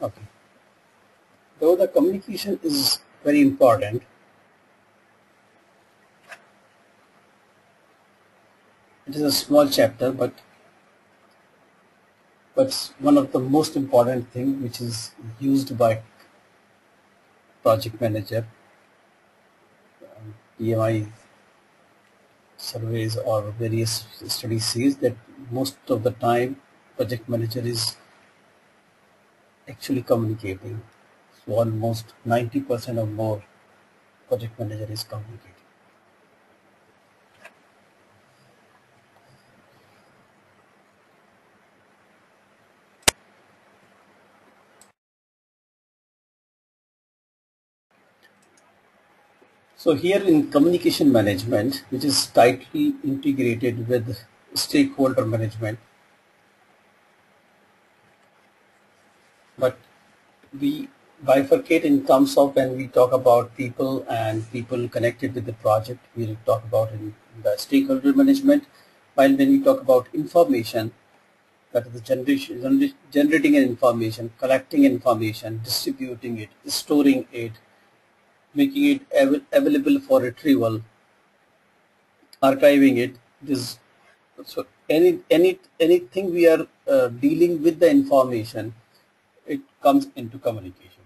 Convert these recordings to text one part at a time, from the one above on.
Okay. Though the communication is very important, it is a small chapter, but one of the most important thing which is used by project manager. PMI surveys or various studies says that most of the time project manager is actually communicating. So almost 90% or more project manager is communicating. So here in communication management, which is tightly integrated with stakeholder management, but we bifurcate in terms of when we talk about people and people connected with the project, we'll talk about in the stakeholder management, while when we talk about information, that is the generating an information, collecting information, distributing it, storing it, making it available for retrieval, archiving it. This so anything we are dealing with the information, it comes into communication.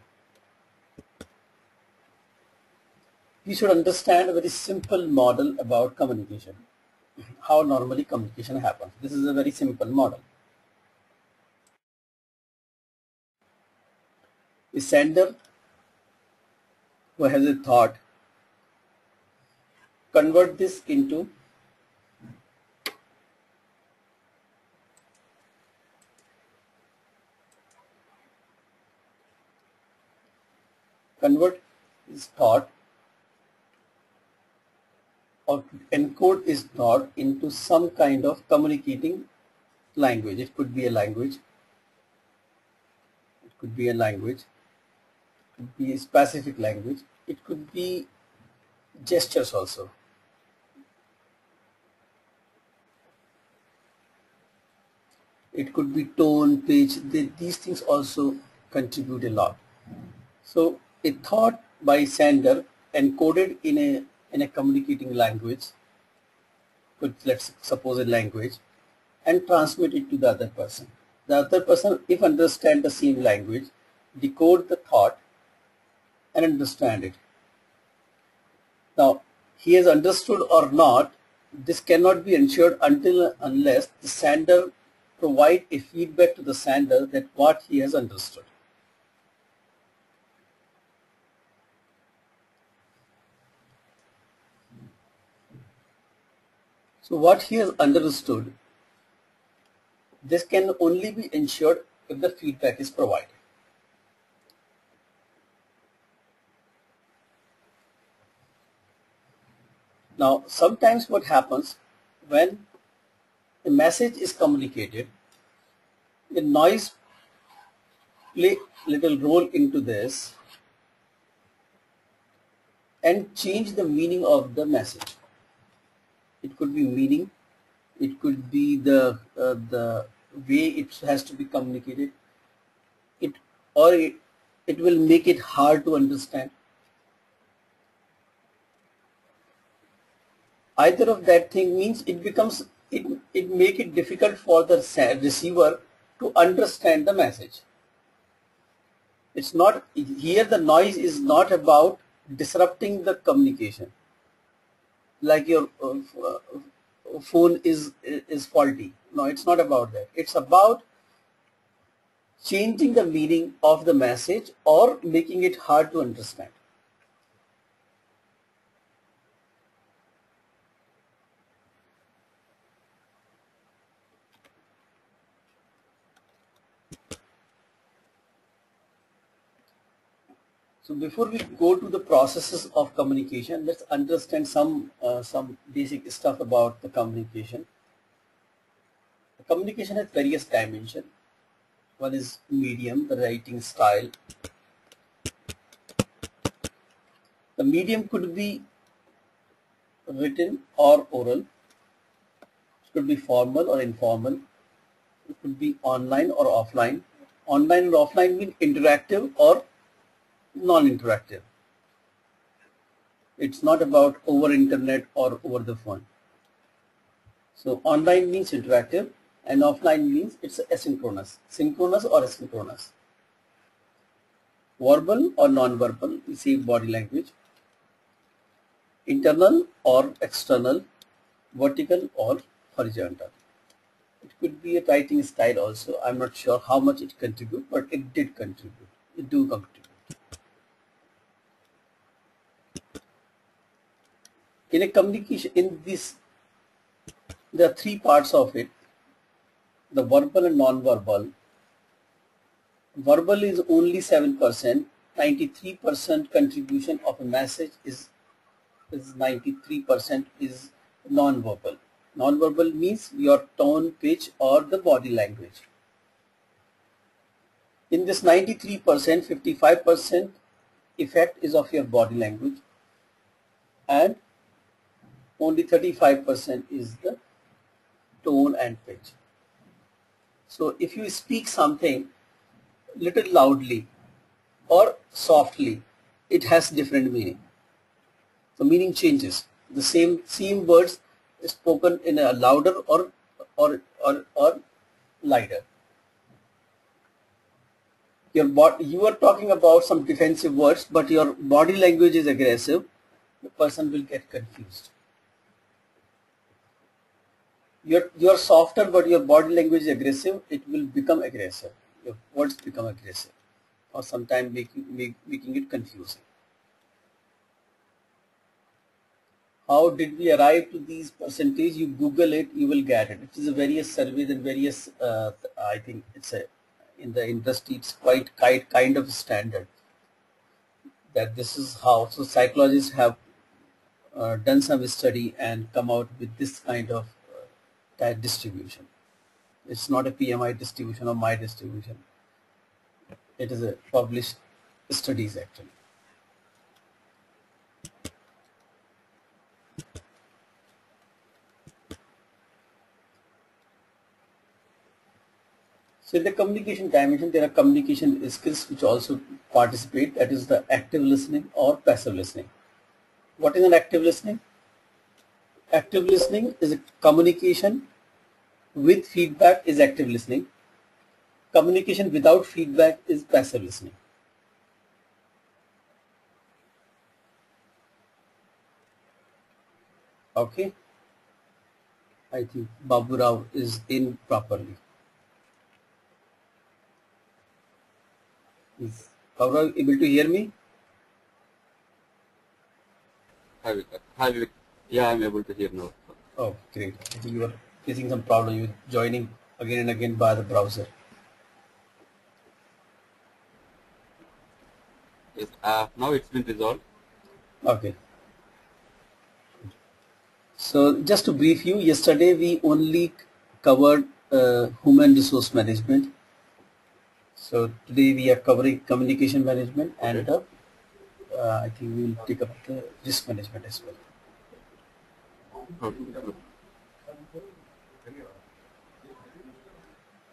We should understand a very simple model about communication. How normally communication happens. This is a very simple model. The sender who has a thought convert this into convert his thought or encode his thought into some kind of communicating language. It could be a language. It could be a language. It could be a specific language. It could be gestures also. It could be tone, pitch. These things also contribute a lot. So a thought by sender encoded in a communicating language, could let's suppose a language, and transmit it to the other person. The other person, if understand the same language, decode the thought and understand it. Now, he has understood or not, this cannot be ensured until unless the sender provide a feedback to the sender that what he has understood. So what he has understood, this can only be ensured if the feedback is provided. Now, sometimes what happens when a message is communicated, the noise play little role into this and change the meaning of the message. It could be meaning, it could be the way it has to be communicated, it will make it hard to understand. Either of that thing means it becomes it make it difficult for the receiver to understand the message. It's not here, the noise is not about disrupting the communication, like your phone is faulty. No, it's not about that. It's about changing the meaning of the message or making it hard to understand. So before we go to the processes of communication, let's understand some basic stuff about the communication. The communication has various dimensions. One is medium, the writing style. The medium could be written or oral. It could be formal or informal. It could be online or offline. Online and offline mean interactive or non-interactive. It's not about over internet or over the phone. So online means interactive and offline means it's asynchronous. Synchronous or asynchronous. Verbal or non-verbal, we see body language. Internal or external, vertical or horizontal. It could be a writing style also. I'm not sure how much it contributes, but it did contribute. It do contribute. In a communication, in this, there are three parts of it. The verbal and non-verbal. Verbal is only 7%. 93% contribution of a message is 93% is non-verbal. Non-verbal means your tone, pitch, or the body language. In this 93%, 55% effect is of your body language, and only 35% is the tone and pitch. So if you speak something little loudly or softly, it has different meaning. The meaning changes. The same words spoken in a louder or lighter. You are talking about some defensive words, but your body language is aggressive. The person will get confused. You're softer, but your body language is aggressive. It will become aggressive. Your words become aggressive, or sometimes making it confusing. How did we arrive to these percentage? You Google it, you will get it. It is a various surveys and various. I think it's in the industry. It's quite kind of standard that this is how. So psychologists have done some study and come out with this kind of distribution. It's not a PMI distribution or my distribution. It is a published studies actually. So in the communication dimension, there are communication skills which also participate. That is the active listening or passive listening. What is an active listening? Active listening is a communication with feedback is active listening. Communication without feedback is passive listening. Okay. I think Babu Rao is in properly. Is Babu Rao able to hear me? Hi, Vivek. Yeah, I'm able to hear now. Oh, great. I think you are facing some problem with joining again and again by the browser. Yes, now it's been resolved. Okay. So just to brief you, yesterday we only covered human resource management. So today we are covering communication management and I think we will pick up the risk management as well.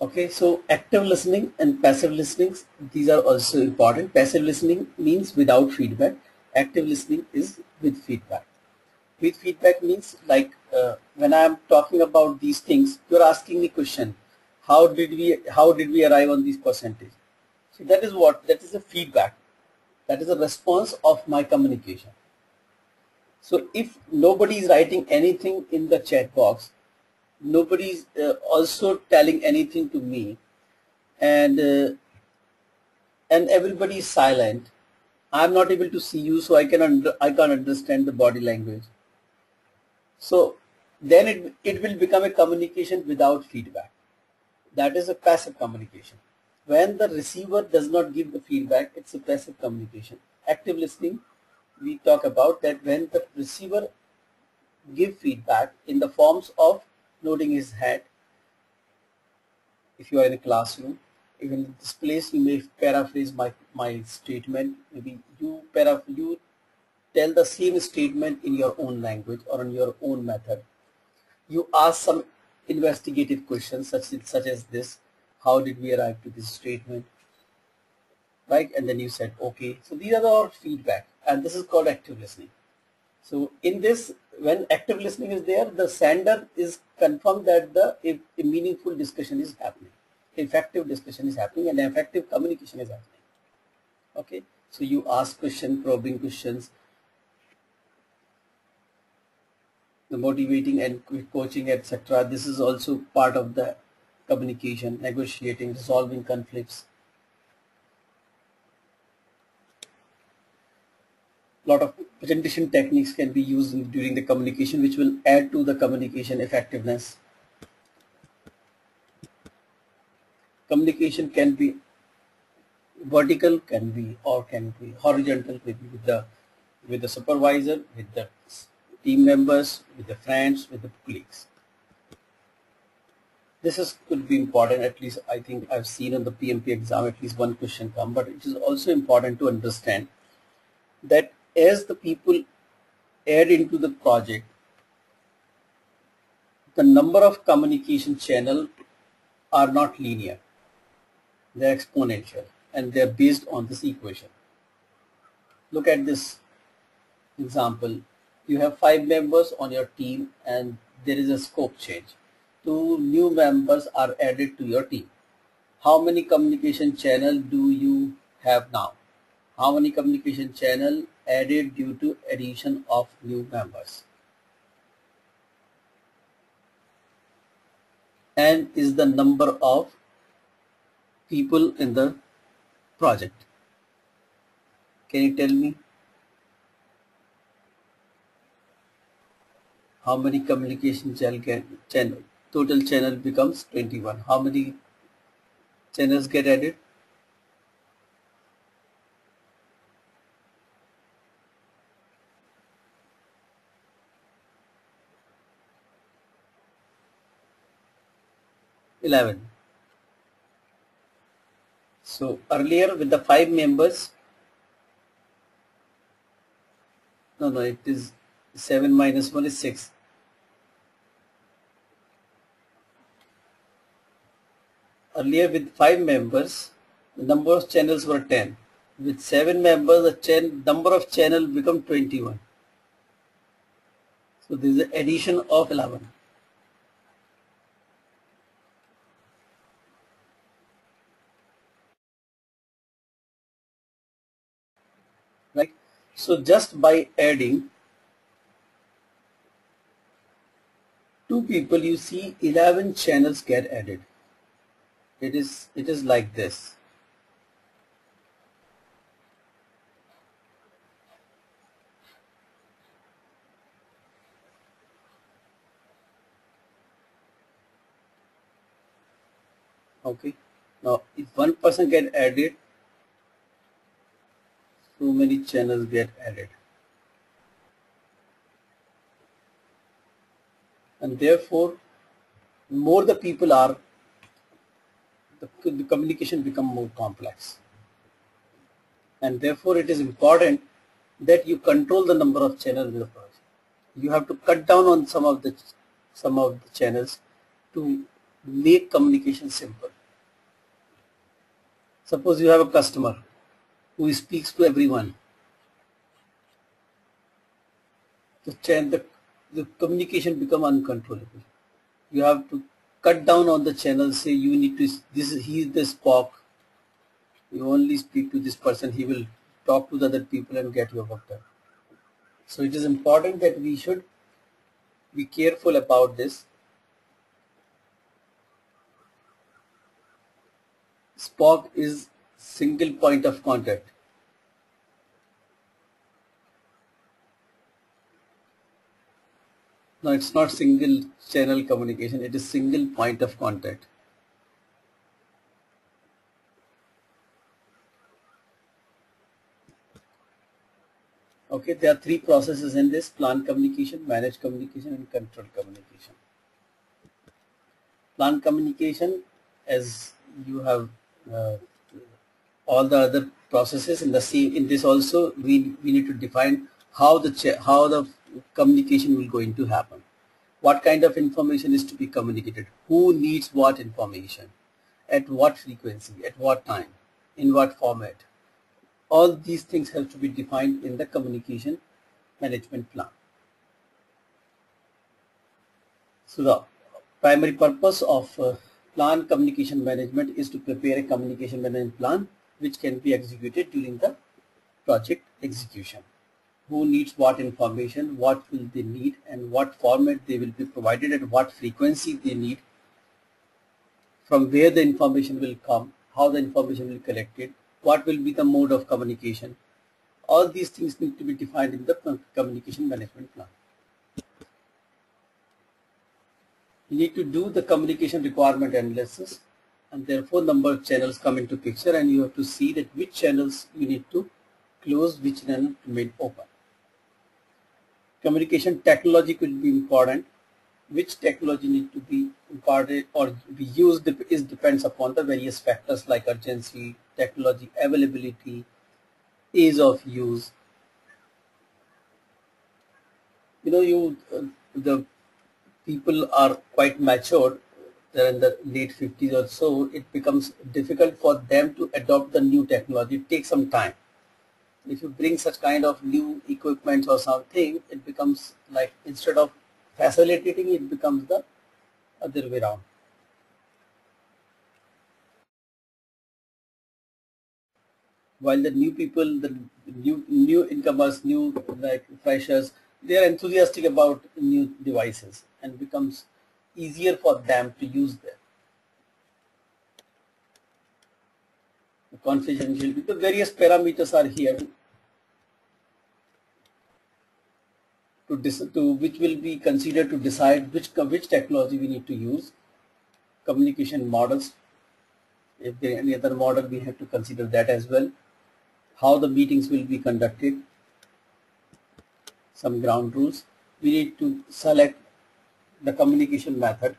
Okay, so active listening and passive listening, these are also important. Passive listening means without feedback. Active listening is with feedback. With feedback means like when I am talking about these things, you're asking me question, how did we arrive on this percentage? So that is a feedback. That is a response of my communication. So if nobody is writing anything in the chat box, nobody is also telling anything to me, and everybody is silent, I'm not able to see you, so I can't understand the body language. So then it will become a communication without feedback. That is a passive communication. When the receiver does not give the feedback, it's a passive communication. Active listening, we talk about that when the receiver give feedback in the forms of nodding his head. If you are in a classroom, even in this place, you may paraphrase my statement. Maybe you tell the same statement in your own language or in your own method. You ask some investigative questions such as this: how did we arrive to this statement, right? And then you said, okay. So these are all feedback, and this is called active listening. So in this, when active listening is there, the sender is confirmed that a meaningful discussion is happening, effective discussion is happening, and effective communication is happening. Okay, so you ask questions, probing questions, the motivating and coaching, etc. This is also part of the communication, negotiating, resolving conflicts. Lot of presentation techniques can be used during the communication, which will add to the communication effectiveness. Communication can be vertical, can be horizontal, maybe with the supervisor, with the team members, with the friends, with the colleagues. This could be important. At least I think I've seen on the PMP exam at least one question come, but it is also important to understand that as the people add into the project, the number of communication channels are not linear. They're exponential, and they're based on this equation. Look at this example. You have 5 members on your team, and there is a scope change. 2 new members are added to your team. How many communication channels do you have now? How many communication channels added due to addition of new members? And is the number of people in the project? Can you tell me how many communication channel total channel becomes 21? How many channels get added? $11. So earlier with the 5 members, no, it is 7 minus 1 is 6. Earlier with 5 members, the number of channels were 10. With 7 members, the number of channels become 21. So there is an addition of 11. Right? So just by adding 2 people, you see 11 channels get added. It is like this. Okay. Now if one person get added, so many channels get added. And therefore, more the people are, the communication become more complex. And therefore it is important that you control the number of channels in the project. You have to cut down on some of the channels to make communication simple. Suppose you have a customer who speaks to everyone. The communication become uncontrollable. You have to cut down on the channels. Say you need to, he is the Spock. You only speak to this person. He will talk to the other people and get your work done. So it is important that we should be careful about this. Spock is single point of contact. No, it's not single channel communication. It is single point of contact. Okay, there are 3 processes in this: plan communication, manage communication, and control communication. Plan communication, as you have all the other processes in the same, in this also we need to define how the communication will going to happen. What kind of information is to be communicated? Who needs what information? at what frequency, at what time, in what format. All these things have to be defined in the communication management plan. So the primary purpose of plan communication management is to prepare a communication management plan which can be executed during the project execution. Who needs what information, what will they need, and what format they will be provided, and what frequency they need, from where the information will come, how the information will be collected, what will be the mode of communication. All these things need to be defined in the communication management plan. You need to do the communication requirement analysis, and therefore number of channels come into picture, and you have to see that which channels you need to close, which channel to remain open. Communication technology could be important. Which technology need to be imparted or be used depends upon the various factors like urgency, technology availability, ease of use. The people are quite matured. They're in the late 50s or so. It becomes difficult for them to adopt the new technology. It takes some time. If you bring such kind of new equipment or something, it becomes like, instead of facilitating, it becomes the other way around. While the new people, the new incomers, new like freshers, they are enthusiastic about new devices, and becomes easier for them to use them. The confidentiality, the various parameters are here to which will be considered to decide which technology we need to use. Communication models, if there any other model, we have to consider that as well. How the meetings will be conducted, some ground rules. We need to select the communication method,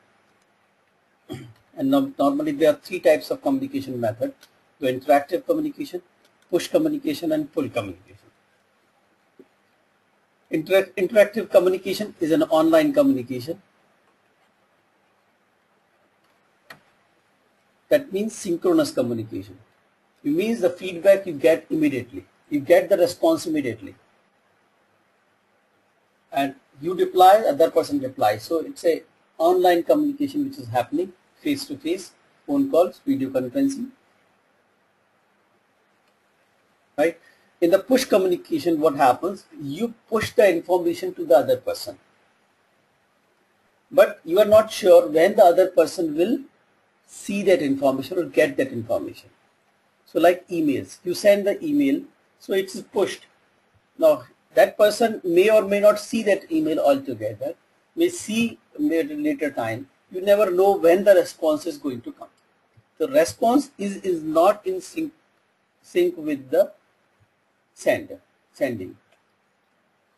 and normally there are three types of communication method: the interactive communication, push communication, and pull communication. Interactive communication is an online communication. That means synchronous communication. It means the feedback you get immediately. You get the response immediately. And you reply, other person replies. So it's a online communication which is happening face to face, phone calls, video conferencing. Right? In the push communication, what happens? You push the information to the other person. But you are not sure when the other person will see that information or get that information. So like emails, you send the email, so it's pushed. Now that person may or may not see that email altogether, may see at a later time. You never know when the response is going to come. The response is not in sync with the sending.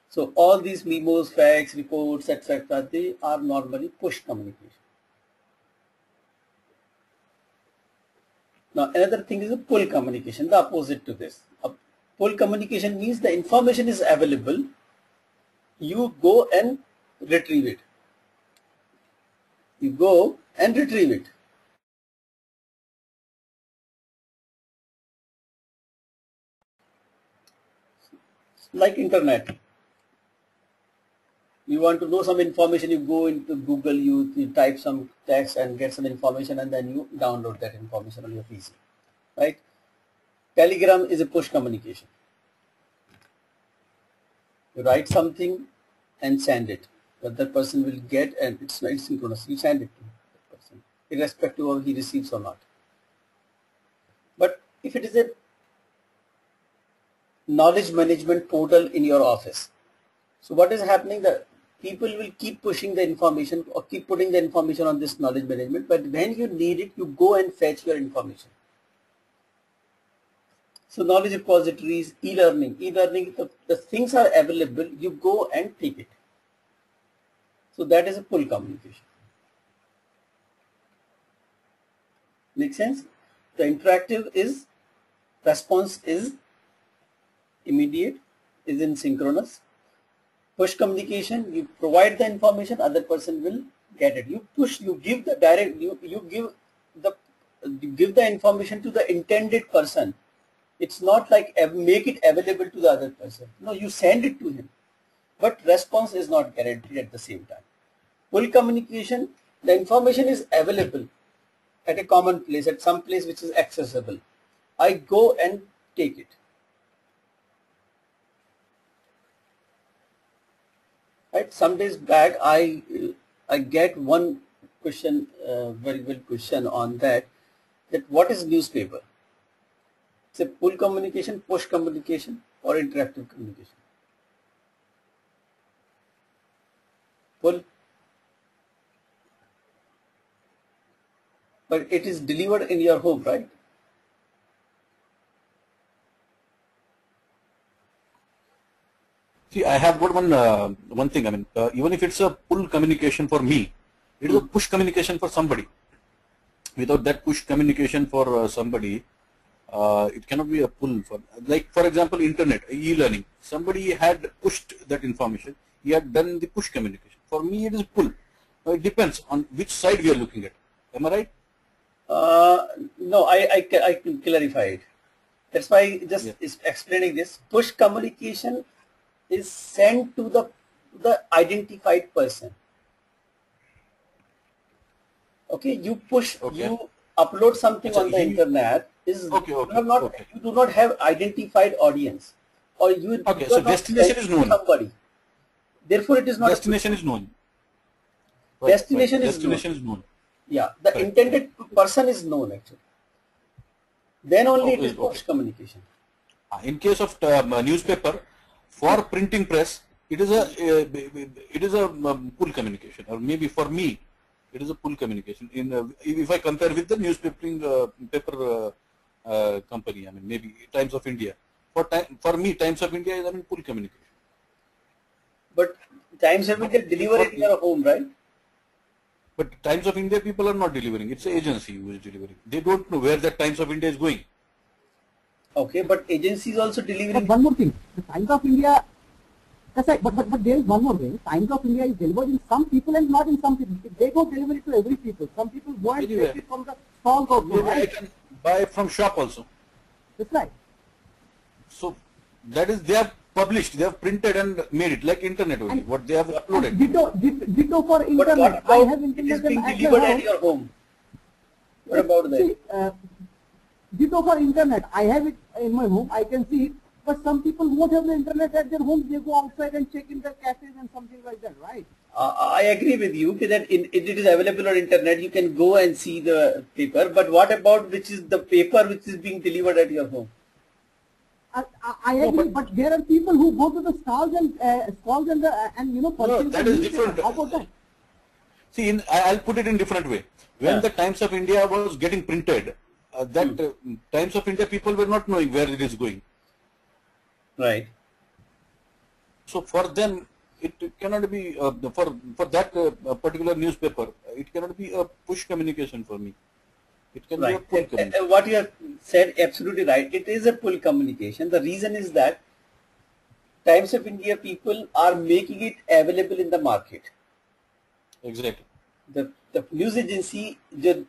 So all these memos, fax, reports, etc., they are normally push communication. Now another thing is a pull communication, the opposite to this. A pull communication means the information is available, you go and retrieve it. You go and retrieve it. Like internet. You want to know some information, you go into Google, you type some text and get some information, and then you download that information on your PC. Right? Telegram is a push communication. You write something and send it. The other person will get, and it's not synchronous. You send it to that person, irrespective of he receives or not. But if it is a knowledge management portal in your office, so what is happening? The people will keep pushing the information or keep putting the information on this knowledge management, but when you need it, you go and fetch your information. So knowledge repositories, e-learning, the things are available, you go and take it. So that is a pull communication. Make sense? The interactive is, response is immediate, is in synchronous. Push communication, you provide the information, other person will get it. You push, you give the direct, you give the give the information to the intended person. It's not like make it available to the other person. No, you send it to him, but response is not guaranteed at the same time. Full communication, the information is available at a common place, at some place which is accessible. I go and take it. Right? Some days back, I get one question, very good question on that what is newspaper? It's a pull communication, push communication, or interactive communication? Pull. But it is delivered in your home, right? See, I have got one thing. I mean, even if it's a pull communication for me, it is a push communication for somebody. Without that push communication for somebody, it cannot be a pull for. Like for example, internet, e-learning. Somebody had pushed that information. He had done the push communication. For me, it is pull. It depends on which side we are looking at. Am I right? No, I can clarify it. That's why just is explaining this. Push communication is sent to the identified person. Okay, you push, you upload something on the internet. You do not have identified audience, or you. So destination is known. Somebody. Therefore, it is not. Destination is known. Destination is known. Yeah, the intended person is known actually. Then only it is push communication. In case of newspaper, for printing press, it is a pull communication, or maybe for me, it is a pull communication. If I compare with the newspaper paper company, I mean maybe Times of India. For me, Times of India is pull communication. But Times of India deliver it in your home, right? But Times of India people are not delivering. It's an agency who is delivering. They don't know where that Times of India is going. Okay, but agency is also delivering. But one more thing, the Times of India, that's right, but there is one more thing. Times of India is delivered in some people and not in some people. They don't deliver it to every people. Some people go and take it from the stalls also, right? I can buy from shop also. That's right. So that is, they have published, they have printed and made it like internet only. What they have uploaded. Ditto for internet. I have internet it is being delivered at your home. What about that? See, ditto for internet. I have it in my home. I can see it. But some people won't have the internet at their home. They go outside and check in the cafes and something like that, right? I agree with you that it is available on internet. You can go and see the paper. But what about which is the paper which is being delivered at your home? I agree, but there are people who go to the stalls and purchase. That is different. How about that? See, I'll put it in different way. When the Times of India was getting printed, Times of India people were not knowing where it is going. Right. So for them, it cannot be for that particular newspaper. It cannot be a push communication for me. It can be a pull communication. What you have said, absolutely right. It is a pull communication. The reason is that Times of India people are making it available in the market. Exactly. The news agency, the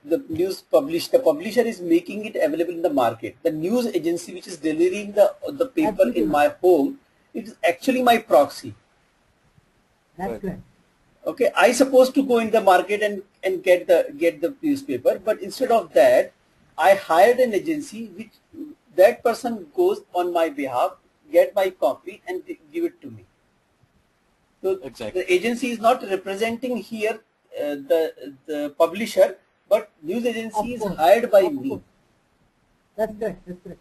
publisher is making it available in the market. The news agency which is delivering the paper in my home, it is actually my proxy. That's correct. Okay, I supposed to go in the market and get the newspaper, but instead of that, I hired an agency which that person goes on my behalf, get my copy and give it to me. So the agency is not representing here the publisher, but news agency is hired by me. That's correct. That's correct.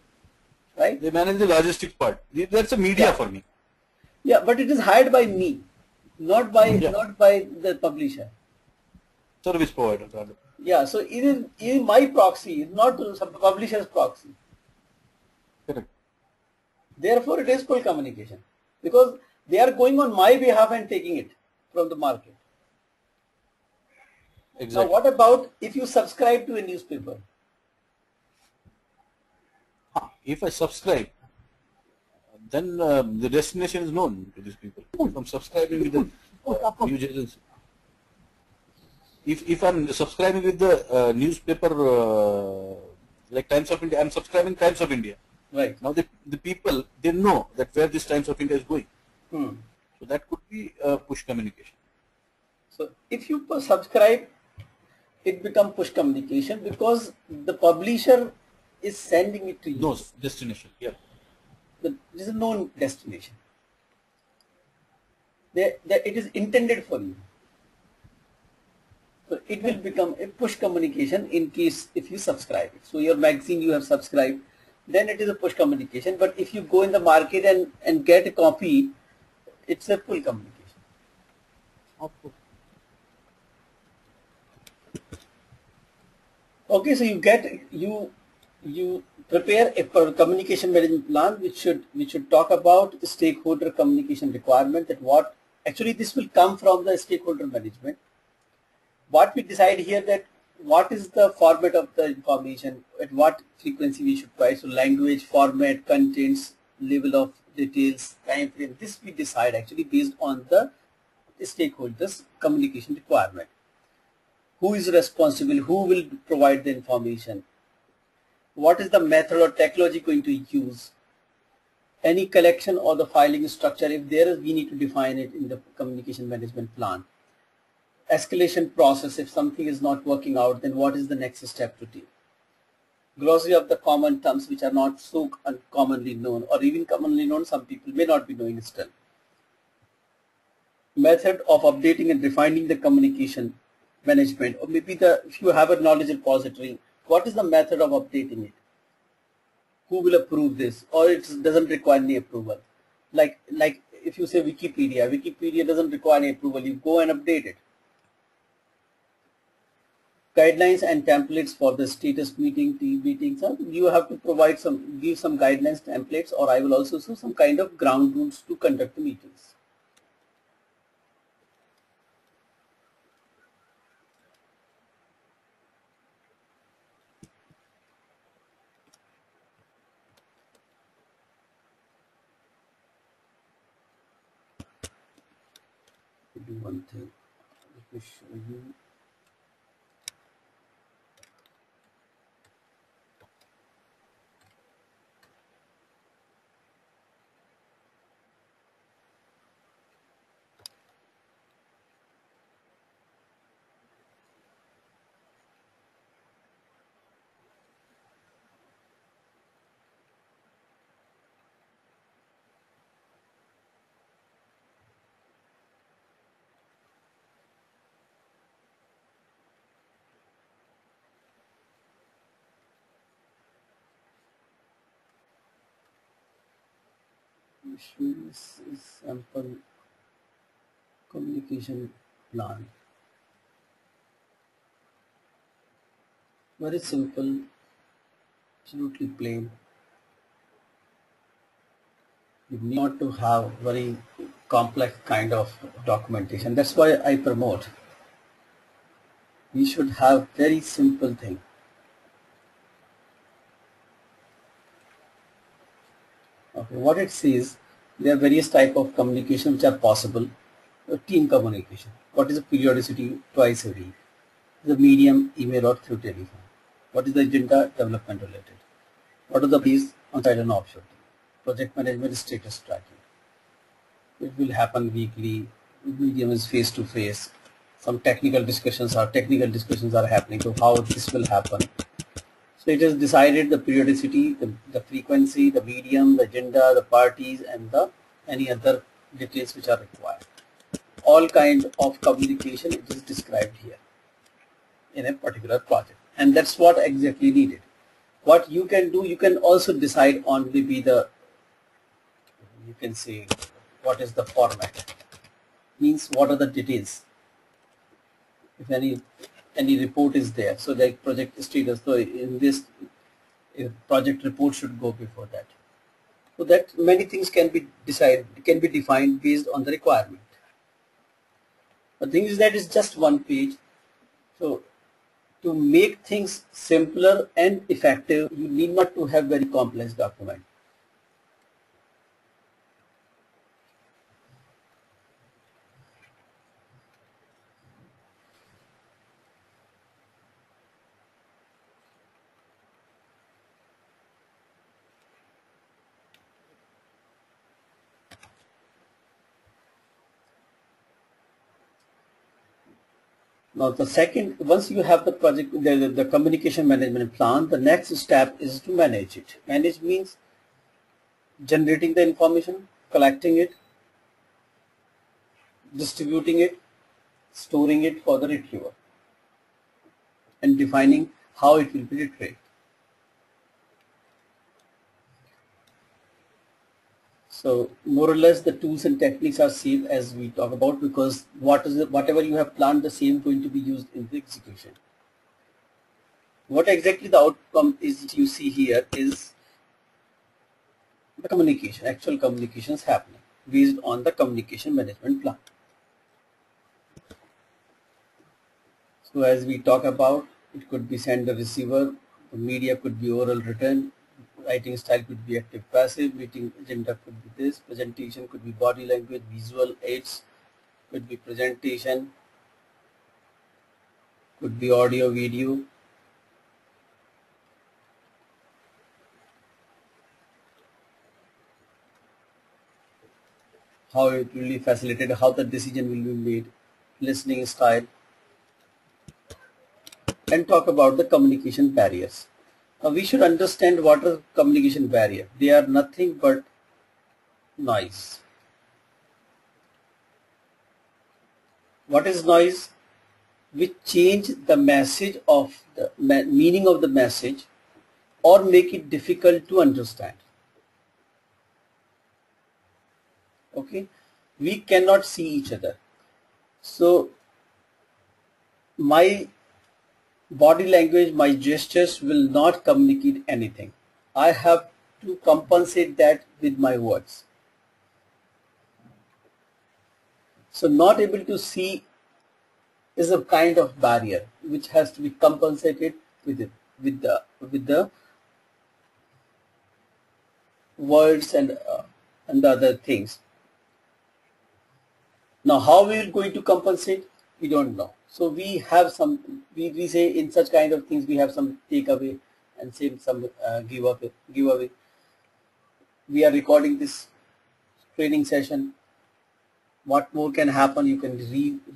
Right? They manage the logistics part. That's a media for me. Yeah, but it is hired by me, not by the publisher. Service provider. Rather. Yeah, so it is my proxy, not the publisher's proxy. Correct. Therefore, it is full communication because they are going on my behalf and taking it from the market. Exactly. Now, what about if you subscribe to a newspaper? If I subscribe, then the destination is known to these people. If I'm subscribing with the news agency. if I'm subscribing with the newspaper like Times of India, I'm subscribing Times of India. Right. Now the people, they know that where this Times of India is going. Hmm. So that could be push communication. So if you subscribe, it becomes push communication because the publisher is sending it to you. No destination. Yeah. This is a known destination. It is intended for you. So it will become a push communication in case if you subscribe it. So your magazine you have subscribed, then it is a push communication. But if you go in the market and get a copy, it's a pull communication. Of course. Okay, so you prepare a communication management plan which should talk about stakeholder communication requirement, that what actually this will come from the stakeholder management. What we decide here, that what is the format of the information, at what frequency we should provide, so language, format, contents, level of details, time frame, this we decide actually based on the stakeholders communication requirement. Who is responsible, who will provide the information, what is the method or technology going to use, any collection or the filing structure, if there is, we need to define it in the communication management plan. Escalation process, if something is not working out, then what is the next step to take. Glossary of the common terms which are not so commonly known, or even commonly known, some people may not be knowing still. Method of updating and refining the communication management, or maybe if you have a knowledge repository, what is the method of updating it? Who will approve this, or it doesn't require any approval? Like if you say Wikipedia doesn't require any approval, you go and update it. Guidelines and templates for the status meeting, team meetings. You have to provide give some guidelines, templates, or I will also show some kind of ground rules to conduct the meetings. Do one thing. Let me show you. This is sample communication plan. Very simple, absolutely plain. You need not to have very complex kind of documentation. That's why I promote. We should have very simple thing. Okay, what it says, there are various type of communication which are possible. Team communication. What is the periodicity? Twice a week. The medium, email or through telephone. What is the agenda? Development related. What are the base on-site and offshore? Project management, status tracking. It will happen weekly. Medium is face to face. Some technical discussions are happening. So how this will happen? So it is decided the periodicity, the frequency, the medium, the agenda, the parties, and any other details which are required. All kinds of communication it is described here in a particular project, and that's what exactly needed. What you can do, you can also decide on maybe you can say what is the format, means what are the details, if any report is there, so like project status, so in this project report should go before that. So that many things can be defined based on the requirement. The thing is that it's just one page. So to make things simpler and effective, you need not to have very complex document. Now the second, once you have the project, the communication management plan, the next step is to manage it. Manage means generating the information, collecting it, distributing it, storing it for the retriever, and defining how it will be retrieved. So more or less the tools and techniques are same as we talk about, because whatever you have planned, the same going to be used in the execution. What exactly the outcome is you see here is the communication, actual communications happening based on the communication management plan. So as we talk about, it could be sender receiver, the media could be oral written, writing style could be active passive, meeting agenda could be this, presentation could be body language, visual aids could be presentation, could be audio, video. How it will be facilitated, how the decision will be made, listening style, and talk about the communication barriers. Now we should understand what are communication barrier. They are nothing but noise. What is noise? We change the message of the meaning of the message or make it difficult to understand. Okay, we cannot see each other. So my body language, my gestures will not communicate anything. I have to compensate that with my words. So not able to see is a kind of barrier which has to be compensated with it, with the words and the other things. Now how we are going to compensate, we don't know. So we have some, we say in such kind of things we have some takeaway and some give away. We are recording this training session. What more can happen? You can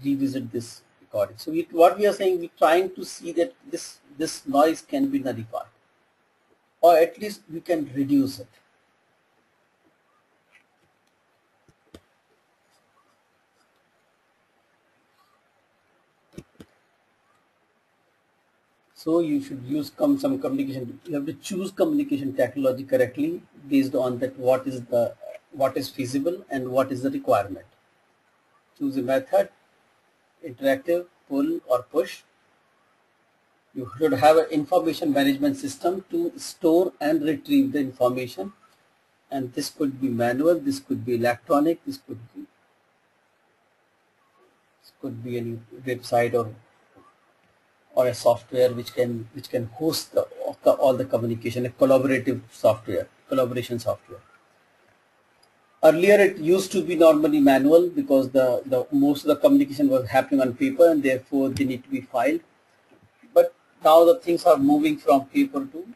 revisit this recording. So what we are saying, we're trying to see that this noise can be nullified, or at least we can reduce it. So you should use some communication. You have to choose communication technology correctly based on that what is feasible and what is the requirement. Choose a method, interactive, pull or push. You should have an information management system to store and retrieve the information, and this could be manual, this could be electronic, this could be any website or a software which can host all the communication, a collaboration software. Earlier it used to be normally manual because the most of the communication was happening on paper and therefore they need to be filed. But now the things are moving from paper to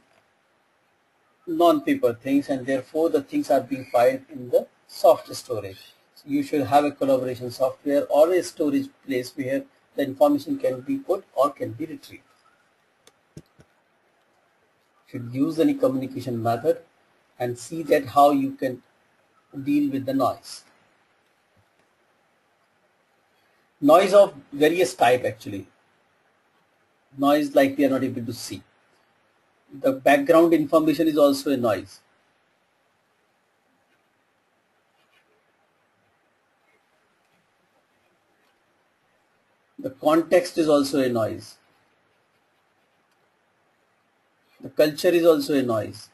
non-paper things, and therefore the things are being filed in the soft storage. So you should have a collaboration software or a storage place where the information can be put or can be retrieved. Should use any communication method and see that how you can deal with the noise. Noise of various type actually. Noise like we are not able to see. The background information is also a noise. The context is also a noise. The culture is also a noise.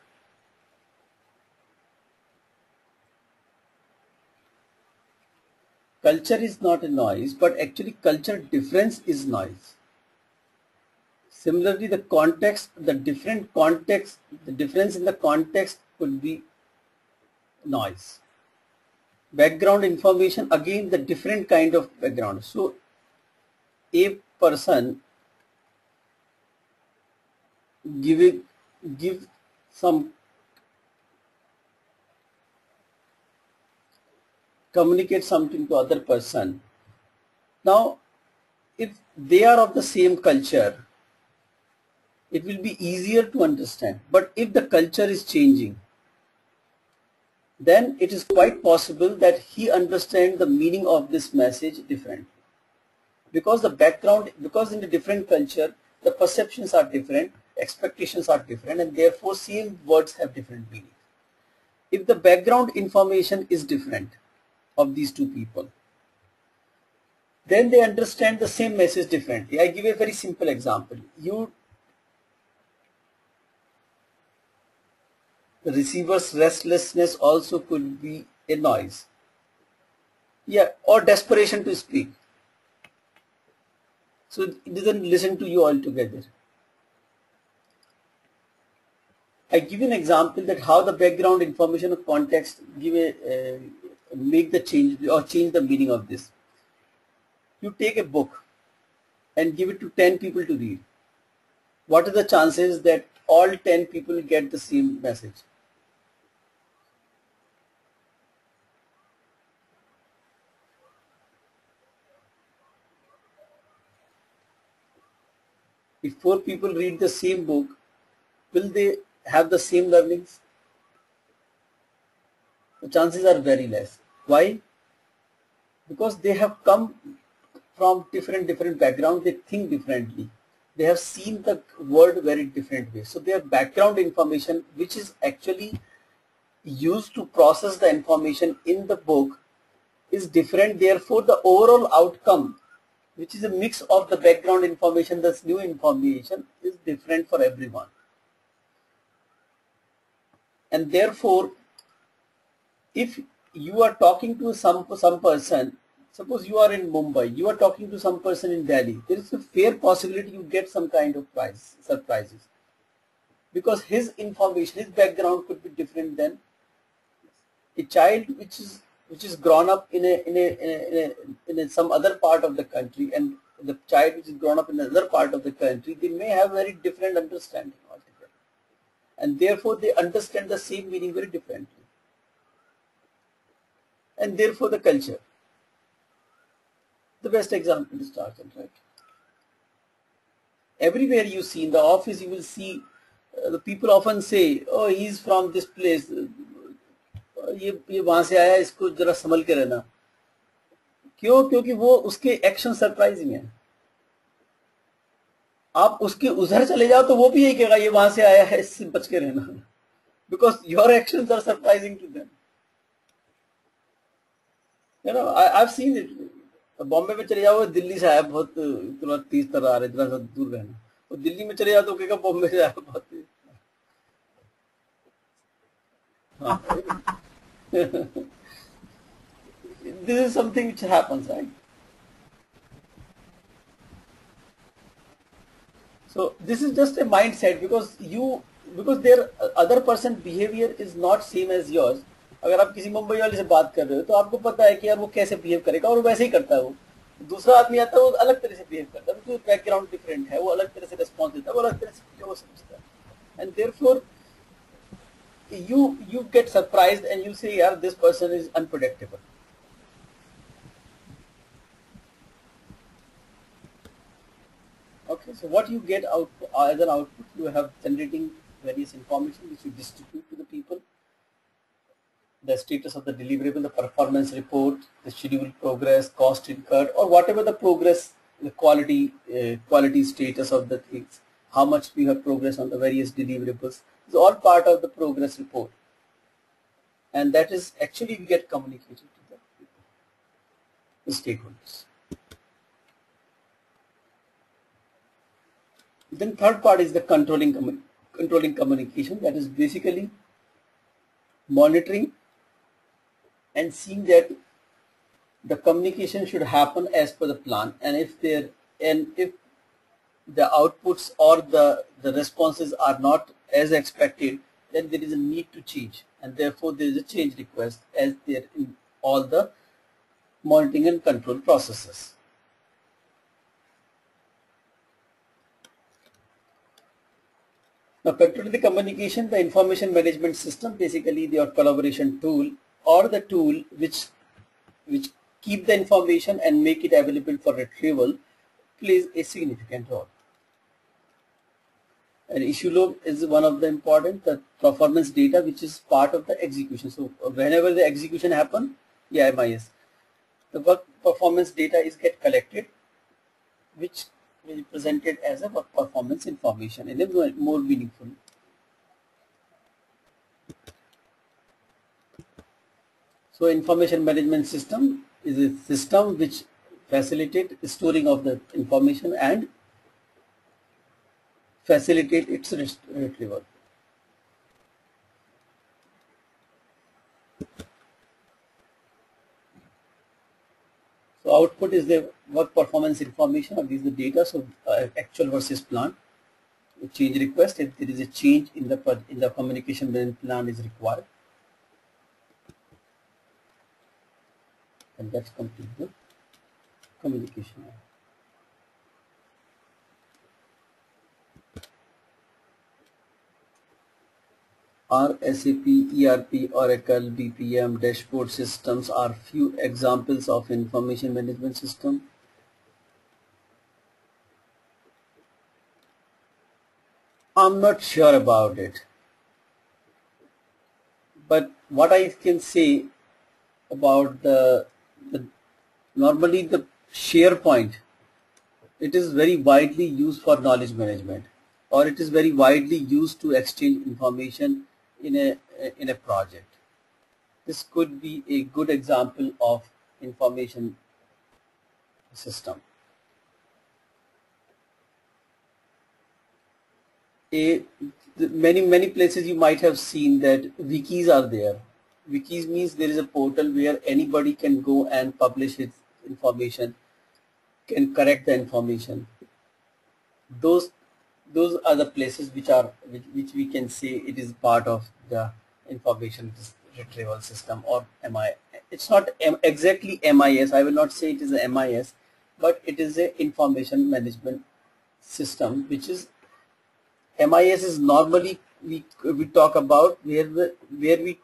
Culture is not a noise, but actually culture difference is noise. Similarly, the context, the difference in the context could be noise. Background information, again the different kind of background. So a person give some communicate something to other person. Now if they are of the same culture, it will be easier to understand. But if the culture is changing, then it is quite possible that he understands the meaning of this message differently. Because the background, because in the different culture, the perceptions are different, expectations are different, and therefore same words have different meanings. If the background information is different of these two people, then they understand the same message differently. I give a very simple example. The receiver's restlessness also could be a noise. Yeah, or desperation to speak. So it doesn't listen to you altogether. I give an example that how the background information or context make the change or change the meaning of this. You take a book and give it to 10 people to read. What are the chances that all 10 people get the same message? If 4 people read the same book, will they have the same learnings? The chances are very less. Why? Because they have come from different backgrounds, they think differently. They have seen the world very different way. So their background information, which is actually used to process the information in the book, is different. Therefore, the overall outcome, which is a mix of the background information, this new information, is different for everyone. And therefore, if you are talking to some person, suppose you are in Mumbai, you are talking to some person in Delhi, there is a fair possibility you get some kind of surprises. Because his information, his background could be different than a child which is grown up in some other part of the country, and the child which is grown up in another part of the country, they may have very different understanding altogether. And therefore they understand the same meaning very differently. And therefore the culture. The best example is Tarjan, right? Everywhere you see, in the office you will see, the people often say, oh, he is from this place, ये वहां से आया, इसको जरा संभल के रहना. क्यों? क्योंकि वो उसके एक्शन सरप्राइजिंग है. आप उसके उधर चले जाओ तो वो भी यही कहेगा, ये वहां से आया है, इससे बच के रहना. Because your actions are surprising to them. You know, I've seen it. Bombay में चले जाओ, दिल्ली से आया, बहुत इतना तेज तरह आ रहा है, इतना सा दूर रहना. और दिल्ली में चले जाओ तो कहेगा बॉम्बे से आया, बहुत तेज. हाँ. This is something which happens, right? So this is just a mindset, because their other person behavior is not same as yours. अगर आप किसी मुंबई वाले से बात कर रहे हो तो आपको पता है कि यार वो कैसे बिहेव करेगा, और वैसे ही करता है वो. दूसरा आदमी आता है, वो अलग तरह से बिहेव करता है, क्योंकि बैकग्राउंड डिफरेंट है, वो अलग तरह से रिस्पॉन्स देता है, वो अलग तरह से चीजों को समझता है. And therefore you get surprised and you say, yeah, this person is unpredictable. Okay, so what you get out as an output, you have generating various information which you distribute to the people. The status of the deliverable, the performance report, the schedule progress, cost incurred, or whatever the progress, the quality status of the things, how much we have progress on the various deliverables, is all part of the progress report. And that is actually get communicated to the stakeholders. Then third part is the controlling communication, that is basically monitoring and seeing that the communication should happen as per the plan, and if the outputs or the responses are not as expected, then there is a need to change, and therefore there is a change request as there in all the monitoring and control processes. Now, controlling the communication, the information management system, basically your collaboration tool or the tool which keep the information and make it available for retrieval, plays a significant role. And issue log is one of the important the performance data which is part of the execution. So whenever the execution happen, yeah, MIS, the work performance data is get collected, which will be presented as a work performance information in a more meaningful. So information management system is a system which facilitate storing of the information and facilitate its retrieval. So output is the work performance information, or these are the data. So actual versus plan. Change request, if there is a change in the communication when plan is required, and that's complete the communication. Our SAP, ERP, Oracle, BPM, dashboard systems are few examples of information management system. I'm not sure about it, but what I can say about the normally the SharePoint, it is very widely used for knowledge management, or it is very widely used to exchange information in a project. This could be a good example of information system. Many places you might have seen that wikis are there. Wikis means there is a portal where anybody can go and publish its information, can correct the information. Those are the places which we can say it is part of the information retrieval system, or MI. It's not exactly MIS. I will not say it is a MIS, but it is a information management system, which is MIS is normally we talk about where we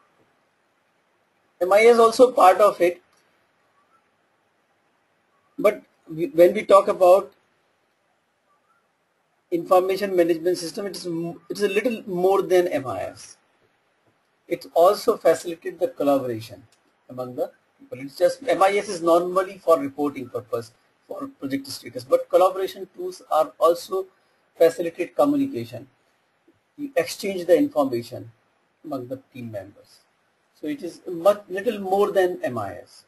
MIS also part of it, but when we talk about information management system, it is a little more than MIS. It also facilitates the collaboration among the people. It's just MIS is normally for reporting purpose, for project status, but collaboration tools are also facilitate communication. You exchange the information among the team members. So it is little more than MIS.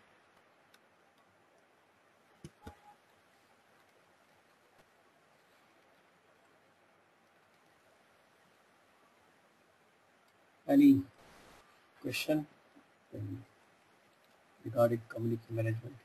Any question regarding communication management?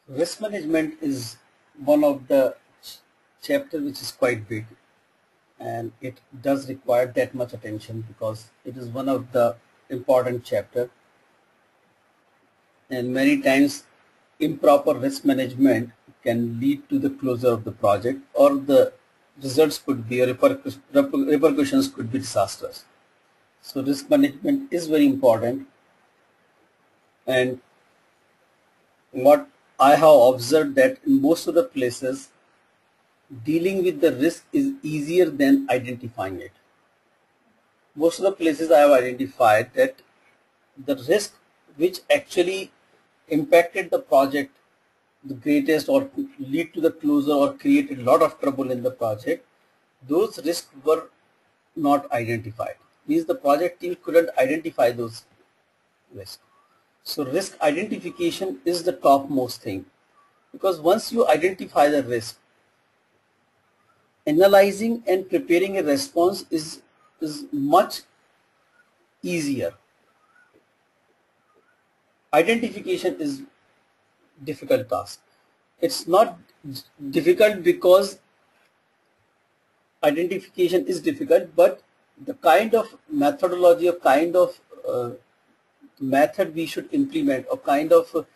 Risk management is one of the chapter which is quite big, and it does require that much attention because it is one of the important chapter, and many times improper risk management can lead to the closure of the project, or the results could be, or repercussions could be disastrous. So risk management is very important, and what I have observed that in most of the places dealing with the risk is easier than identifying it. Most of the places I have identified that the risk which actually impacted the project the greatest, or lead to the closure, or created a lot of trouble in the project, those risks were not identified. Means the project team couldn't identify those risks. So risk identification is the topmost thing, because once you identify the risk, analyzing and preparing a response is much easier. Identification is difficult task. It's not difficult because identification is difficult, but the kind of methodology, or kind of method we should implement, or kind of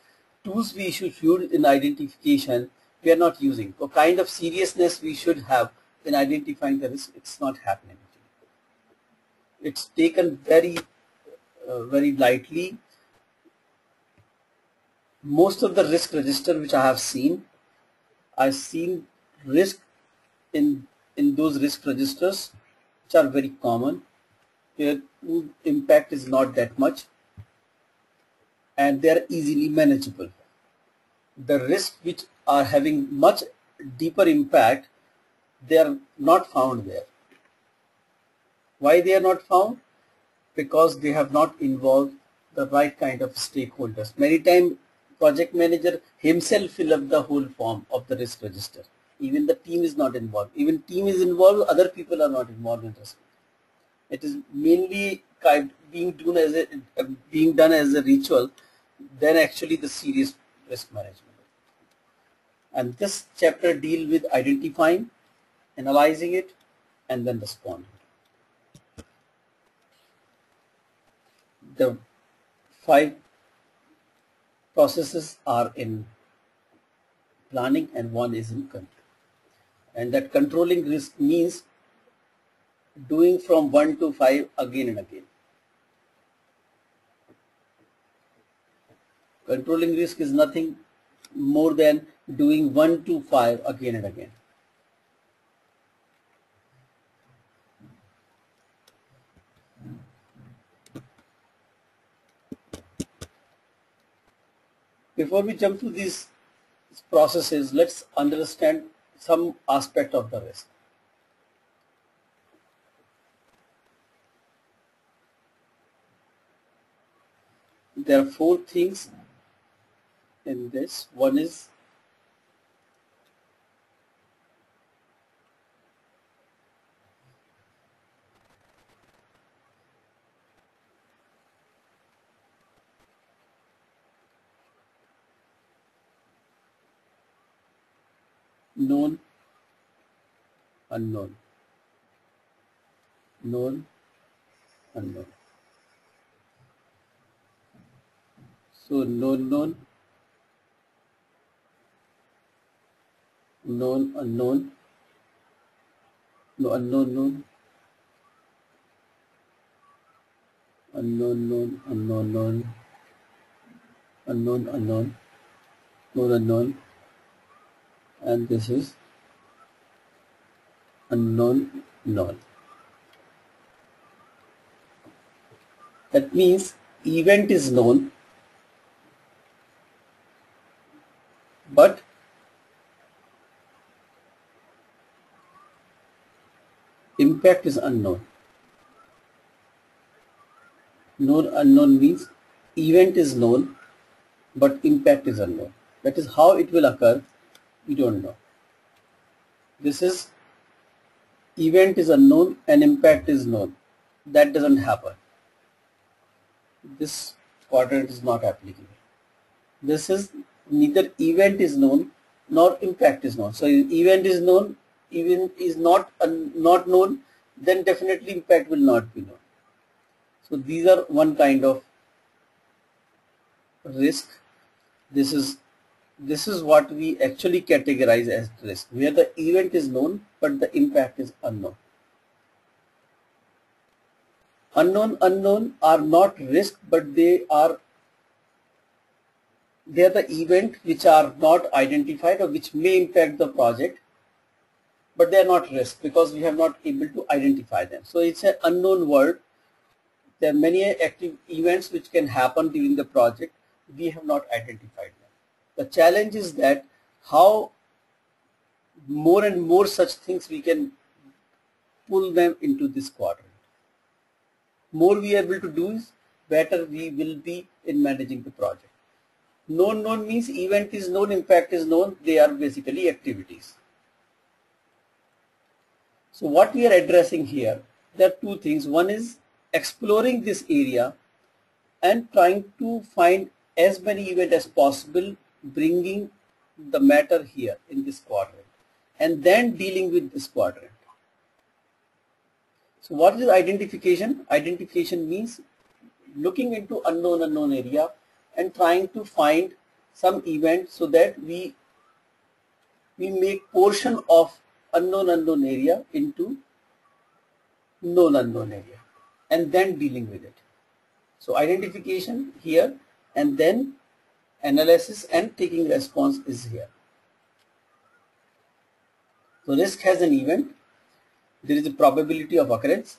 tools we should use in identification, we are not using. Or kind of seriousness we should have in identifying the risk, it's not happening. It's taken very lightly. Most of the risk register which I have seen, I've seen risk in those risk registers which are very common. Their impact is not that much, and they are easily manageable. The risks which are having much deeper impact, they are not found there. Why they are not found? Because they have not involved the right kind of stakeholders. Many times project manager himself fill up the whole form of the risk register. Even the team is not involved. Even team is involved, other people are not involved in risk. It is mainly being done as a ritual than actually the serious risk management. And this chapter deals with identifying, analyzing it, and then responding. The 5 processes are in planning, and 1 is in control. And that controlling risk means doing from 1 to 5 again and again. Controlling risk is nothing more than doing 1 to 5 again and again. Before we jump to these processes, let's understand some aspect of the risk. There are 4 things in this. One is known, unknown, known, unknown. So known, unknown, unknown, unknown, unknown, unknown, and this is unknown, known. That means event is known, but impact is unknown. Known, unknown means event is known, but impact is unknown. That is how it will occur, we don't know. This is event is unknown and impact is known. That doesn't happen. This quadrant is not applicable. This is neither event is known nor impact is known. So event is known, event is not known, then definitely impact will not be known. So these are one kind of risk. This is what we actually categorize as risk, where the event is known but the impact is unknown. Unknown are not risk, but they are the event which are not identified or which may impact the project, but they are not risk because we have not able to identify them. So it's an unknown word. There are many active events which can happen during the project. We have not identified them. The challenge is that how more and more such things we can pull them into this quadrant. More we are able to do is better we will be in managing the project. Known means event is known, impact is known. They are basically activities. So what we are addressing here, there are two things. One is exploring this area and trying to find as many events as possible, bringing the matter here in this quadrant and then dealing with this quadrant. So what is identification? Identification means looking into unknown area and trying to find some event so that we make portion of unknown area into known unknown area and then dealing with it. So identification here and then analysis and taking response is here. So risk has an event. There is a probability of occurrence.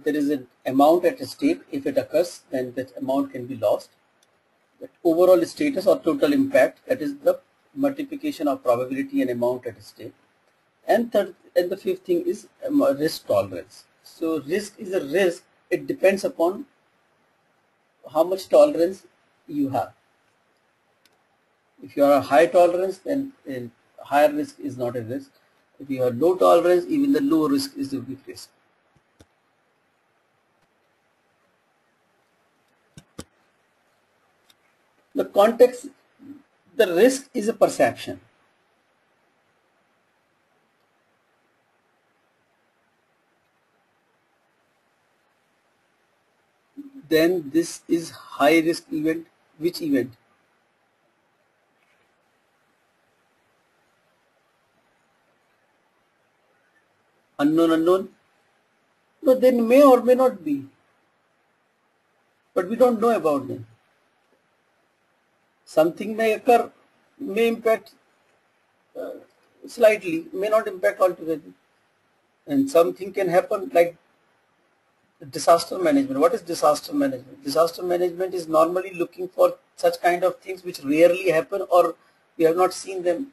There is an amount at stake. If it occurs, then that amount can be lost. But overall status or total impact, that is the multiplication of probability and amount at stake. And the fifth thing is risk tolerance. So risk is a risk. It depends upon how much tolerance you have. If you are a high tolerance, then higher risk is not a risk. If you have low tolerance, even the low risk is a big risk. The context, the risk is a perception. Then this is high risk event. Which event? Unknown. No, they may or may not be, but we don't know about them. Something may occur, may impact slightly, may not impact altogether. And something can happen like disaster management. What is disaster management? Disaster management is normally looking for such kind of things which rarely happen or we have not seen them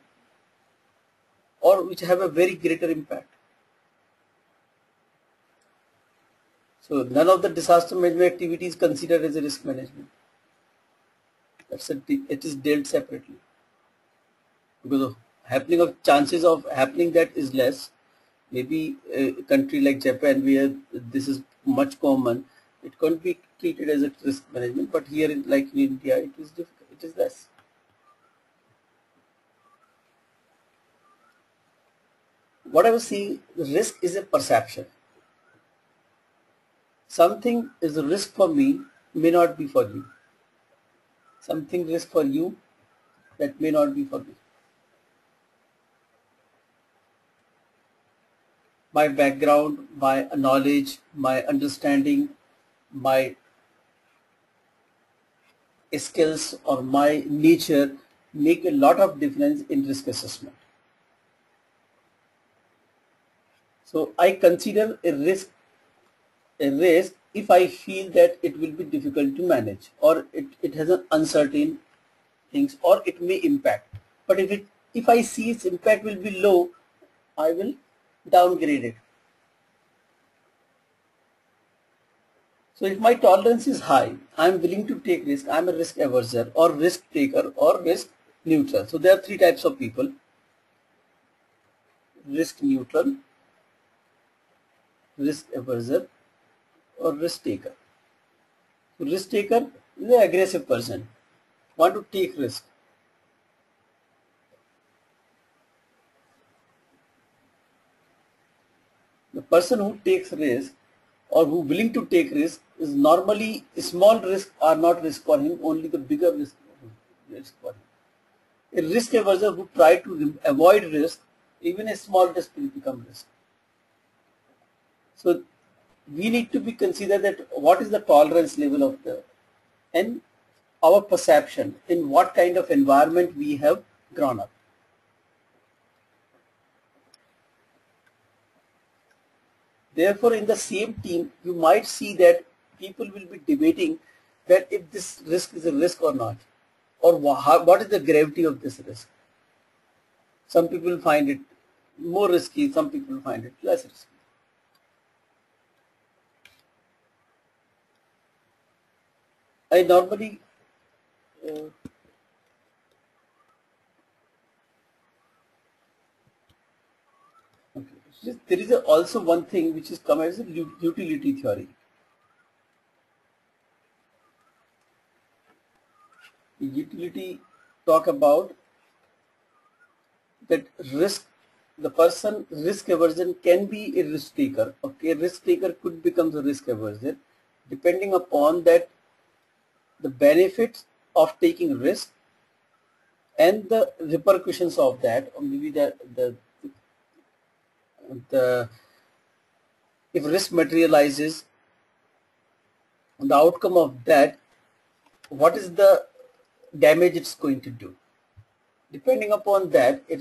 or which have a very greater impact. So none of the disaster management activity is considered as a risk management. It is dealt separately because of chances of happening that is less. Maybe a country like Japan where this is much common, it can't be treated as a risk management, but here like in India it is difficult, it is less. What I was saying, risk is a perception. Something is a risk for me, may not be for you. Something risk for you that may not be for me. My background, my knowledge, my understanding, my skills or my nature make a lot of difference in risk assessment. So I consider a risk if I feel that it will be difficult to manage or it has an uncertain things or it may impact. But if I see its impact will be low, I will downgrade it. So if my tolerance is high, I am willing to take risk. I am a risk averser or risk taker or risk neutral. So there are three types of people: risk neutral, risk averser, or risk taker. So risk taker is an aggressive person, want to take risk. person who takes risk or who willing to take risk is normally small risks are not risk for him, only the bigger risk for him. A risk averser who try to avoid risk, even a small risk will become risk. So we need to be consider that what is the tolerance level of the and our perception in what kind of environment we have grown up. Therefore, in the same team, you might see that people will be debating that if this risk is a risk or not, or what is the gravity of this risk. Some people find it more risky, some people find it less risky. I normally there is also one thing which is come as a utility theory. Utility talk about that risk, the person risk aversion can be a risk taker. Okay, a risk taker could become a risk aversion depending upon that the benefits of taking risk and the repercussions of that, or maybe the if risk materializes, the outcome of that, what is the damage it's going to do. Depending upon that, the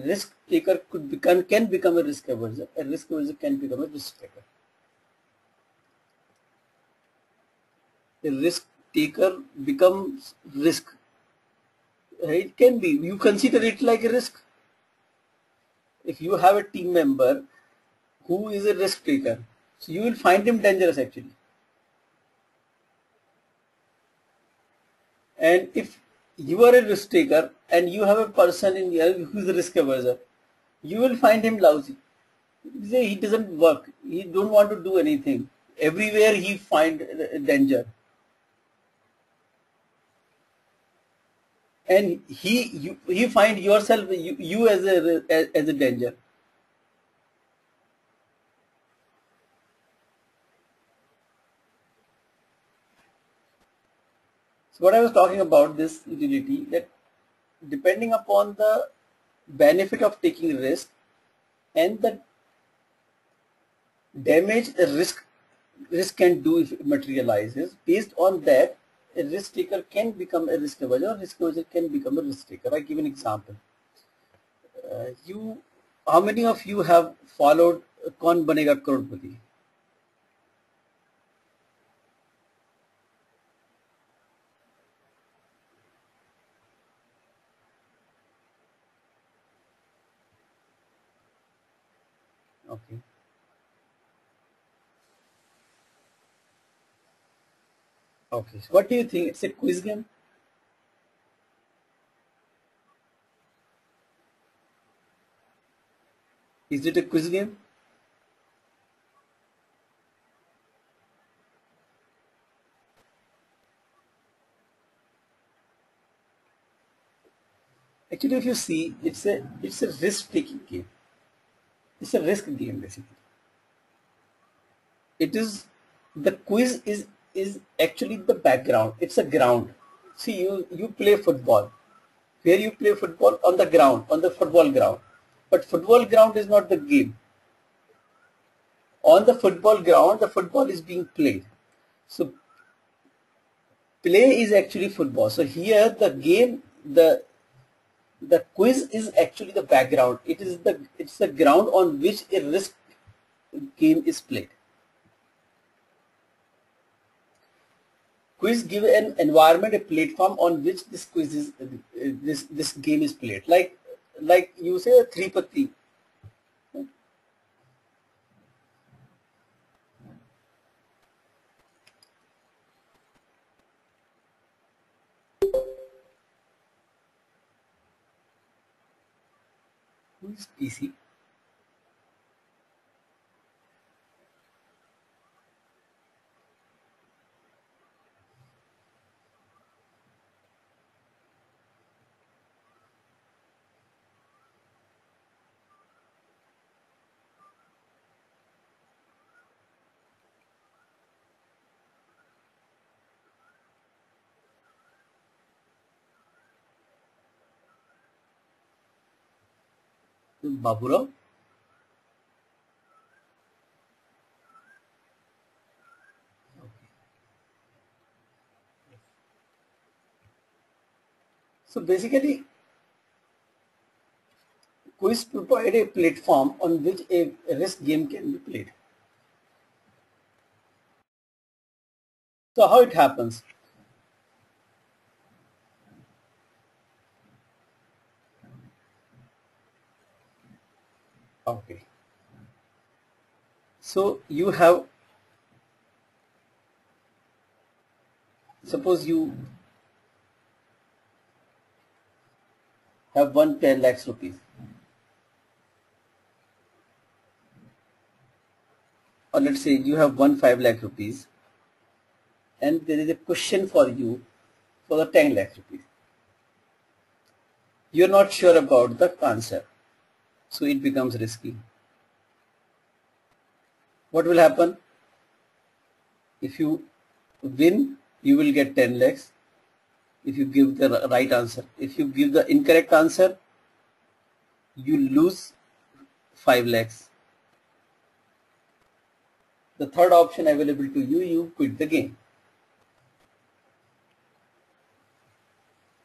risk taker can become a risk averser. A risk averser can become a risk taker. A risk taker becomes risk. It can be. You consider it like a risk. If you have a team member who is a risk taker, so you will find him dangerous actually. And if you are a risk taker and you have a person in here who is a risk averser, you will find him lousy. He doesn't work. He don't want to do anything. Everywhere he find danger. And you find yourself you as a danger. So what I was talking about this utility, that depending upon the benefit of taking risk and the damage a risk can do if it materializes, based on that a risk taker can become a risk averser, or risk averser can become a risk taker. I give an example. How many of you have followed Kaun Banega Crorepati? Okay. Okay. So what do you think? It's a quiz game? Is it a quiz game? Actually, if you see, it's a risk-taking game. It's a risk game basically. It is the quiz is actually the background. It's a ground. See, you play football. Where you play football? On the ground, on the football ground. But football ground is not the game. On the football ground, the football is being played. So play is actually football. So here the game, the quiz is actually the background. It's the ground on which a risk game is played. Quiz give an environment, a platform on which this quiz is this game is played. Like you say a three patti. Who is PC? Babura. So basically, quiz provide a platform on which a risk game can be played. So how it happens? Okay. So you have, suppose you have won 10 lakhs rupees. Or let's say you have won 5 lakh rupees and there is a question for you for the 10 lakh rupees. You're not sure about the answer. So it becomes risky. What will happen? If you win, you will get 10 lakhs. If you give the right answer. If you give the incorrect answer, you lose 5 lakhs. The third option available to you, you quit the game.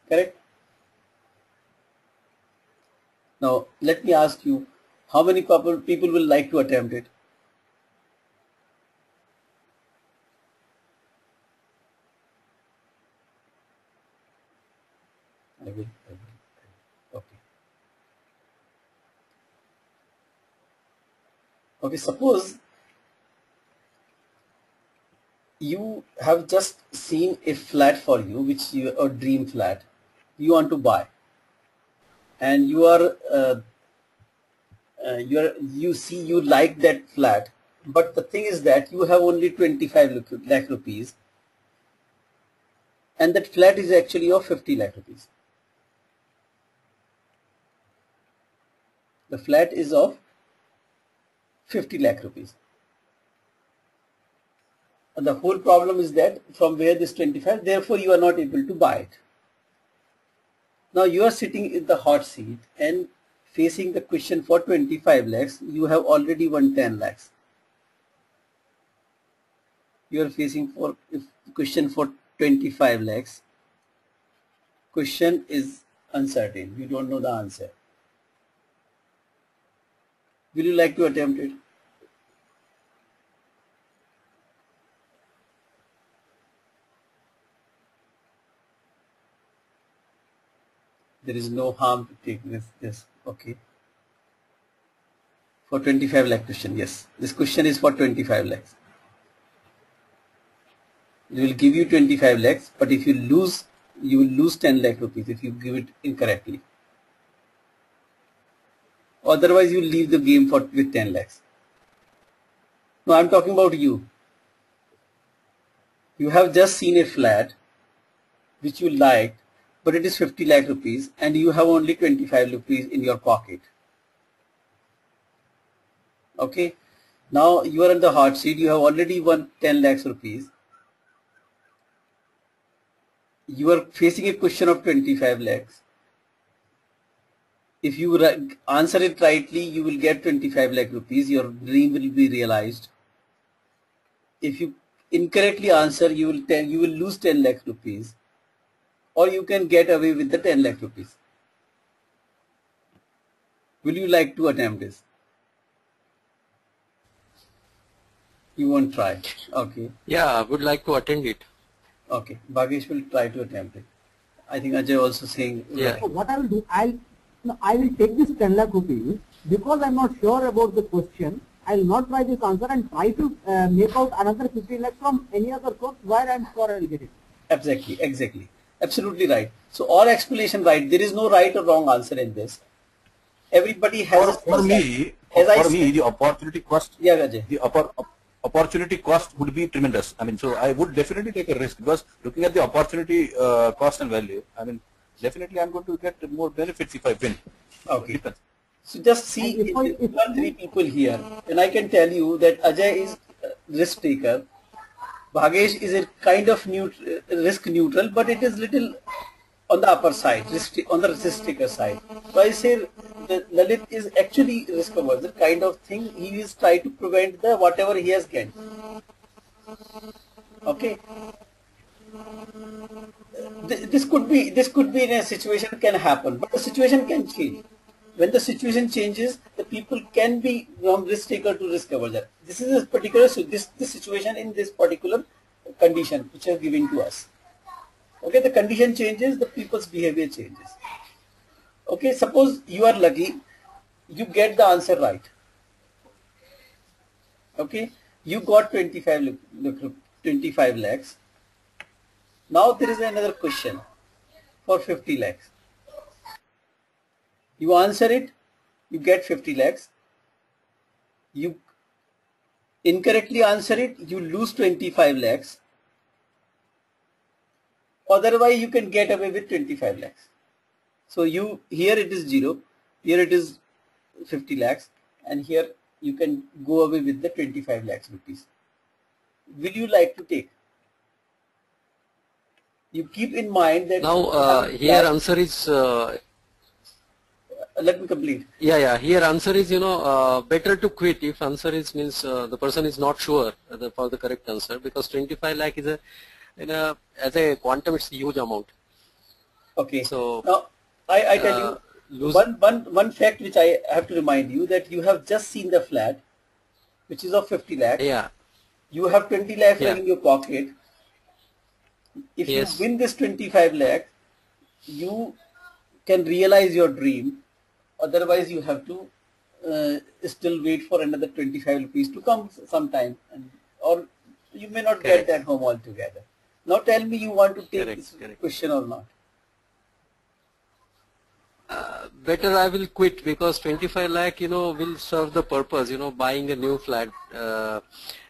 Correct? Now, let me ask you, how many people will like to attempt it? I will. Okay. Okay, suppose you have just seen a flat for you, which you a dream flat you want to buy, and you like that flat, but the thing is that you have only 25 lakh rupees, and that flat is actually of 50 lakh rupees. The flat is of 50 lakh rupees. And the whole problem is that from where this 25, therefore you are not able to buy it. Now you are sitting in the hot seat and facing the question for 25 lakhs. You have already won 10 lakhs. You are facing for question for 25 lakhs. Question is uncertain. You don't know the answer. Will you like to attempt it? There is no harm to take this. Okay. For 25 lakh question, yes. This question is for 25 lakhs. It will give you 25 lakhs, but if you lose, you will lose 10 lakh rupees if you give it incorrectly. Otherwise, you will leave the game with 10 lakhs. No, I'm talking about you. You have just seen a flat which you liked, but it is 50 lakh rupees and you have only 25 rupees in your pocket. Okay. Now you are in the hot seat. You have already won 10 lakhs rupees. You are facing a question of 25 lakhs. If you answer it rightly, you will get 25 lakh rupees. Your dream will be realized. If you incorrectly answer, you will lose 10 lakh rupees, or you can get away with the 10 lakh rupees. Will you like to attempt this? You won't try. Okay. Yeah, I would like to attend it. Okay. Bhagesh will try to attempt it. I think Ajay also saying. Yeah. So what I will do, I will take this 10 lakh rupees because I'm not sure about the question. I will not try this answer and try to make out another 15 lakhs from any other source where I'm sure I will get it. Exactly. Absolutely right. So all explanation right. There is no right or wrong answer in this. Everybody has. For me, the opportunity cost. Yeah, Ajay. The opportunity cost would be tremendous. I mean, so I would definitely take a risk because looking at the opportunity cost and value, I mean, definitely I'm going to get more benefits if I win. Okay. So just see, if 3 people here, and I can tell you that Ajay is risk taker. Bhagesh is a kind of risk neutral, but it is little on the upper side, on the risk taker side. So I say the Lalit is actually risk averse. The kind of thing he is trying to prevent the whatever he has gained. Okay. This could be in a situation can happen, but the situation can change. When the situation changes, the people can be from risk taker to risk averse. This is a particular this situation in this particular condition which is given to us. Okay, the condition changes, the people's behavior changes. Okay, suppose you are lucky, you get the answer right. Okay, you got 25 lakhs. Now there is another question for 50 lakhs. You answer it, you get 50 lakhs. You incorrectly answer it, you lose 25 lakhs. Otherwise, you can get away with 25 lakhs. So here it is 0, here it is 50 lakhs, and here you can go away with the 25 lakhs rupees. Will you like to take? You keep in mind that Now here answer is let me complete. yeah. Here answer is better to quit if answer is means the person is not sure for the correct answer, because 25 lakh is as a quantum it's a huge amount. Okay. So now I tell you one fact which I have to remind you, that you have just seen the flat, which is of 50 lakhs. Yeah. You have 20 lakhs Yeah. in your pocket. If Yes. you win this 25 lakh, you can realize your dream. Otherwise, you have to still wait for another 25 rupees to come sometime, or you may not get Correct. that home altogether. Now tell me, you want to take Correct, this question or not? Better I will quit, because 25 lakh will serve the purpose buying a new flat,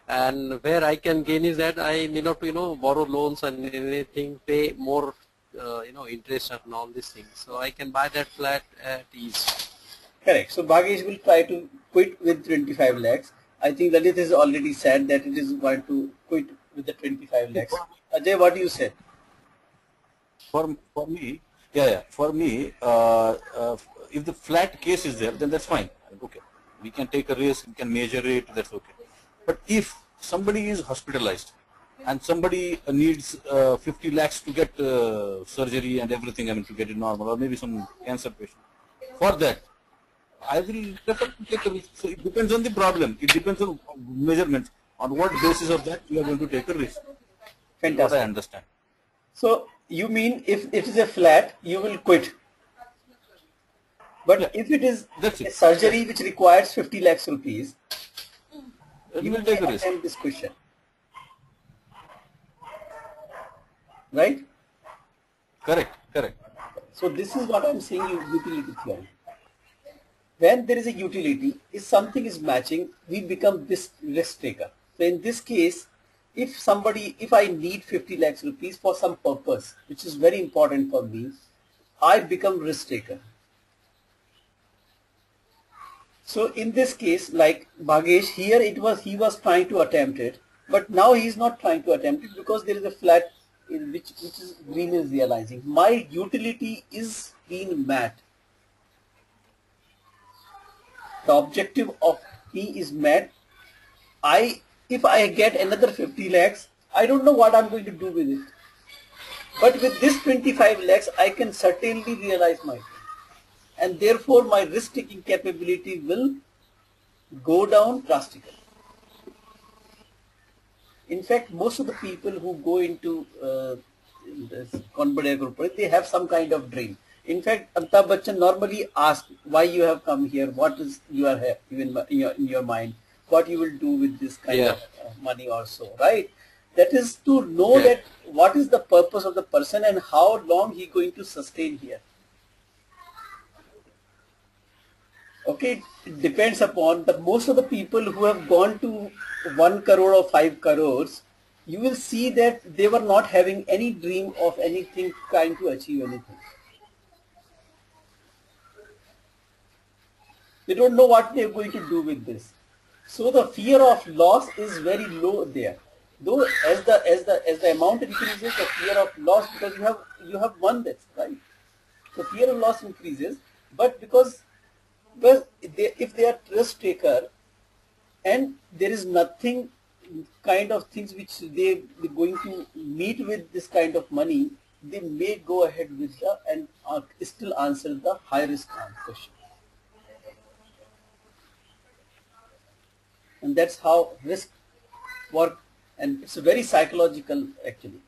and where I can gain is that I need not borrow loans and anything, pay more interest and all these things, so I can buy that flat at ease. Correct. So Bhagesh will try to quit with 25 lakhs. I think Lalit has already said that it is going to quit with the 25 lakhs. Ajay, what do you say? For me, for me, if the flat case is there, then that's fine. Okay, we can take a risk, we can measure it, that's okay. But if somebody is hospitalized and somebody needs 50 lakhs to get surgery and everything, to get it normal, or maybe some cancer patient, for that, I will prefer to take a risk. So it depends on the problem. It depends on measurements. On what basis of that you are going to take a risk. Fantastic. What I understand. So you mean if it is a flat, you will quit. But if it is a surgery which requires 50 lakhs rupees, you will take a risk. This question. Right? Correct. So this is what I am saying, utility theory. When there is a utility, if something is matching, we become this risk taker. So in this case, if I need 50 lakhs rupees for some purpose, which is very important for me, I become risk taker. So in this case, like Bhagesh, here he was trying to attempt it, but now he is not trying to attempt it because there is a flat in which is green is realizing. My utility is being met. The objective of me is met. If I get another 50 lakhs, I don't know what I'm going to do with it. But with this 25 lakhs, I can certainly realize my dream. And therefore, my risk-taking capability will go down drastically. In fact, most of the people who go into this confidential corporate, they have some kind of dream. In fact, Amitabh Bachchan normally asks why you have come here, what is you are here, even in your mind, what you will do with this kind of money or so, right? That is to know that what is the purpose of the person and how long he is going to sustain here. Okay, it depends upon most of the people who have gone to 1 crore or 5 crores, you will see that they were not having any dream of anything, trying to achieve anything. They don't know what they are going to do with this. So the fear of loss is very low there. Though as the amount increases, the fear of loss, because you have won this, right? So fear of loss increases, but because Well, if they are risk taker and there is nothing kind of things which they're going to meet with this kind of money, they may go ahead with the and still answer the high risk question. And that's how risk work, and it's very psychological actually.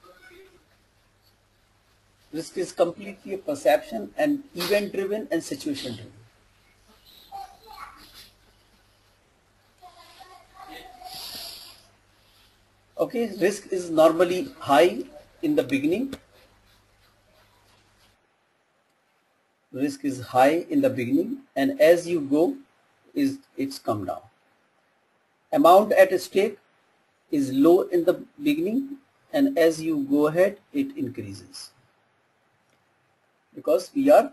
Risk is completely a perception and event driven and situation driven. Okay, risk is normally high in the beginning. Risk is high in the beginning, and as you go, it's come down. Amount at stake is low in the beginning, and as you go ahead, it increases. Because we are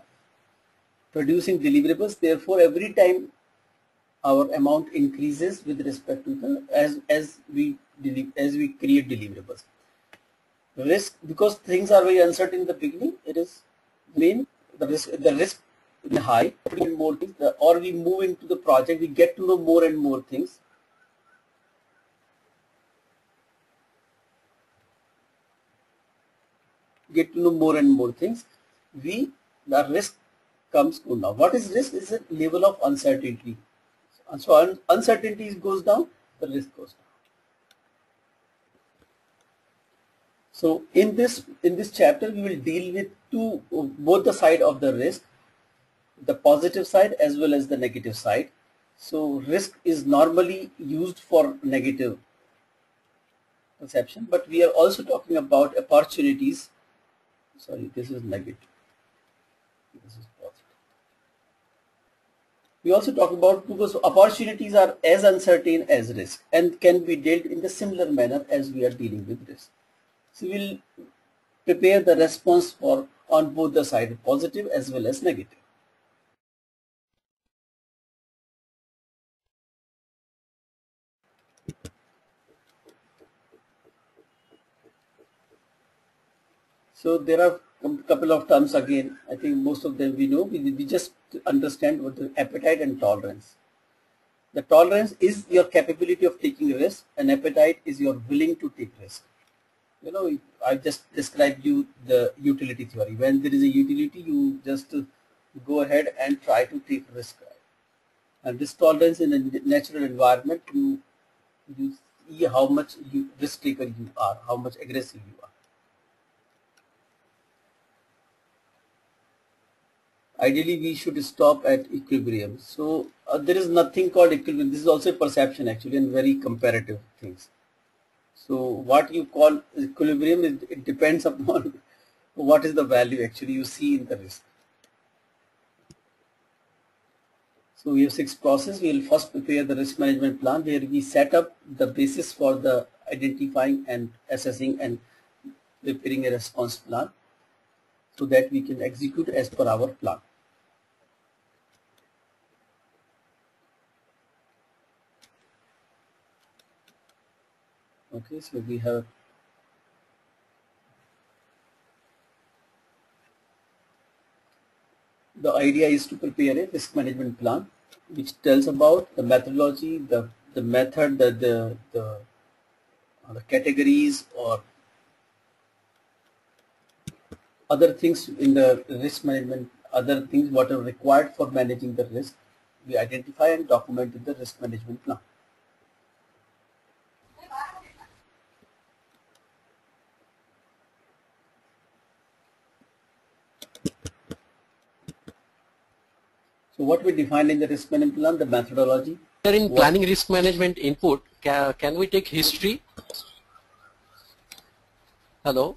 producing deliverables, therefore every time our amount increases with respect to the as we create deliverables. Risk, because things are very uncertain in the beginning, it is main the risk is high, more things, or we move into the project, we get to know more and more things. Get to know more and more things, the risk comes down. What is risk? Is a level of uncertainty. So uncertainty goes down, the risk goes down. So in this chapter, we will deal with both the side of the risk, the positive side as well as the negative side. So risk is normally used for negative perception, but we are also talking about opportunities. Sorry, this is negative. This is positive. We also talk about, because opportunities are as uncertain as risk and can be dealt in the similar manner as we are dealing with risk. So we'll prepare the response for on both the side, positive as well as negative. So there are a couple of terms again. I think most of them we know. We just understand what the appetite and tolerance. The tolerance is your capability of taking risk, and appetite is your willing to take risk. You know, I just described you the utility theory. When there is a utility, you just go ahead and try to take risk. And this tolerance in a natural environment, you see how much risk taker you are, how much aggressive you are. Ideally, we should stop at equilibrium. So there is nothing called equilibrium. This is also a perception actually, and very comparative things. So what you call equilibrium, it depends upon what is the value actually you see in the risk. So we have 6 processes. We will first prepare the risk management plan, where we set up the basis for the identifying and assessing and preparing a response plan, so that we can execute as per our plan. Okay, so we have the idea is to prepare a risk management plan which tells about the methodology, the method, the categories or other things in the risk management, other things what are required for managing the risk. We identify and document in the risk management plan. So what we define in the risk management plan, the methodology. In planning risk management input, can we take history? Hello?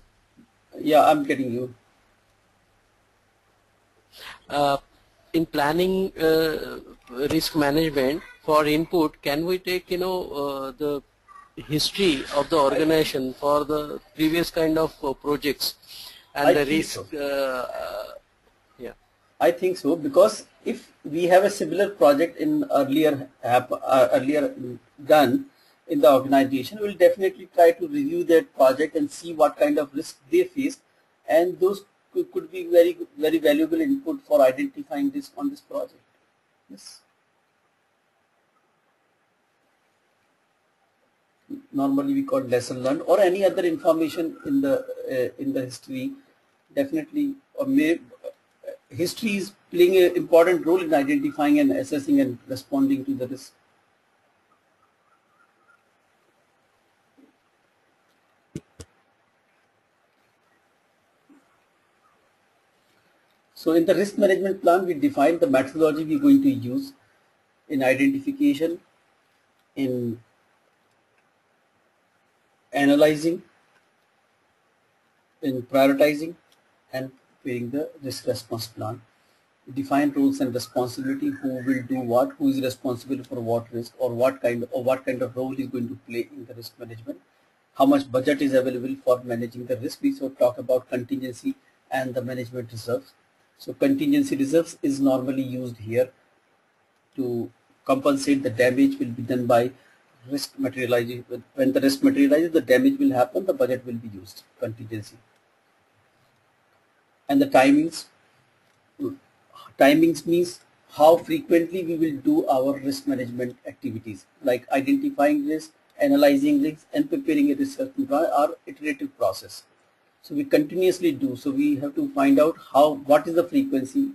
Yeah, I'm getting you. In planning risk management for input, can we take the history of the organization for the previous kind of projects and the risk? Yeah, I think so, because if we have a similar project in earlier done in the organization, we'll definitely try to review that project and see what kind of risk they faced, and those could be very valuable input for identifying this on this project. Yes. Normally we call lesson learned or any other information in the history. Definitely, history is playing an important role in identifying and assessing and responding to the risk. So in the risk management plan, we define the methodology we're going to use in identification, in analyzing, in prioritizing, and preparing the risk response plan. Define roles and responsibility, who will do what, who is responsible for what risk, or what kind of role is going to play in the risk management, how much budget is available for managing the risk. We so talk about contingency and the management reserves. So contingency reserves is normally used here to compensate the damage will be done by risk materializing. When the risk materializes, the damage will happen, the budget will be used, contingency. And the timings. Timings means how frequently we will do our risk management activities, like identifying risk, analyzing risks, and preparing a risk plan are iterative process. So we continuously do. So we have to find out what is the frequency,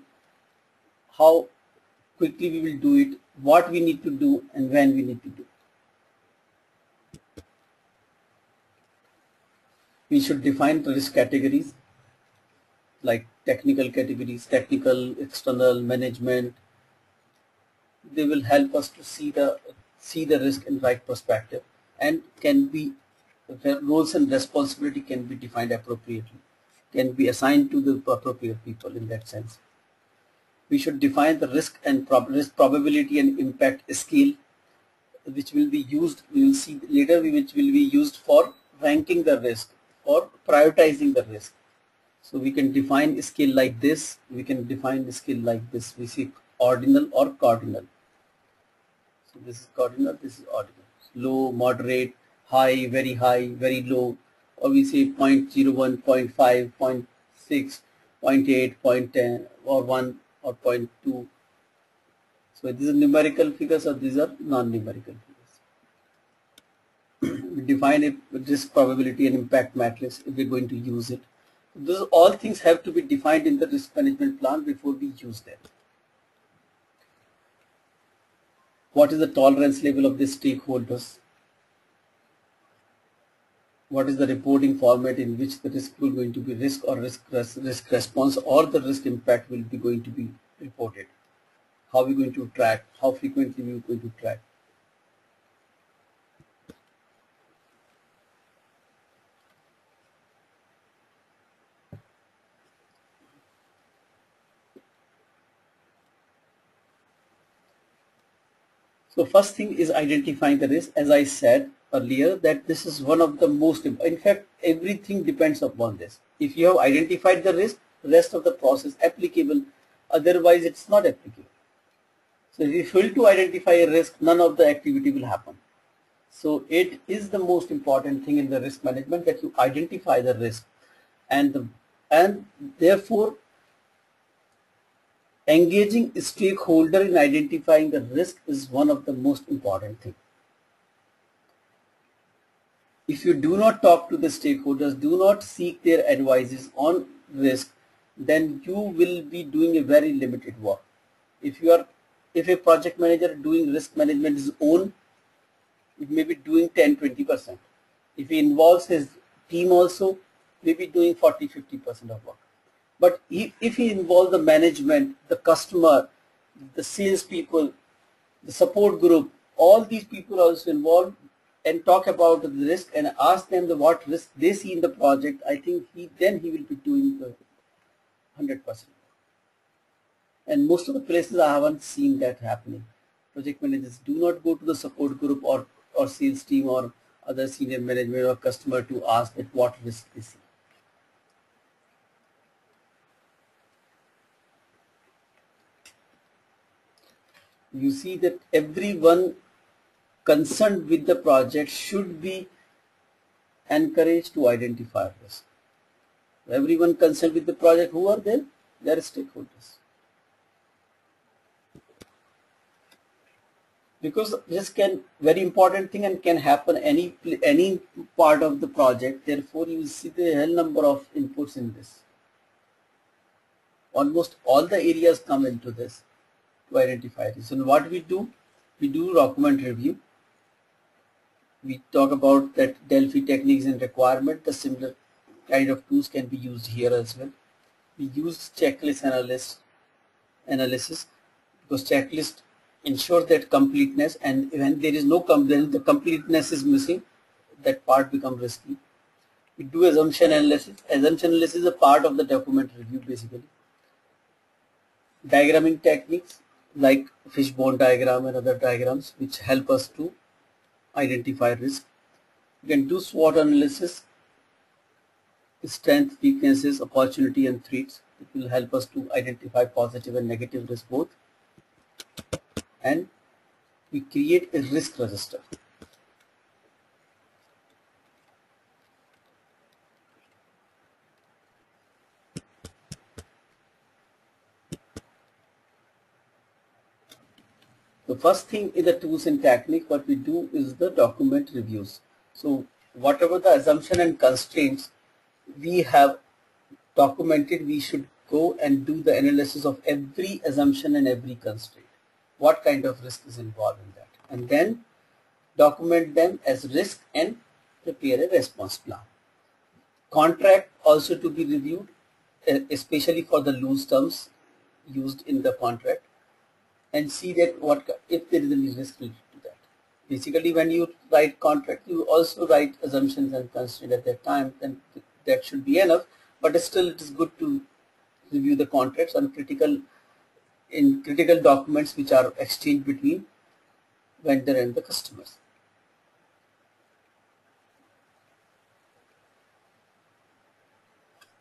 how quickly we will do it, what we need to do, and when we need to do. We should define the risk categories, like technical categories, technical, external, management. They will help us to see the risk in right perspective, and roles and responsibility can be defined appropriately, can be assigned to the appropriate people in that sense. We should define the risk and risk probability and impact scale, which will be used, we will see later, which will be used for ranking the risk or prioritizing the risk. So we can define a scale like this, we can define a scale like this. We see ordinal or cardinal. So this is cardinal, this is ordinal. Low, moderate, high, very low, or we say 0.01, 0.5, 0.6, 0.8, 0.10, or 1 or 0.2. So these are numerical figures or these are non-numerical figures. We define a risk probability and impact matrix if we're going to use it. Those all things have to be defined in the risk management plan before we use them. What is the tolerance level of the stakeholders? What is the reporting format in which the risk will going to be risk or risk response, or the risk impact will be going to be reported? How are we going to track? How frequently we are going to track? So first thing is identifying the risk. As I said earlier, that this is one of the most, in fact, everything depends upon this. If you have identified the risk, the rest of the process applicable, otherwise it's not applicable. So if you fail to identify a risk, none of the activity will happen. So it is the most important thing in the risk management that you identify the risk, and therefore engaging a stakeholder in identifying the risk is one of the most important things. If you do not talk to the stakeholders, do not seek their advices on risk, then you will be doing a very limited work. If a project manager doing risk management is own, it may be doing 10-20%. If he involves his team also, maybe doing 40-50% of work. But if he involves the management, the customer, the sales people, the support group, all these people also involved, and talk about the risk and ask them what risk they see in the project, I think then he will be doing the 100%. And most of the places I haven't seen that happening. Project managers do not go to the support group or sales team or other senior management or customer to ask that what risk they see. You see that everyone concerned with the project should be encouraged to identify risk. Everyone concerned with the project, who are there? They are stakeholders. because this can very important thing and can happen any part of the project. Therefore, you will see the hell number of inputs in this. Almost all the areas come into this to identify this. And what we do document review. We talk about that Delphi techniques and requirement. The similar kind of tools can be used here as well. We use checklist analysis because checklist ensures that completeness, and when there is no when the completeness is missing, that part becomes risky. We do assumption analysis. Assumption analysis is a part of the document review basically. Diagramming techniques like fishbone diagram and other diagrams which help us to identify risk. You can do SWOT analysis, strength, weaknesses, opportunity and threats. It will help us to identify positive and negative risk both. And we create a risk register. The first thing in the tools and technique, what we do is the document reviews. So whatever the assumption and constraints we have documented, we should go and do the analysis of every assumption and every constraint. What kind of risk is involved in that? And then document them as risk and prepare a response plan. Contract also to be reviewed, especially for the loose terms used in the contract, and see that if there is any risk related to that. Basically, when you write contract, you also write assumptions and constraints at that time, then that should be enough. But still, it is good to review the contracts on critical documents which are exchanged between vendor and the customers.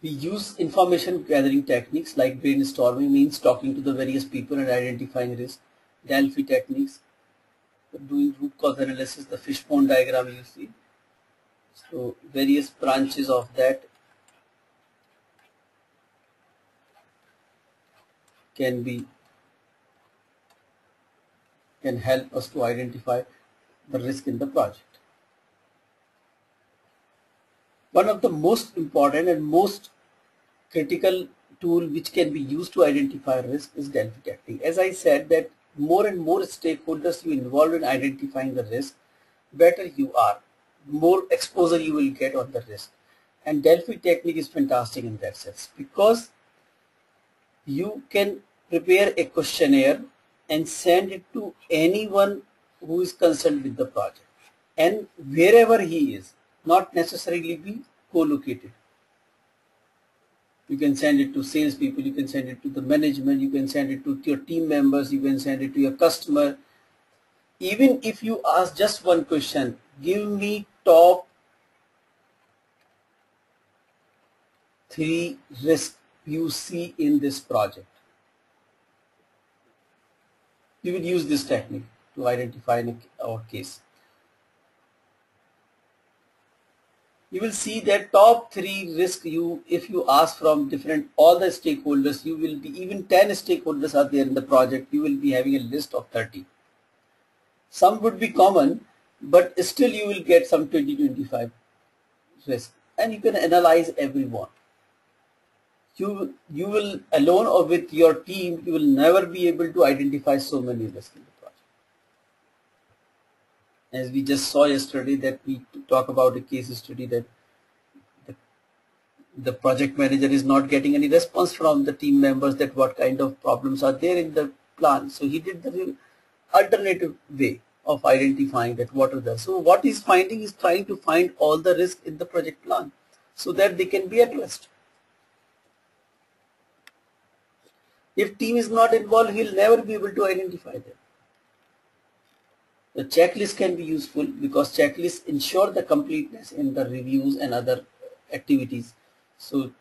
We use information gathering techniques like brainstorming, means talking to the various people and identifying risk. Delphi techniques, doing root cause analysis, the fishbone diagram you see. So various branches of that can help us to identify the risk in the project. One of the most important and most critical tool which can be used to identify risk is Delphi technique. As I said, that more and more stakeholders you involve in identifying the risk, better you are, more exposure you will get on the risk. And Delphi technique is fantastic in that sense because you can prepare a questionnaire and send it to anyone who is concerned with the project, and wherever he is, not necessarily be co-located. You can send it to salespeople, you can send it to the management, you can send it to your team members, you can send it to your customer. Even if you ask just one question, give me top 3 risks you see in this project. You will use this technique to identify our case. You will see that top 3 risks if you ask from all the stakeholders, you will be, even 10 stakeholders are there in the project, you will be having a list of 30. Some would be common, but still you will get some 20-25 risks, and you can analyze every one. You will alone or with your team, you will never be able to identify so many risks in the project. As we just saw yesterday, that we talk about a case study that the project manager is not getting any response from the team members that what kind of problems are there in the plan. So he did the alternative way of identifying that what are the. So what he's finding is trying to find all the risks in the project plan so that they can be addressed. If team is not involved, he'll never be able to identify them. The checklist can be useful because checklists ensure the completeness in the reviews and other activities. So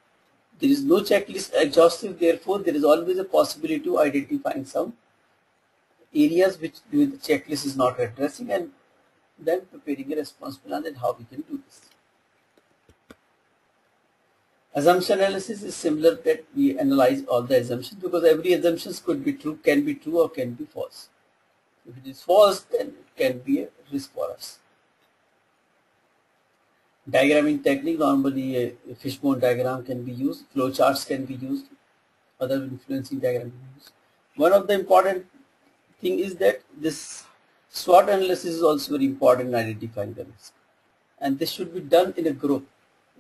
there is no checklist exhaustive, therefore there is always a possibility to identifying some areas which the checklist is not addressing, and then preparing a response plan and how we can do this. Assumption analysis is similar, that we analyze all the assumptions because every assumption could be true, can be true or can be false. If it is false, then it can be a risk for us. Diagramming technique, normally a fishbone diagram can be used, flowcharts can be used, other influencing diagram can be used. One of the important thing is that this SWOT analysis is also very important in identifying the risk. And this should be done in a group.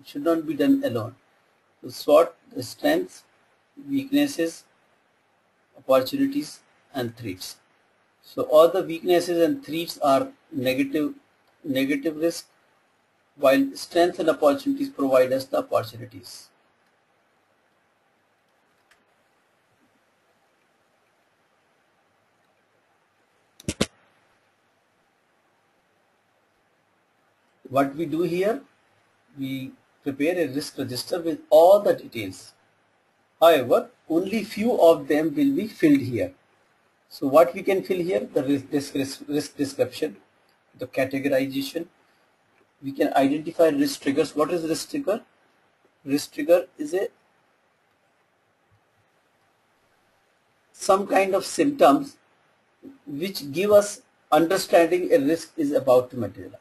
It should not be done alone. So SWOT, the strengths, weaknesses, opportunities, and threats. So all the weaknesses and threats are negative risk, while strengths and opportunities provide us the opportunities. What we do here, we prepare a risk register with all the details. However, only few of them will be filled here. So what we can fill here, the risk description, the categorization. We can identify risk triggers. What is risk trigger? Risk trigger is some kind of symptoms which give us understanding a risk is about to materialize.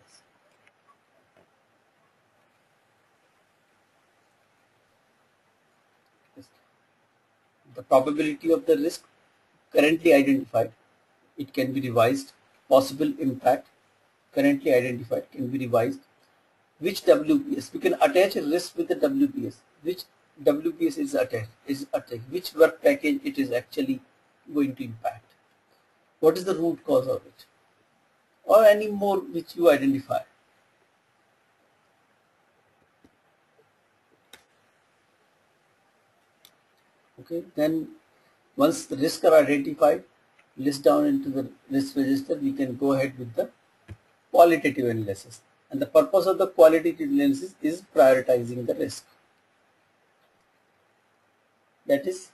The probability of the risk currently identified, it can be revised. Possible impact currently identified can be revised. Which WPS? We can attach a risk with the WPS. Which WPS is attached? Which work package it is actually going to impact? What is the root cause of it? Or any more which you identify. Okay, then once the risks are identified, list down into the risk register, we can go ahead with the qualitative analysis. And the purpose of the qualitative analysis is prioritizing the risk. That is,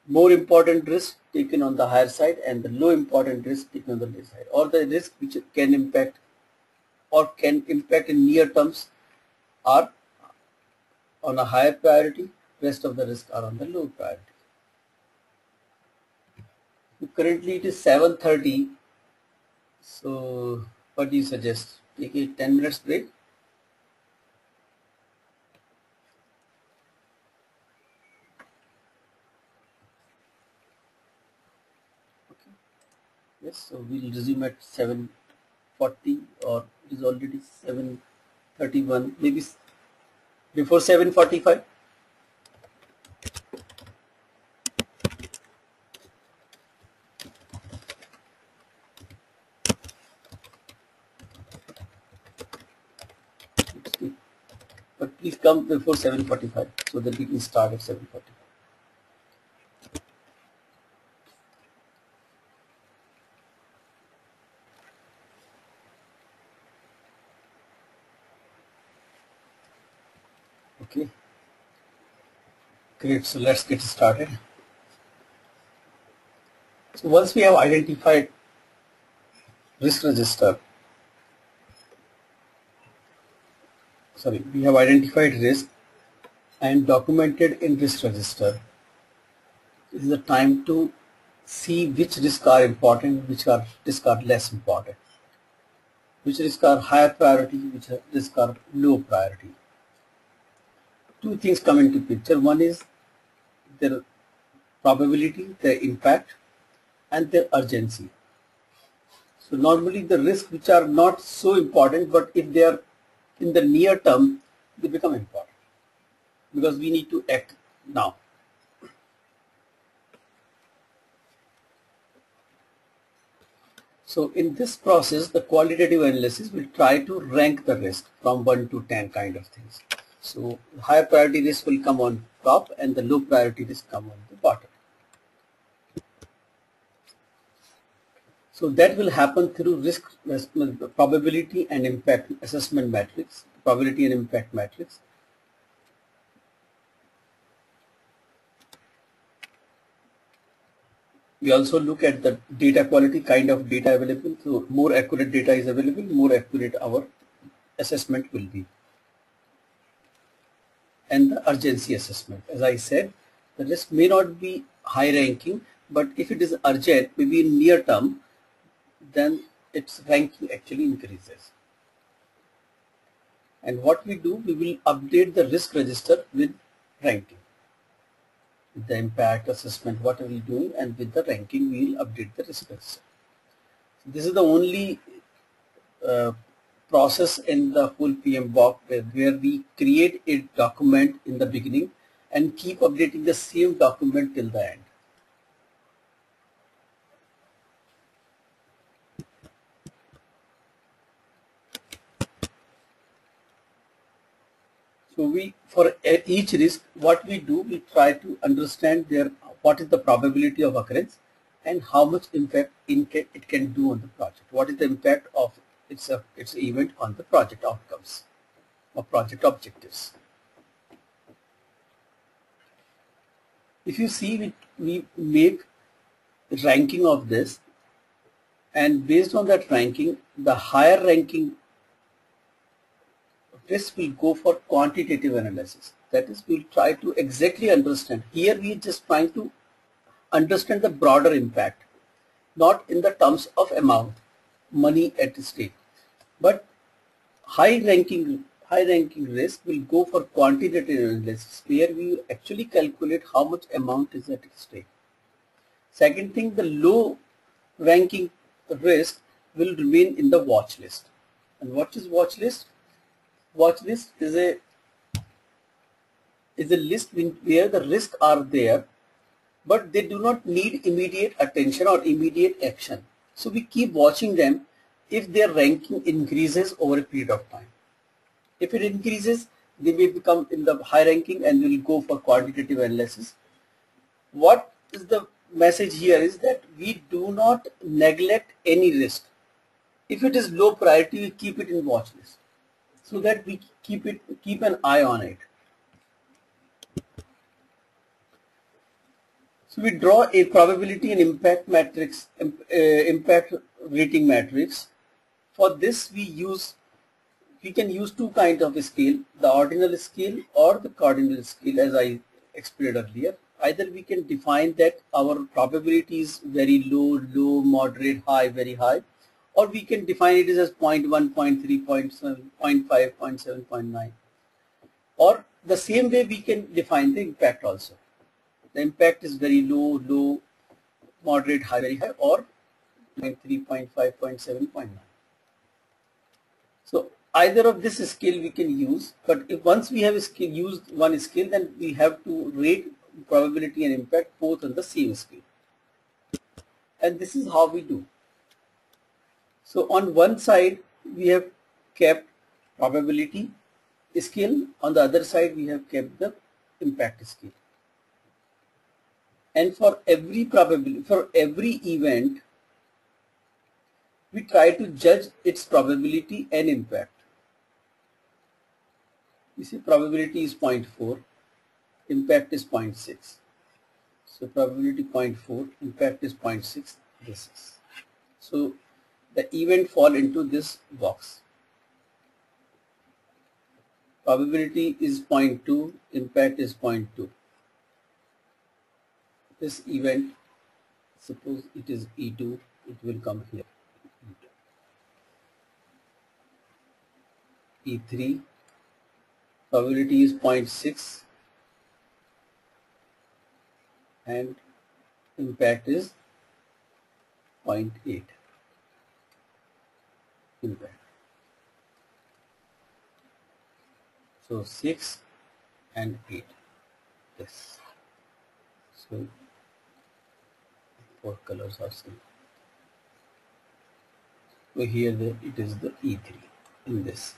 more important risk taken on the higher side and the low important risk taken on the low side, or the risk which can impact in near terms are on a higher priority, rest of the risks are on the low priority. Currently it is 7:30, so what do you suggest? Take a 10 minutes break? Okay. Yes, so we'll resume at 7:40, or it is already 7:31, maybe before 7:45. But please come before 7:45 so that we can start at 7:45. Okay. Great. So let's get started. So once we have identified risk register, we have identified risk and documented in risk register. It is the time to see which risks are important, which risks are less important, which risks are higher priority, which risks are low priority. Two things come into picture. One is their probability, their impact, and their urgency. So normally the risks which are not so important, but if they are in the near term, they become important because we need to act now. So in this process, the qualitative analysis will try to rank the risk from 1 to 10 kind of things. So higher priority risk will come on top and the low priority risk come on the bottom. So that will happen through risk probability and impact assessment matrix, probability and impact matrix. We also look at the data quality, kind of data available. So more accurate data is available, more accurate our assessment will be. And the urgency assessment. As I said, the risk may not be high ranking, but if it is urgent, maybe in near term, then its ranking actually increases. And what we do, we will update the risk register with ranking. With the impact assessment, what are we doing, and with the ranking, we will update the risk register. So this is the only process in the whole PMBOK where we create a document in the beginning and keep updating the same document till the end. So we, for each risk, what we do, we try to understand what is the probability of occurrence and how much impact it can do on the project. What is the impact of its event on the project outcomes or project objectives. If you see, we make ranking of this, and based on that ranking, the higher ranking risk will go for quantitative analysis. That is, we'll try to exactly understand. Here we are just trying to understand the broader impact, not in the terms of amount, money at stake. But high ranking risk will go for quantitative analysis, where we actually calculate how much amount is at stake. Second thing, the low ranking risk will remain in the watch list. And what is watch list? Watch list is a list where the risks are there, but they do not need immediate attention or immediate action. So we keep watching them if their ranking increases over a period of time. If it increases, they may become in the high ranking and will go for quantitative analysis. What is the message here is that we do not neglect any risk. If it is low priority, we keep it in watch list, so that we keep an eye on it. So we draw a probability and impact matrix, impact rating matrix. For this, we can use two kinds of scale: the ordinal scale or the cardinal scale, as I explained earlier. Either we can define that our probability is very low, moderate, high, very high, or we can define it as 0.1, 0.3, 0.7, 0.5, 0.7, 0.9. Or the same way we can define the impact also. The impact is very low, moderate, high, very high, or 0.3, 0.5, 0.7, 0.9. So either of this scale we can use, but if once we have used one scale, then we have to rate probability and impact both on the same scale. And this is how we do. So on one side we have kept probability scale, on the other side we have kept the impact scale. And for every probability, for every event, we try to judge its probability and impact. You see, probability is 0.4, impact is 0.6. So probability 0.4, impact is 0.6, this is. So the event fall into this box. Probability is 0.2, impact is 0.2. This event, suppose it is E2, it will come here. E3, probability is 0.6 and impact is 0.8. Impact. So 6 and 8. Yes. So 4 colors are same. So here it is the E3 in this.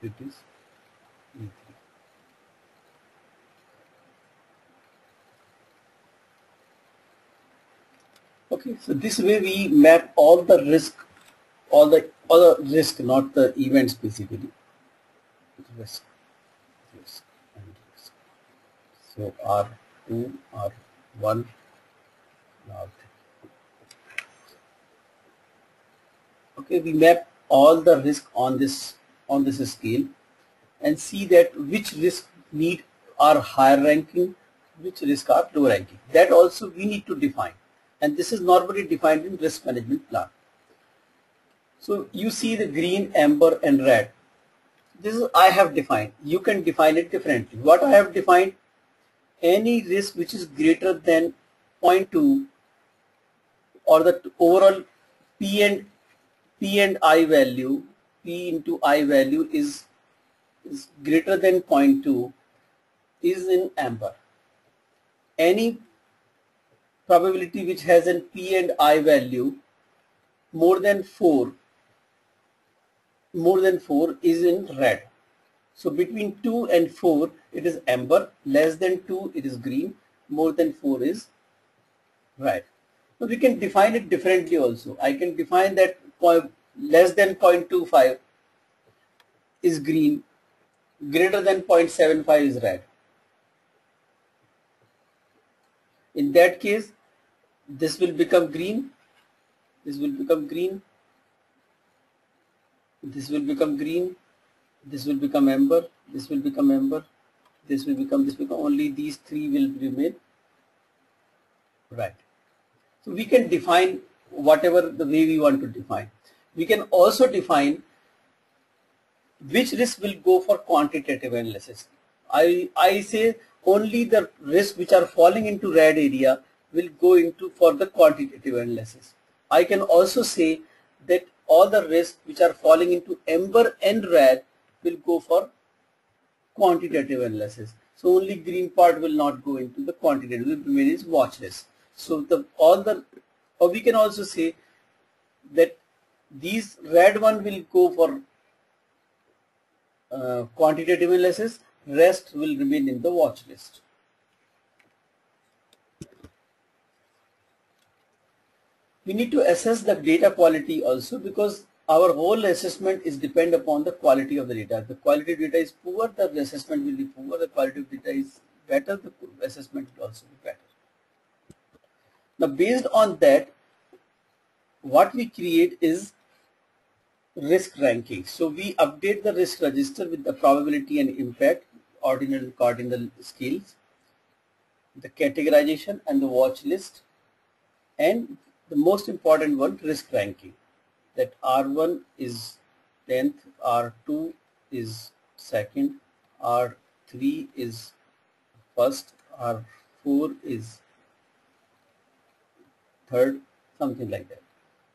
It is E3. Okay, so this way we map all the risk, all the risk, not the events basically. Risk, risk, and risk. So R2, R1, R3. Okay, we map all the risk on this scale and see that which risk need are higher ranking, which risk are low ranking. That also we need to define, and this is normally defined in risk management plan. So you see the green, amber and red. This is I have defined. You can define it differently. What I have defined, any risk which is greater than 0.2 or the overall P and I value, P into I value is greater than 0.2 is in amber. Any probability which has an P and I value more than 4 is in red. So between 2 and 4 it is amber, less than 2 it is green, more than 4 is red. So we can define it differently also. I can define that less than 0.25 is green, greater than 0.75 is red. In that case, this will become green, this will become green, this will become green, this will become amber, this will become amber, this will become, only these three will remain red. So we can define whatever the way we want to define. We can also define which risk will go for quantitative analysis. I say only the risks which are falling into red area will go into for the quantitative analysis. I can also say that all the risks which are falling into amber and red will go for quantitative analysis. So only green part will not go into the quantitative, will remain is watch list. So or we can also say that these red one will go for quantitative analysis, rest will remain in the watch list. We need to assess the data quality also, because our whole assessment is depend upon the quality of the data. If the quality of data is poor, the assessment will be poor. The quality of data is better, the assessment will also be better. Now based on that, what we create is risk ranking. So we update the risk register with the probability and impact, ordinal and cardinal scales, the categorization and the watch list, and the most important one, risk ranking. That R1 is 10th, R2 is 2nd, R3 is 1st, R4 is 3rd, something like that.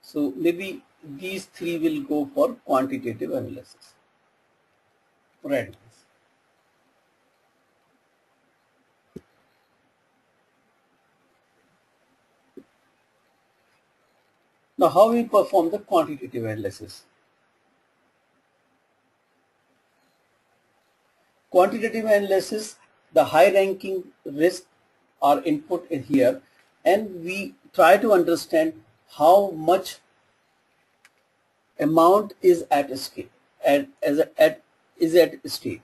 So maybe these three will go for quantitative analysis. Right. Now how we perform the quantitative analysis? Quantitative analysis, the high ranking risks are input in here, and we try to understand how much amount is at stake, is at stake.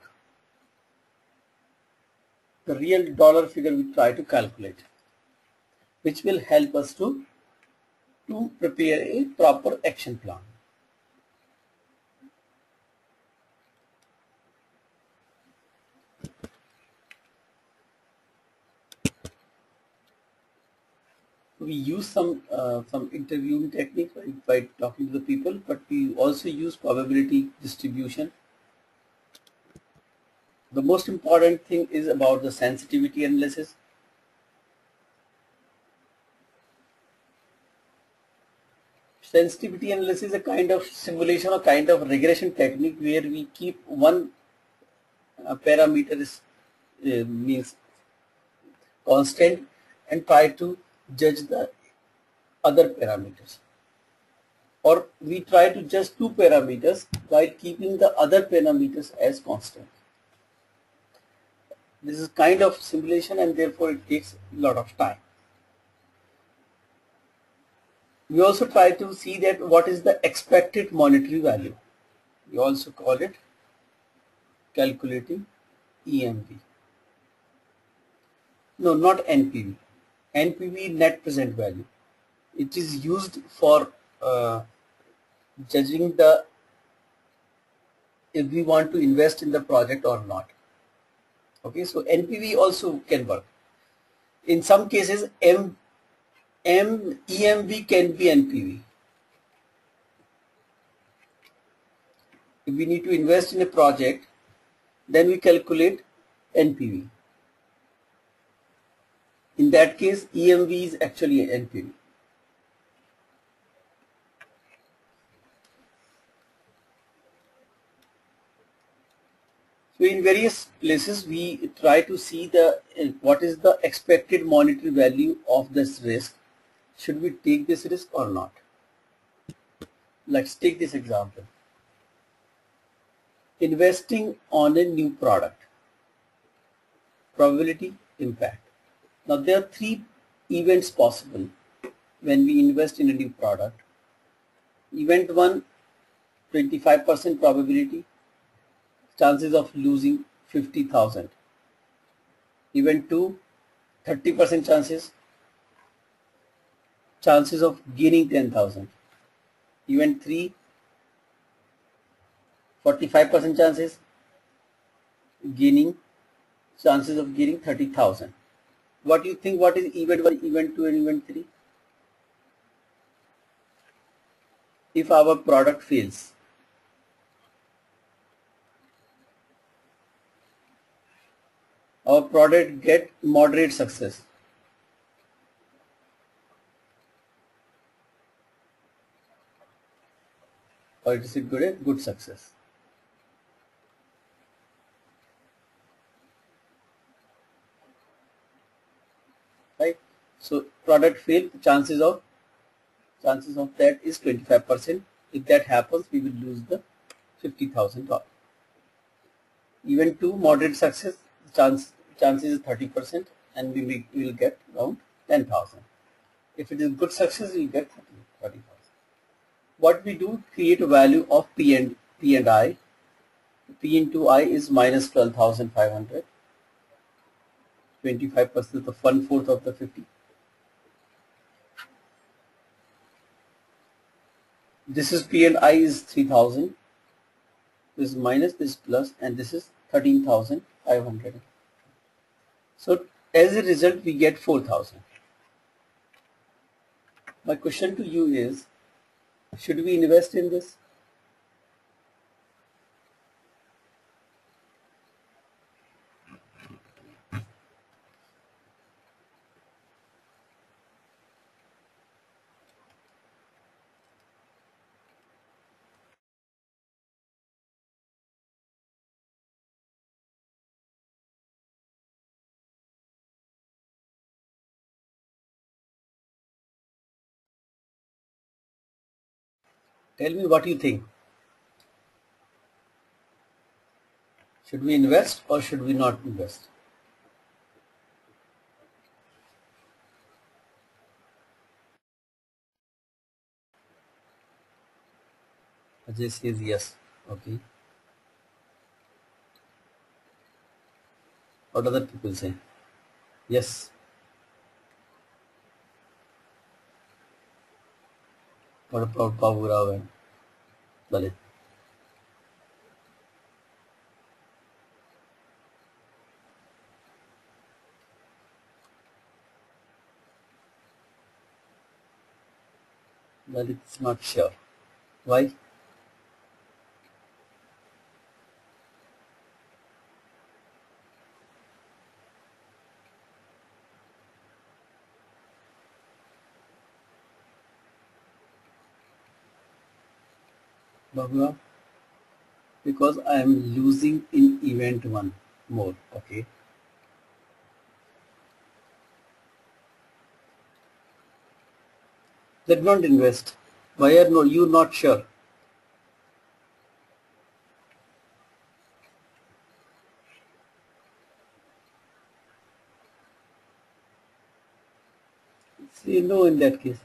The real dollar figure we try to calculate, which will help us to prepare a proper action plan. We use some interviewing techniques by talking to the people, but we also use probability distribution. The most important thing is about the sensitivity analysis. Sensitivity analysis is a kind of simulation or kind of regression technique where we keep one parameter means constant and try to judge the other parameters, or we try to judge two parameters while keeping the other parameters as constant. This is kind of simulation and therefore it takes a lot of time. We also try to see that what is the expected monetary value. We also call it calculating EMV. No, not NPV. NPV, net present value. It is used for judging the if we want to invest in the project or not. Okay, so NPV also can work. In some cases, EMV can be NPV. If we need to invest in a project, then we calculate NPV. In that case, EMV is actually NPV. So in various places, we try to see what is the expected monetary value of this risk. Should we take this risk or not? Let's take this example. Investing on a new product. Probability, impact. Now there are three events possible when we invest in a new product. Event 1, 25% probability, chances of losing 50,000. Event 2, 30% chances of gaining 10,000. Event 3, 45% chances of gaining 30,000. What do you think? What is event 1, event 2 and event 3? If our product fails, our product get moderate success, or it is a good success. Right? So product fail, chances of that is 25%. If that happens, we will lose the $50,000. Event 2, moderate success, chances is 30%, and we will get around 10,000. If it is good success, we will get 30,000. What we do, create a value of P and I. P into I is minus 12,500. 25% of 1/4 of the 50. This is P and I is 3,000. This is minus, this is plus, and this is 13,500. So as a result, we get 4,000. My question to you is, should we invest in this? Tell me what you think. Should we invest or should we not invest? Ajay says yes. Okay. What other people say? Yes. What about Babu Rao and Lalit? Lalit is not sure. Why? Babu Rao? Because I am losing in event 1 more. Okay. Then don't invest. Why are you not sure? Say no in that case.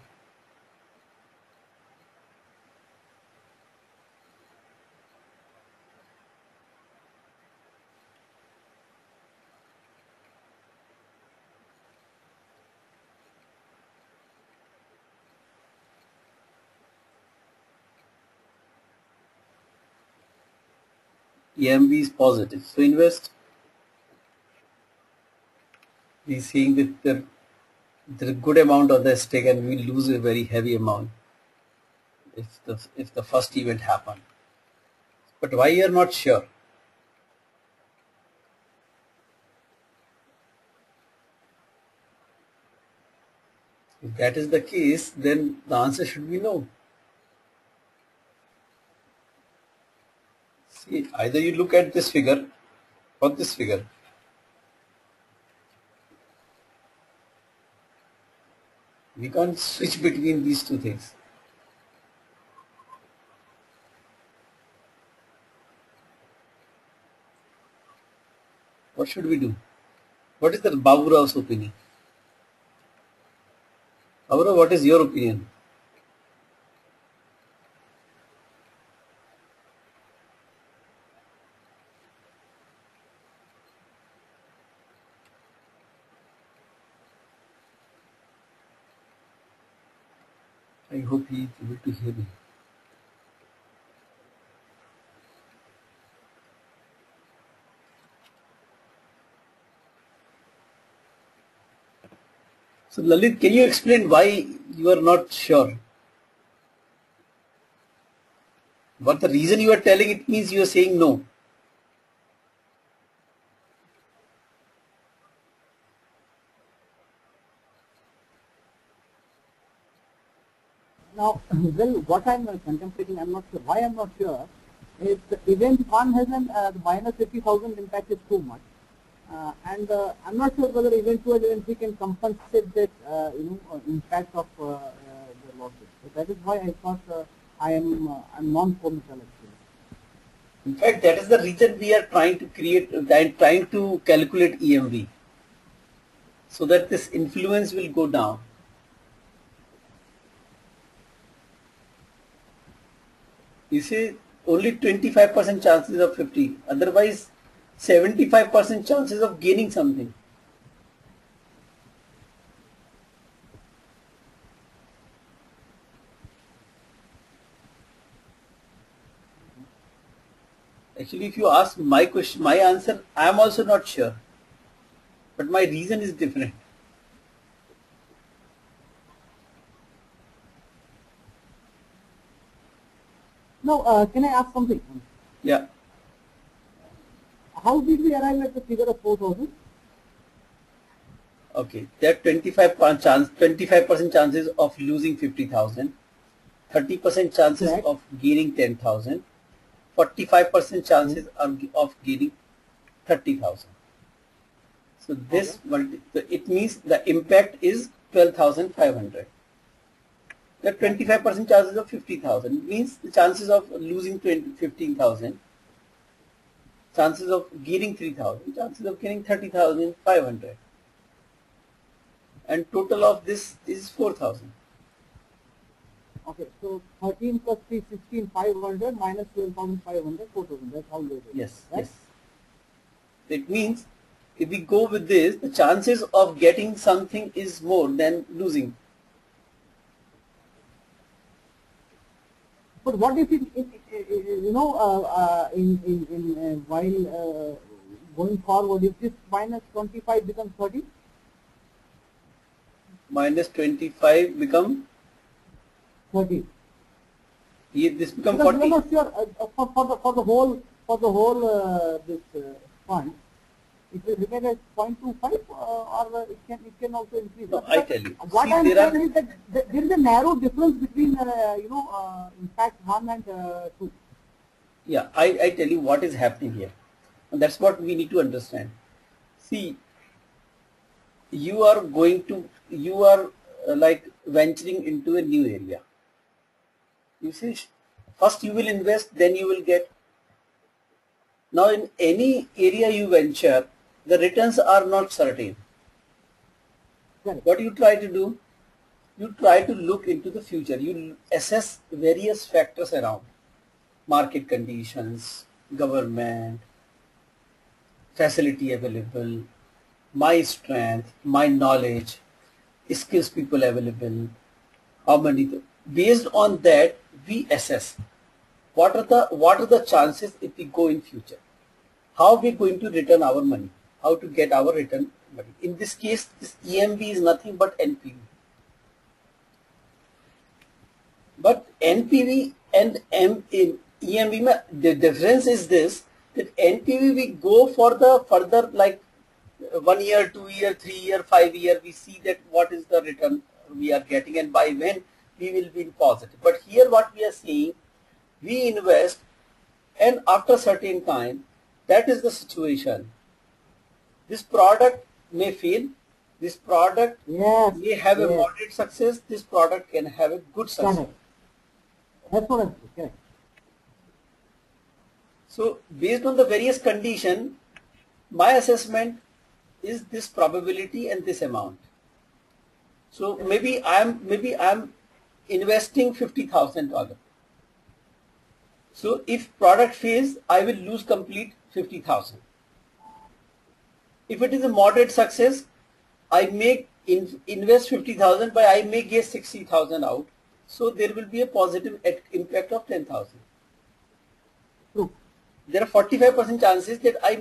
EMB is positive. So invest. We're seeing that there's a good amount of the stake and we lose a very heavy amount if the first event happened. But why you are not sure? If that is the case, then the answer should be no. See, either you look at this figure or this figure. We can't switch between these two things. What should we do? What is the Baburao's opinion? Baburao, what is your opinion? I hope he is able to hear me. So Lalit, can you explain why you are not sure? What the reason you are telling it means you are saying no. Now, well, what I'm contemplating, I'm not sure. Why I'm not sure is the event one has an the minus 50,000 impact is too much, and I'm not sure whether event two and event three can compensate that impact of the losses. So that is why I thought I'm non-committal actually. In fact, that is the reason we are trying to create and trying to calculate EMV so that this influence will go down. You see, only 25% chances of 50, otherwise 75% chances of gaining something. Actually, if you ask my question, my answer, I am also not sure, but my reason is different. Now, can I ask something? Yeah. How did we arrive at the figure of 4,000? Okay, there are 25% chances of losing 50,000, 30% chances Correct. of gaining 10,000, 45% chances of gaining 30,000. So this it means the impact is 12,500. There are 25% chances of 50,000. It means the chances of losing 15,000, chances of gaining 3,000, chances of gaining 30,500. And total of this is 4,000. Okay, so 13 plus 3, 16, 500 minus 12,500, 4,000. That's how we do it. Yes, right? yes. It means if we go with this, the chances of getting something is more than losing. But what if while going forward, if this minus 25 becomes 30? Minus 25 become 30. this become Because 40. we are not sure for the whole this fund, it will remain at 0.25 or it can also increase. No, I tell you. What See, I'm there saying is that there is a narrow difference between impact 1 and 2. Yeah, I tell you what is happening here. And that's what we need to understand. See, you are like venturing into a new area. You see, first you will invest, then you will get. Now in any area you venture, the returns are not certain. Correct. What you try to do? You try to look into the future. You assess various factors around. Market conditions, government, facility available, my strength, my knowledge, skills people available, how many. Based on that, we assess what are the chances if we go in future. how we're going to return our money, how to get our return money. In this case, this EMV is nothing but NPV. But NPV and EMV, the difference is this, that NPV we go for the further like 1 year, 2 year, 3 year, 5 year, we see that what is the return we are getting and by when we will be in positive. But here what we are seeing, we invest and after a certain time, that is the situation. This product may fail, this product may have a moderate success, this product can have a good success. Correct. That's what I'm saying. Correct. So based on the various condition, my assessment is this probability and this amount. So maybe I'm investing $50,000. So if product fails, I will lose complete 50,000. If it is a moderate success, I may invest 50,000, but I may get 60,000 out. So there will be a positive impact of 10,000. True. There are 45% chances that I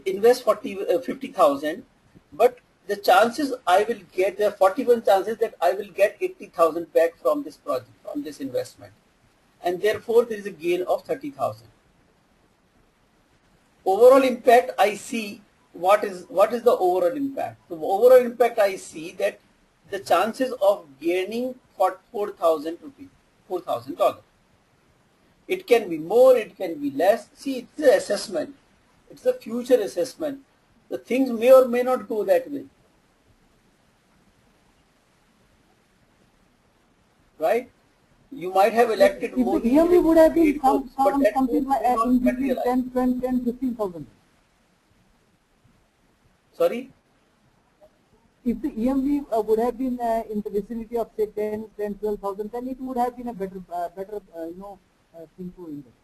invest 50,000, but the chances I will get, there are 41 chances that I will get 80,000 back from this project, from this investment. And therefore there is a gain of 30,000. Overall impact I see, what is the overall impact? The overall impact I see that the chances of gaining for $4,000. It can be more, it can be less. See, it's the assessment. It's the future assessment. The things may or may not go that way. Right? You might have elected If more. the EMV would have been but that something like in between materialize. 10, 20, 10, 15,000. Sorry? If the EMV would have been in the vicinity of say 10, 12,000, then it would have been a better thing to invest.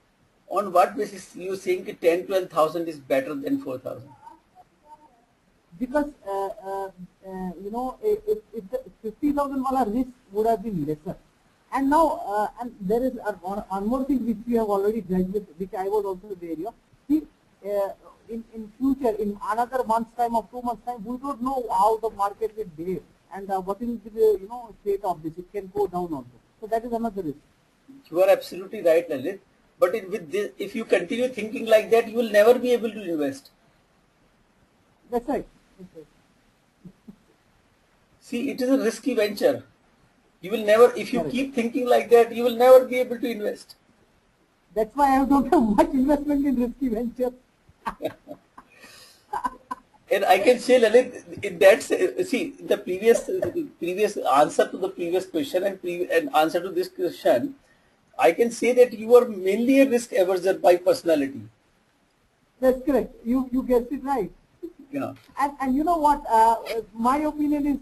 On what basis you saying that 10, 12,000 is better than 4,000? Because if the 50,000 wala risk would have been lesser, and now and there is one more thing which we have already dealt with, which I was also there. See, in future, in another month's time or 2 months' time, we don't know how the market will behave and what will be the state of this. It can go down also. So that is another risk. You are absolutely right, Lalit. But with this, if you continue thinking like that, you will never be able to invest. That's right. See, it is a risky venture. You will never, if you keep thinking like that, you will never be able to invest. That's why I don't have much investment in risky ventures. And I can say, Lalit, in that, see, the previous answer to the previous question and answer to this question, I can say that you are mainly a risk averse by personality. That's correct. You guessed it right. Yeah. And you know what? My opinion is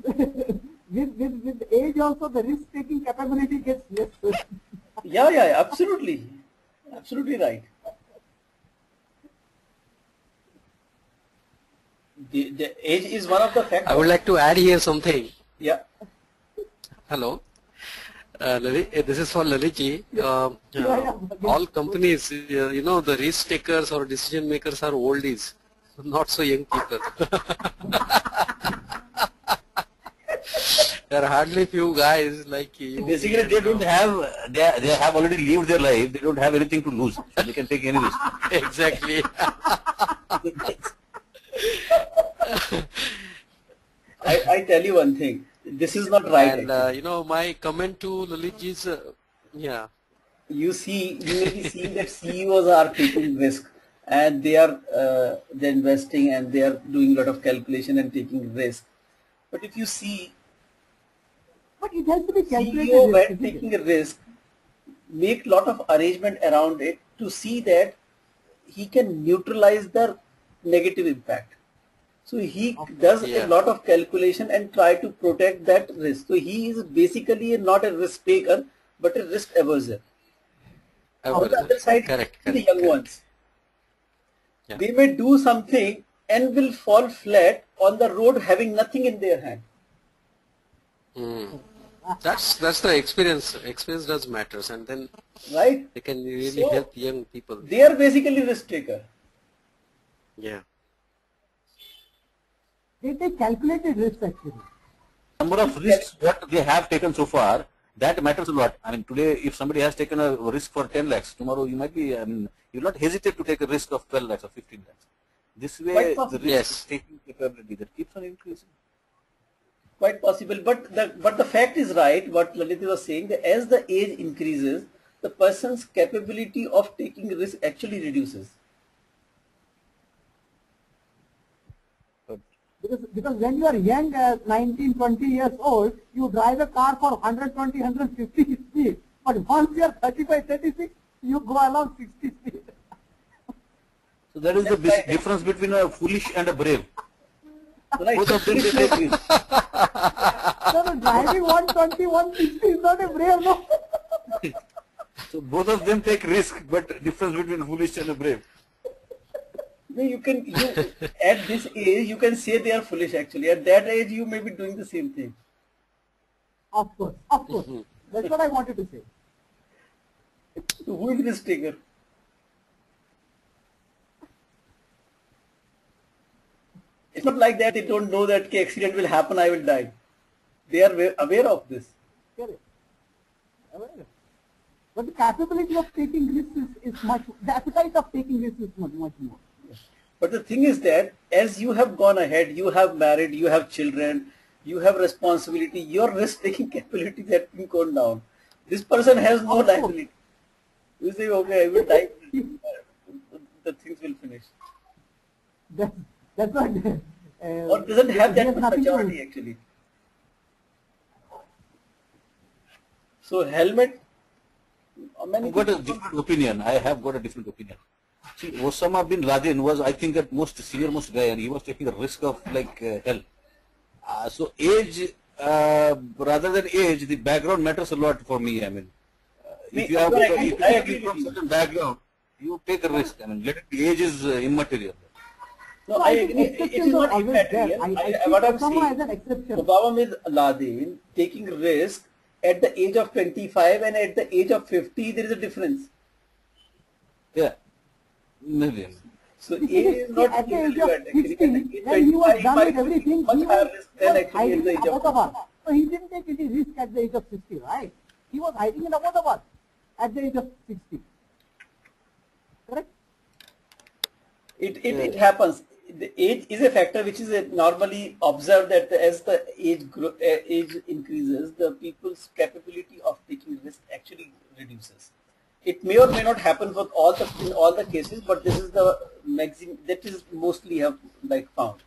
with age also the risk taking capability gets less. Yeah, absolutely. Absolutely right. The age is one of the factors. I would like to add here something. Yeah. Hello. This is for Lalitji. All companies, the risk takers or decision makers are oldies, not so young people. There are hardly few guys like you. Basically, they don't have, they have already lived their life. They don't have anything to lose. So they can take any risk. Exactly. I tell you one thing. This is not right. And my comment to Lalitji is, yeah. You may be seeing that CEOs are taking risk, and they're investing and they are doing a lot of calculation and taking risk. But if you see, but it has to be calculated. CEO when taking a risk, make lot of arrangement around it to see that he can neutralize the negative impact. So he does a lot of calculation and try to protect that risk. So he is basically not a risk taker, but a risk averser. On the other side, the young ones, they may do something and will fall flat on the road having nothing in their hand. That's the experience. Experience does matters, and then right, they can really help young people. They are basically risk taker. Yeah. They take calculated risks actually. Number of risks what they have taken so far, that matters a lot. I mean, today if somebody has taken a risk for 10 lakhs, tomorrow you might be, I mean, you will not hesitate to take a risk of 12 lakhs or 15 lakhs. This way, Quite the possible. risk Yes. taking capability that keeps on increasing. Quite possible, but the fact is right. What Lalit was saying, that as the age increases, the person's capability of taking risk actually reduces. Because when you are young, 19, 20 years old, you drive a car for 120, 150 speed. But once you are 35, 36, you go along 60 speed. So that is the difference between a foolish and a brave. Right. Both of them they take risk. So driving 120, 160 is not a brave, no? So both of them take risk, but difference between foolish and a brave. No, you at this age you can say they are foolish actually. At that age you may be doing the same thing. Of course, of course. That's what I wanted to say. So who is risk taker? It's not like that they don't know that the accident will happen, I will die. They are aware of this. Correct. But the capability of taking risks is much, the appetite of taking risks is much more. But the thing is that as you have gone ahead, you have married, you have children, you have responsibility, your risk-taking capability has been gone down. This person has no liability. You say, okay, I will die. The things will finish. That's what. Or doesn't have that there's much nothing to- maturity actually. So helmet. I've got a different opinion. I have got a different opinion. See, Osama bin Laden was, I think, that most senior-most guy, and he was taking a risk of like hell. So age, rather than age, the background matters a lot for me. I mean, if you have, if I you agree come from with you. certain background, you take a risk. I mean, let it be. Age is immaterial. No, So I think agree. It exceptions is are not always there. immaterial. I see What I'm Osama saying, as an exception. Osama bin Laden taking risk at the age of 25 and at the age of 50, there is a difference. Yeah, maybe. So age is not at the age of irrelevant actually. 60, At the age when he was 25, done with he everything, much he higher was risk than actually at hiding the in age of 50. Ahmedabad. So he didn't take any risk at the age of 60, right? He was hiding in Ahmedabad at the age of 60. Correct? It happens. The age is a factor which is normally observed that as the age increases, the people's capability of taking risk actually reduces. It may or may not happen for in all the cases, but this is the maximum that is mostly have found.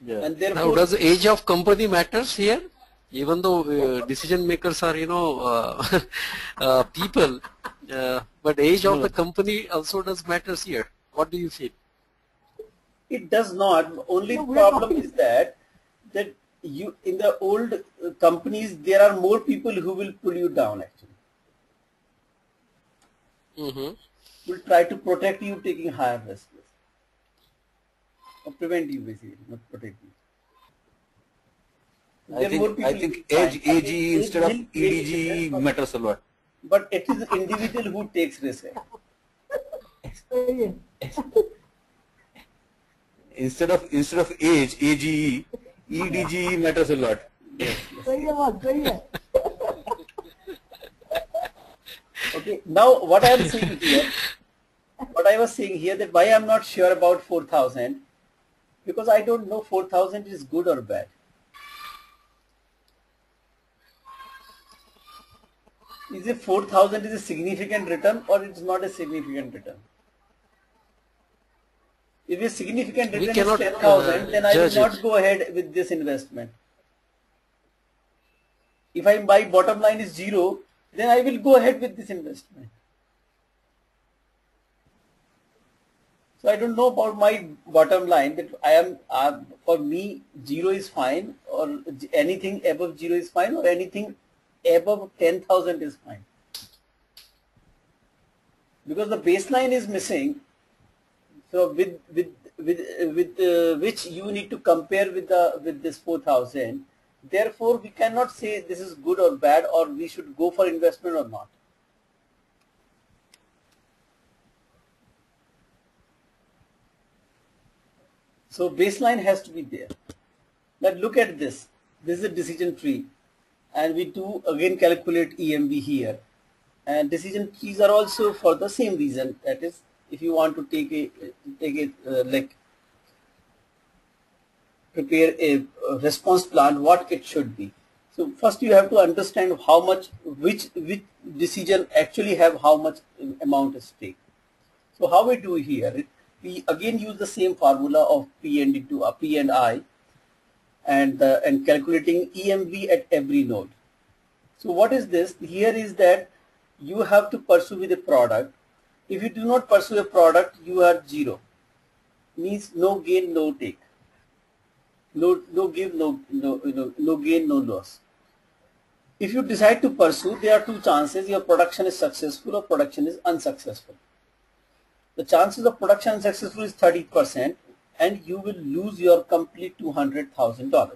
Yeah. And Now, therefore, does the age of company matters here? Even though decision makers are, people, but age of the company also does matters here. What do you feel? it does not. Only No, we are problem talking- is that you in the old companies there are more people who will pull you down actually. Mm-hmm. Will try to protect you taking higher risks. Or prevent you basically, not protect you. There are more I people think who age, try. AGE instead of Will create EDGE difference, matters a lot. but it is the individual who takes risk. Yeah. Instead of age, AGE, EDGE matters a lot. सही है बात, सही है. Okay, now what I am saying here, what I was saying here, that why I am not sure about 4,000, because I don't know 4,000 is good or bad. Is it 4,000 is a significant return or it's not a significant return? If a significant We return cannot, is 10,000, then I will judge not it. go ahead with this investment. If my bottom line is 0, then I will go ahead with this investment. So I don't know about my bottom line, that I am, for me 0 is fine, or anything above 0 is fine, or anything above 10,000 is fine. Because the baseline is missing. So with which you need to compare with this 4,000. Therefore, we cannot say this is good or bad, or we should go for investment or not. So baseline has to be there. Now look at this. This is a decision tree, and we do again calculate EMV here. And decision trees are also for the same reason. That is, if you want to prepare a response plan, what it should be. So first you have to understand how much, which decision actually have how much amount at stake. So how we do here, we again use the same formula of P and into a P and I, and calculating EMV at every node. So what is this? Here is that you have to pursue with a product. If you do not pursue a product, you are zero. Means no gain, no take. No give, no gain, no loss. If you decide to pursue, there are two chances: your production is successful or production is unsuccessful. The chances of production unsuccessful is 30%, and you will lose your complete $200,000.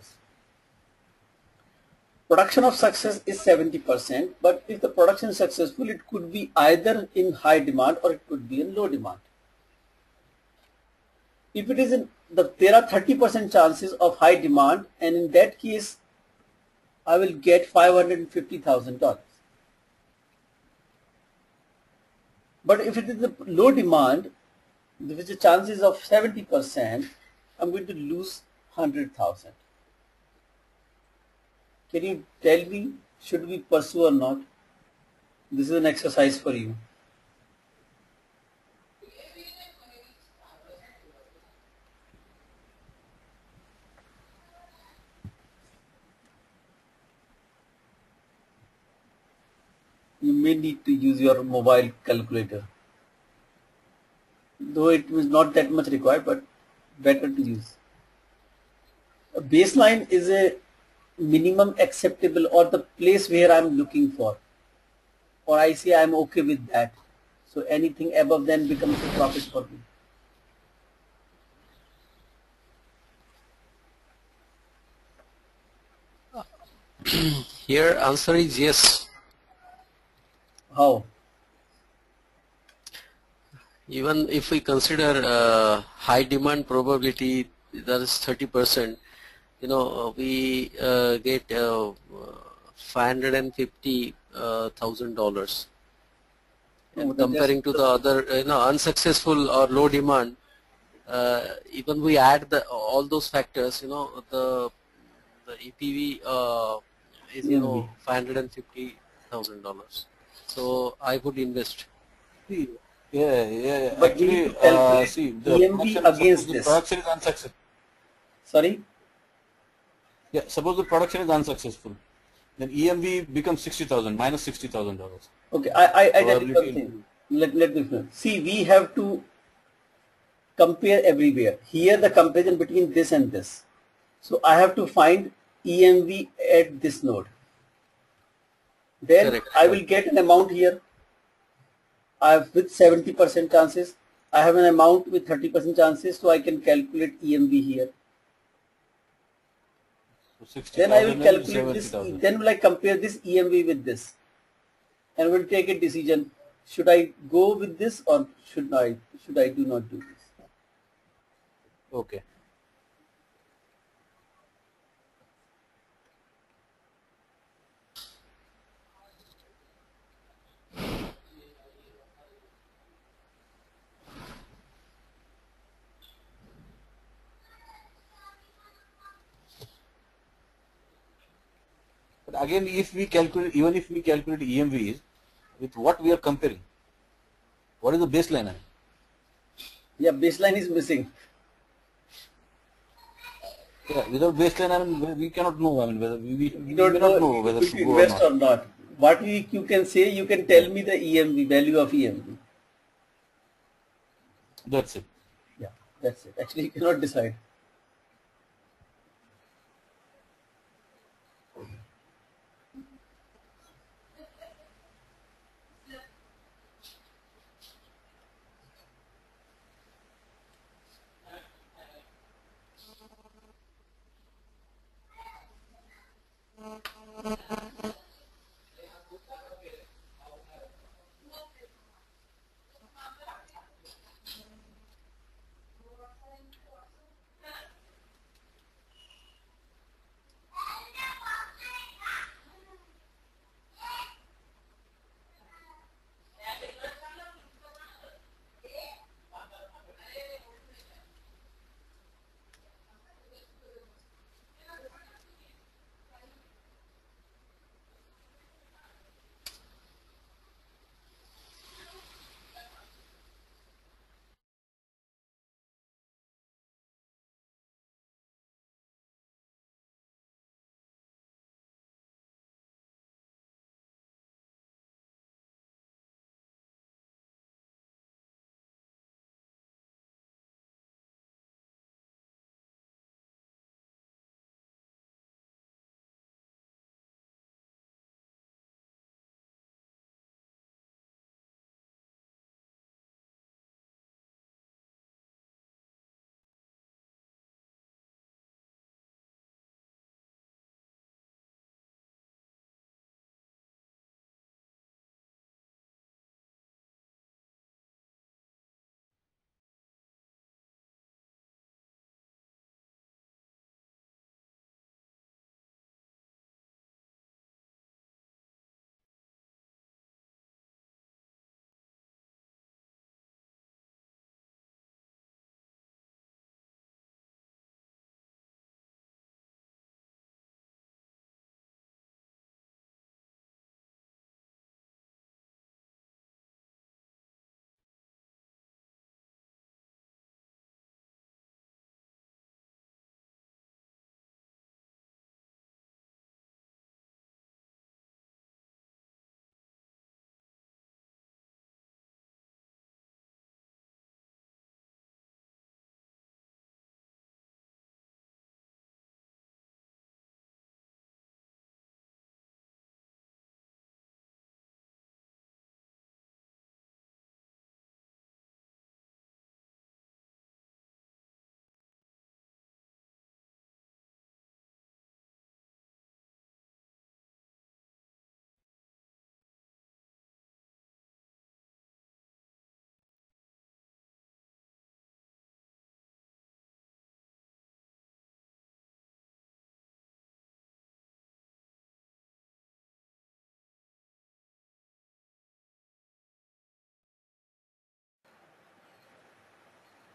Production of success is 70%, but if the production is successful, it could be either in high demand or it could be in low demand. If it is there are 30% chances of high demand, and in that case, I will get $550,000. But if it is a low demand, which the chances of 70%, I'm going to lose 100,000. Can you tell me, should we pursue or not? This is an exercise for you. You may need to use your mobile calculator. Though it is not that much required, but better to use. A baseline is a minimum acceptable, or the place where I'm looking for, or I say I'm okay with that. So anything above then becomes a profit for me. Here answer is yes. How? Even if we consider high demand probability, that is 30%, we get $550,000. And comparing to the other, unsuccessful or low demand, even we add all those factors, the EPV is $550,000. So I would invest. Yeah. But we need Actually, to calculate see, EMV against the this. production is unsuccessful. Sorry? Yeah, suppose the production is unsuccessful, then EMV becomes 60,000 minus $60,000. Okay, I tell you something. Let me finish. See, we have to compare everywhere. Here the comparison between this and this. So I have to find EMV at this node. Then Correct. I will get an amount here. I have with 70% chances. I have an amount with 30% chances, so I can calculate EMV here. So Then I will calculate this. 70,000. Then will I compare this EMV with this, and will take a decision: should I go with this or should I do not do this? Okay. But again, if we calculate, even if we calculate EMVs, with what we are comparing? What is the baseline? I mean? Yeah, baseline is missing. Yeah, without baseline, I mean, we cannot know. I mean, whether we don't may not know whether if to you go or invest not. or not. What you can say, you can tell me the EMV, value of EMV. That's it. Yeah, that's it. Actually, you cannot decide.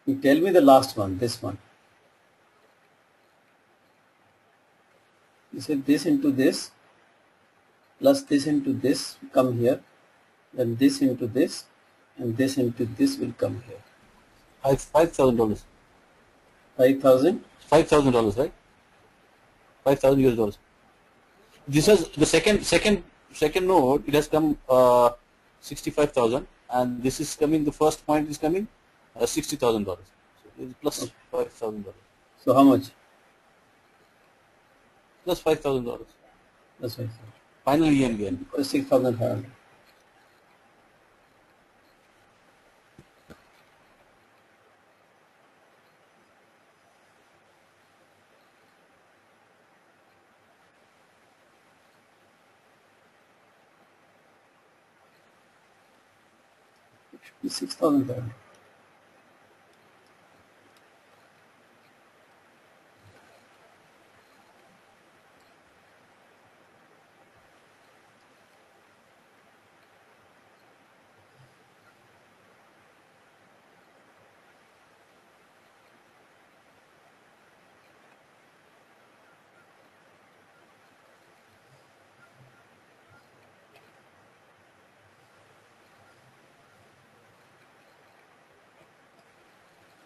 You tell me the last one, this one. You say this into this, plus this into this, come here, then this into this, and this into this will come here. $5,000. 5,000? $5,000, right? 5,000 US dollars. This is the second node. It has come 65,000, and this is coming. The first point is coming $60,000. So it's plus $5,000. So how much? Plus $5,000. That's 5,000. Final yen gain. 6,500. It should be 6,500.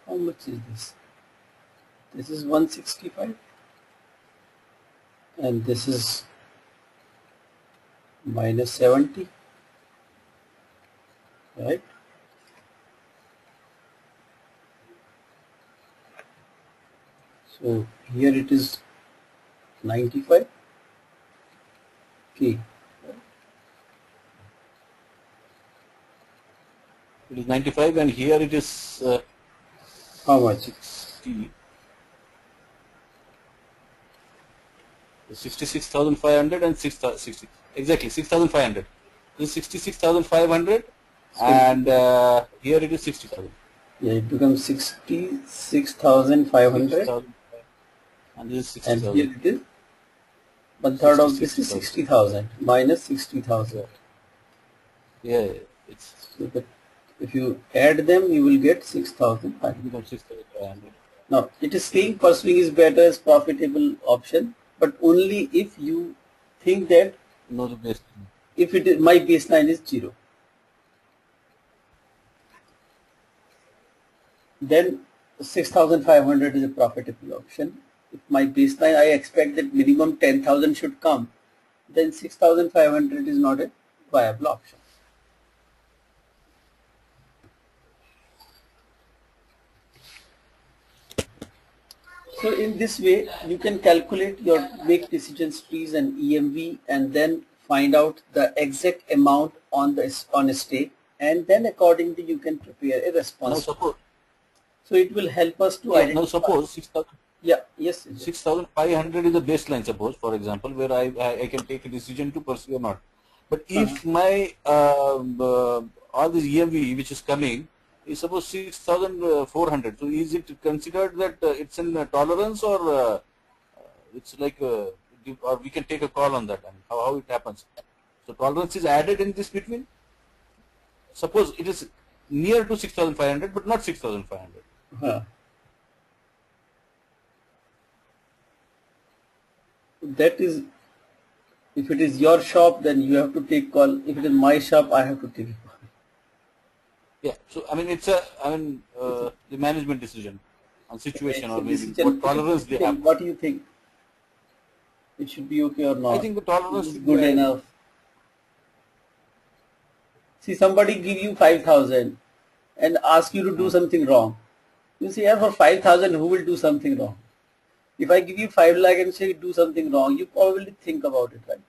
How much is this? This is 165 and this is minus 70, right? So here it is 95. Okay. It is 95, and here it is How much? 66,500 and 60 exactly 6,500. This is 66,500, and here it is 60,000. Yeah, it becomes 66,500, and this is and 60,000. here it is 1/3 of this is 60,000 minus 60,000. Yeah, it's So that if you add them, you will get 6,500. becomes 6,500. Now it is saying pursuing is better as profitable option, but only if you think that No, the base. if it is, my baseline is 0, then 6,500 is a profitable option. If my baseline, I expect that minimum 10,000 should come, then 6,500 is not a viable option. So in this way, you can calculate your make decisions trees and EMV, and then find out the exact amount on a stake, and then accordingly you can prepare a Now response. suppose, So it will help us to identify. now suppose 6,000. Yeah, yes. 6,500 is the baseline, suppose, for example, where I can take a decision to pursue or not. But if my all this EMV which is coming is suppose 6,400, so is it considered that it's in tolerance, or it's like or we can take a call on that? I mean, how it happens? So tolerance is added in this between. Suppose it is near to 6,500 but not 6,500. Huh. That is, if it is your shop, then you have to take call. If it is my shop, I have to take a call. Yeah, so I mean it's the management decision on situation, It's or a maybe decision. what tolerance they have. What do you think? It should be okay or not? I think the tolerance Is should good be enough. See, somebody give you 5,000 and ask you to do something wrong. You say, yeah, for 5,000, who will do something wrong? If I give you 5 lakh and say do something wrong, you probably think about it, right?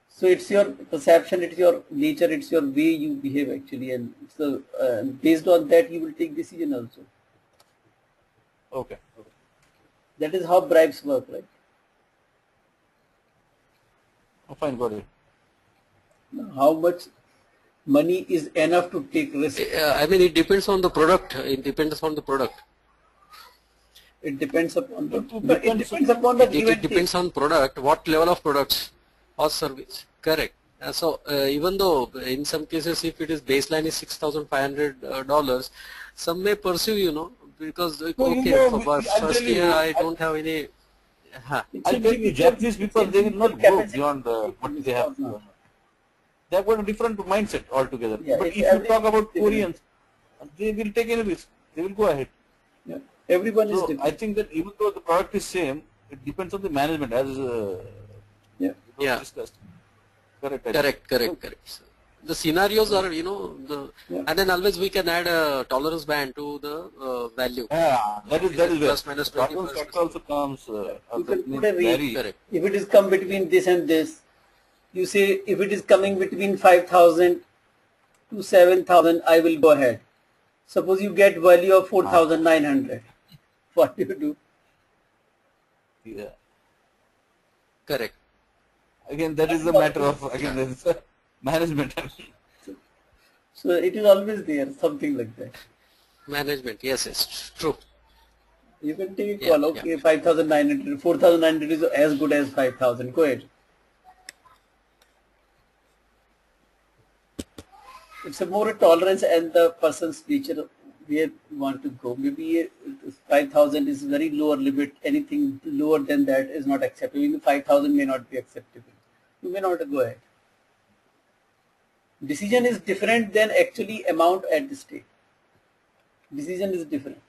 So it's your perception, it's your nature, it's your way you behave actually, and so based on that you will take decision also. Okay. That is how bribes work, right? Oh, fine, got it. How much money is enough to take risk? I mean, it depends on the product. It depends on the product. It depends upon the give It and take. depends on product, what level of products or service. Correct. Even though in some cases if it is baseline is $6,500, some may pursue, because okay, for first year I don't have any. I'll tell you, Japanese people, they will not go beyond what they have. They have got a different mindset altogether. Yeah, but if you talk about Koreans, they will take any risk. They will go ahead. Yeah. Everyone is different. I think that even though the product is same, it depends on the management as yeah. discussed. Correct. Correct. The scenarios are, and then always we can add a tolerance band to the value. Yeah, that is plus minus 20%. That also comes. You can put a very correct. If it is come between this and this, you say if it is coming between 5,000 to 7,000, I will go ahead. Suppose you get value of 4,900. What do you do? Yeah. Correct. Again, that is a matter of management. So it is always there, something like that. Management, yes, true. You can take a call, okay, 5,900, 4,900 is as good as 5,000, go ahead. It's a more tolerance and the person's nature where you want to go. Maybe 5,000 is very lower limit, anything lower than that is not acceptable. Even 5,000 may not be acceptable. You may not go ahead. Decision is different than actually amount at the stake. Decision is different.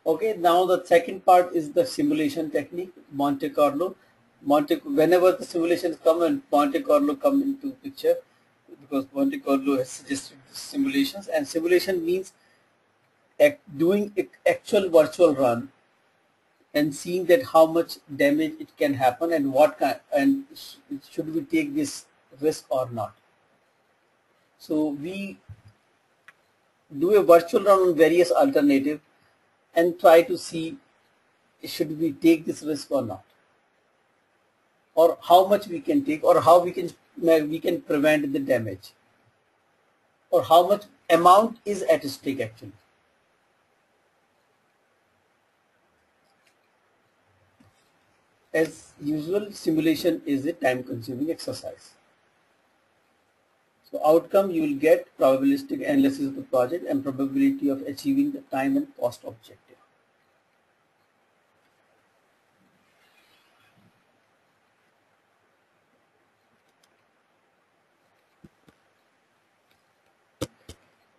Okay, now the second part is the simulation technique, Monte Carlo. Whenever the simulations come and Monte Carlo come into picture, because Monte Carlo has suggested simulations, and simulation means doing actual virtual run and seeing that how much damage it can happen and what kind, and should we take this risk or not. So we do a virtual run on various alternatives and try to see should we take this risk or not, or how much we can take, or how we can prevent the damage, or how much amount is at stake actually. As usual, simulation is a time-consuming exercise. So outcome, you will get probabilistic analysis of the project and probability of achieving the time and cost objective.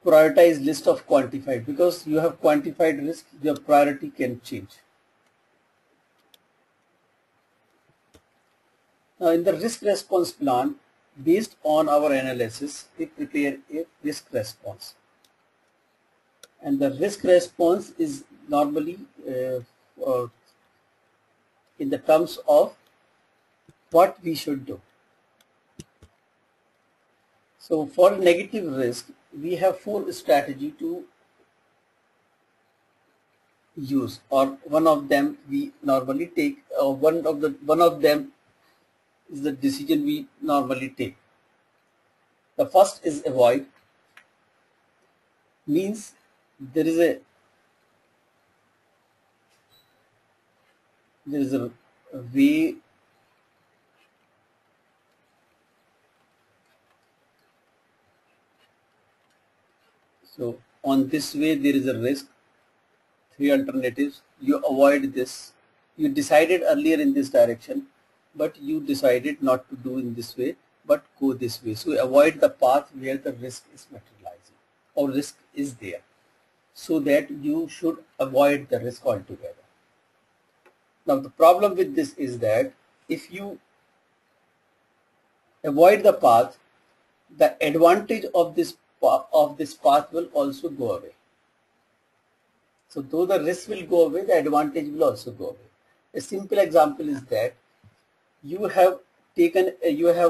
Prioritize list of quantified, because you have quantified risk, your priority can change. Now in the risk response plan, based on our analysis, we prepare a risk response. And the risk response is normally in the terms of what we should do. So for negative risk, we have 4 strategies to use, or one of them we normally take, or one of them is the decision we normally take. The first is avoid, means there is a way so on this way there is a risk, 3 alternatives, you avoid this, you decided earlier in this direction, but you decided not to do in this way, but go this way. So avoid the path where the risk is materializing or risk is there, so that you should avoid the risk altogether. Now the problem with this is that if you avoid the path, the advantage of this path will also go away. So though the risk will go away, the advantage will also go away. A simple example is that you have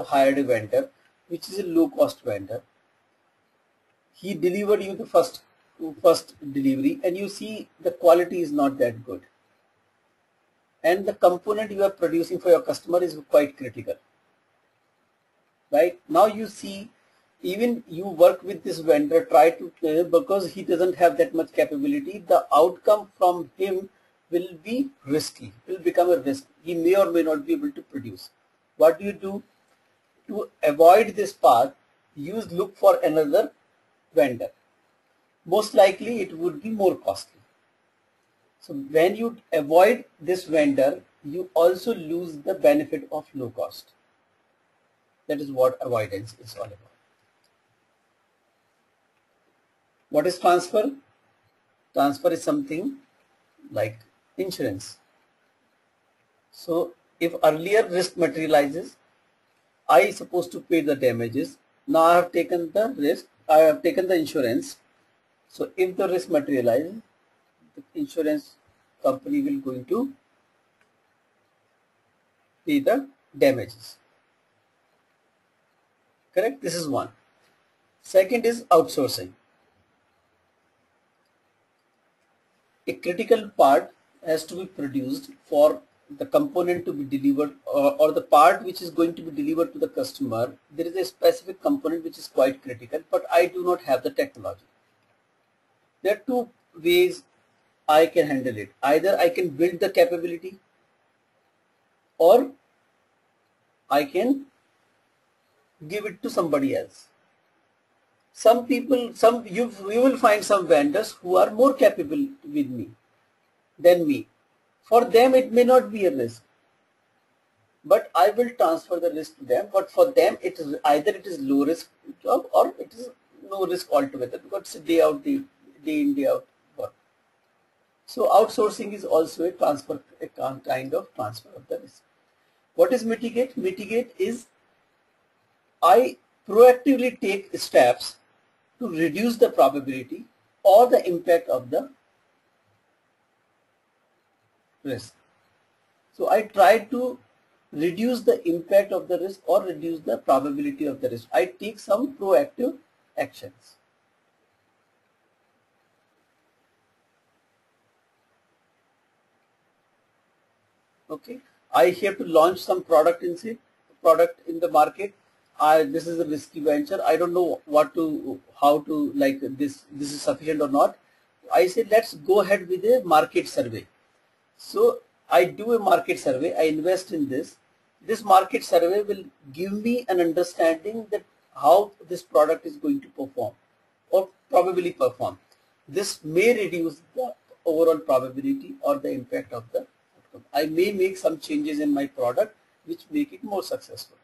hired a vendor which is a low cost vendor. He delivered you the first delivery, and you see the quality is not that good, and the component you are producing for your customer is quite critical. Right now you see, even you work with this vendor, try to because he doesn't have that much capability, the outcome from him will be risky, will become a risk. He may or may not be able to produce. What do you do? To avoid this path, look for another vendor. Most likely it would be more costly. So when you avoid this vendor, you also lose the benefit of low cost. That is what avoidance is all about. What is transfer? Transfer is something like insurance. So if earlier risk materializes, I is supposed to pay the damages. Now I have taken the risk, I have taken the insurance. So if the risk materializes, the insurance company will going to pay the damages. Correct? This is one. Second is outsourcing. A critical part has to be produced for the component to be delivered, or the part which is going to be delivered to the customer. There is a specific component which is quite critical, but I do not have the technology. There are two ways I can handle it. Either I can build the capability, or I can give it to somebody else. Some people, you will find some vendors who are more capable than me. For them, it may not be a risk, but I will transfer the risk to them. But for them, it is either it is low risk job or it is no risk altogether, because it's a day out, day in, day out work. So outsourcing is also a kind of transfer of the risk. What is mitigate? Mitigate is I proactively take steps to reduce the probability or the impact of the risk. So I try to reduce the impact of the risk or reduce the probability of the risk. I take some proactive actions. Okay, I have to launch some product in the market. This is a risky venture. I don't know how to like this is sufficient or not. I say let's go ahead with a market survey. So I do a market survey. I invest in this. This market survey will give me an understanding that how this product is going to perform or probably perform. This may reduce the overall probability or the impact of the outcome. I may make some changes in my product which make it more successful.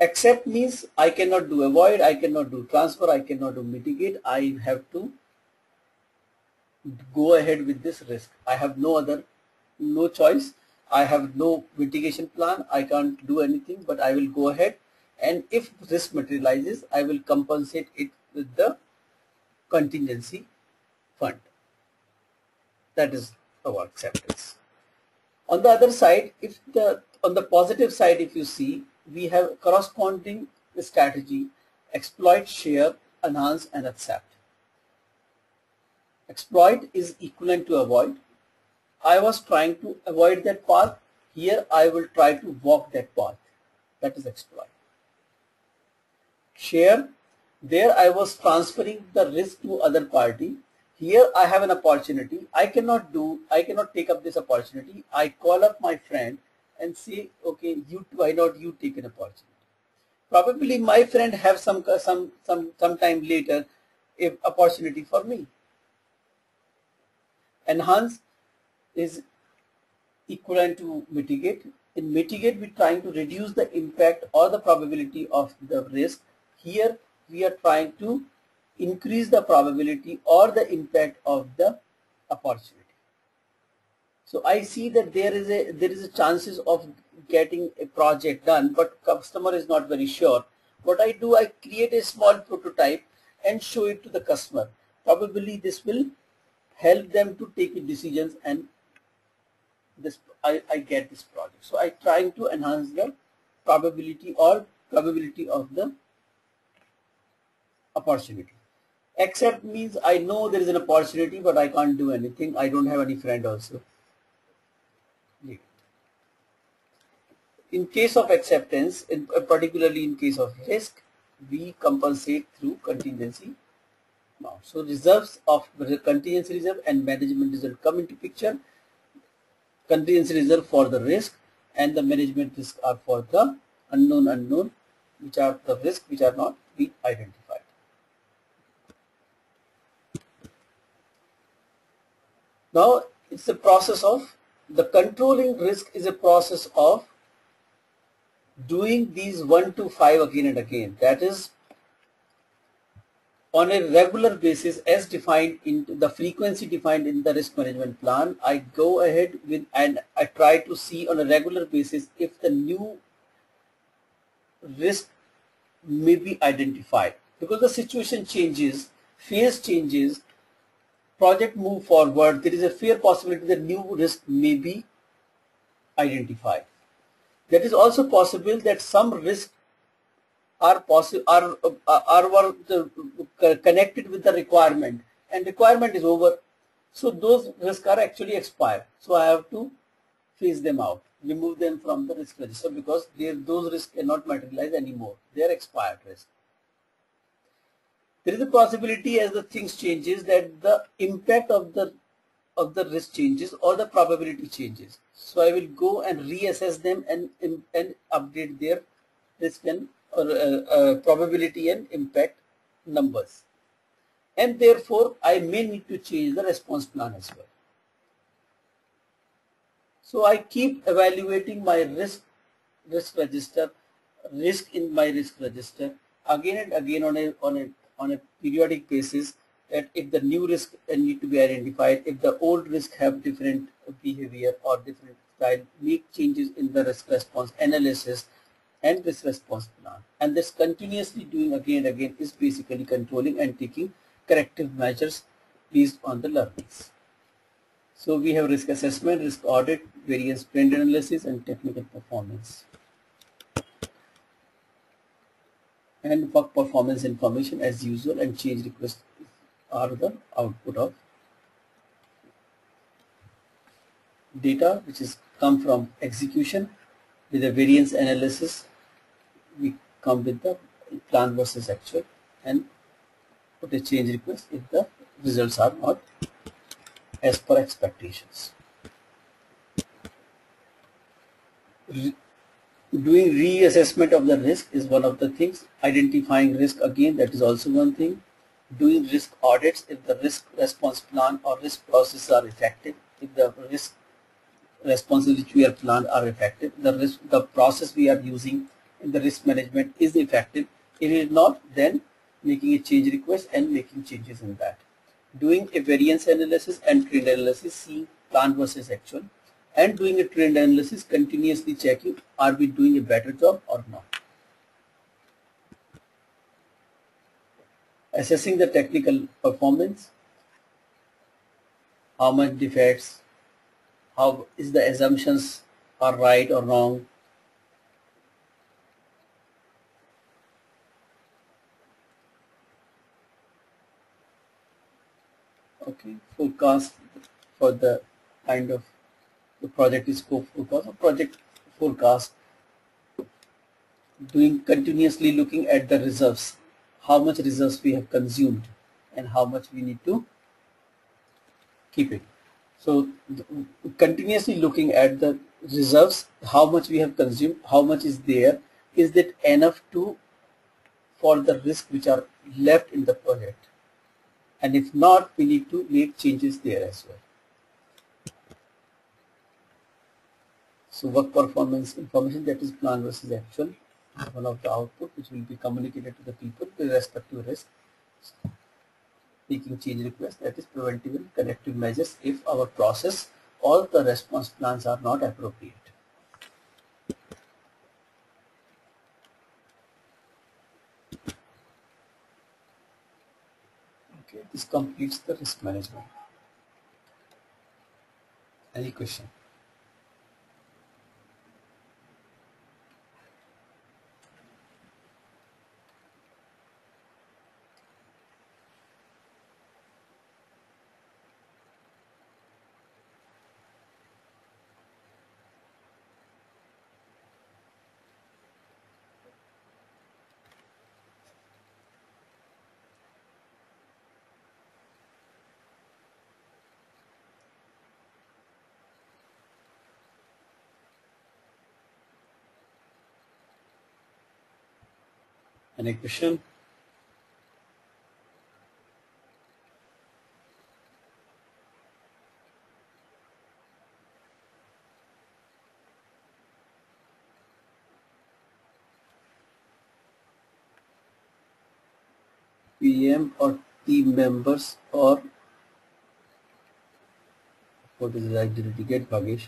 Accept means I cannot do avoid, I cannot do transfer, I cannot do mitigate. I have to go ahead with this risk. I have no choice. I have no mitigation plan. I can't do anything, but I will go ahead, and if risk materializes, I will compensate it with the contingency fund. That is our acceptance. On the other side, on the positive side, if you see, we have corresponding strategy: exploit, share, enhance, and accept. Exploit is equivalent to avoid. I was trying to avoid that path. Here I will try to walk that path. That is exploit. Share, there I was transferring the risk to other party. Here I have an opportunity. I cannot take up this opportunity. I call up my friend and say, okay, why not you take an opportunity? Probably my friend have some time later a opportunity for me. Enhance is equivalent to mitigate. In mitigate, we're trying to reduce the impact or the probability of the risk. Here we are trying to increase the probability or the impact of the opportunity. So I see that there is a chances of getting a project done, but customer is not very sure. What I do, I create a small prototype and show it to the customer. Probably this will help them to take decisions, and I get this project. So I trying to enhance the probability of the opportunity. Accept means I know there is an opportunity, but I can't do anything. I don't have any friend also. In case of acceptance, particularly in case of risk, we compensate through contingency Now, so reserves of contingency reserve and management reserve come into picture. Contingency reserve for the risk and the management risk are for the unknown, which are the risk which are not being identified. Now it's a process of the controlling risk is a process of doing these 1 to 5 again and again. That is on a regular basis as defined in the frequency defined in the risk management plan. I go ahead with and I try to see on a regular basis if the new risk may be identified, because the situation changes, phase changes, project move forward, there is a fair possibility that new risk may be identified. That is also possible that some risks are connected with the requirement and requirement is over, so those risks are actually expired, so I have to phase them out, remove them from the risk register, because those risks cannot materialize anymore, they are expired risks. There is a possibility as the things changes that the impact of the risk changes or the probability changes, so I will go and reassess them and update their risk and probability and impact numbers, and therefore I may need to change the response plan as well. So I keep evaluating my risk register, risk in my risk register again and again on a periodic basis, that if the new risk need to be identified, if the old risk have different behavior or different style, make changes in the risk response analysis and risk response plan. And this continuously doing again and again is basically controlling and taking corrective measures based on the learnings. So we have risk assessment, risk audit, variance trend analysis, and technical performance. And work performance information as usual, and change requests are the output of data which is come from execution. With a variance analysis, we come with the plan versus actual and put a change request if the results are not as per expectations. Doing reassessment of the risk is one of the things. Identifying risk again, that is also one thing. Doing risk audits if the risk response plan or risk processes are effective, if the risk responses which we have planned are effective, the process we are using in the risk management is effective. If it is not, then making a change request and making changes in that. Doing a variance analysis and trend analysis, seeing plan versus actual, and doing a trend analysis, continuously checking are we doing a better job or not. Assessing the technical performance, how much defects, how is the assumptions are right or wrong. Okay, forecast for the kind of the project is scope forecast or project forecast. Doing continuously looking at the reserves, how much reserves we have consumed and how much we need to keep it. So continuously looking at the reserves, how much we have consumed, how much is there, is that enough to for the risk which are left in the project, and if not, we need to make changes there as well. So work performance information, that is plan versus actual, one of the output which will be communicated to the people with respect to risk. Making change requests, that is preventive and corrective measures if our process or the response plans are not appropriate. Okay, this completes the risk management. Any question? Any question? PM or team members, or what is the right to get, Bhagesh?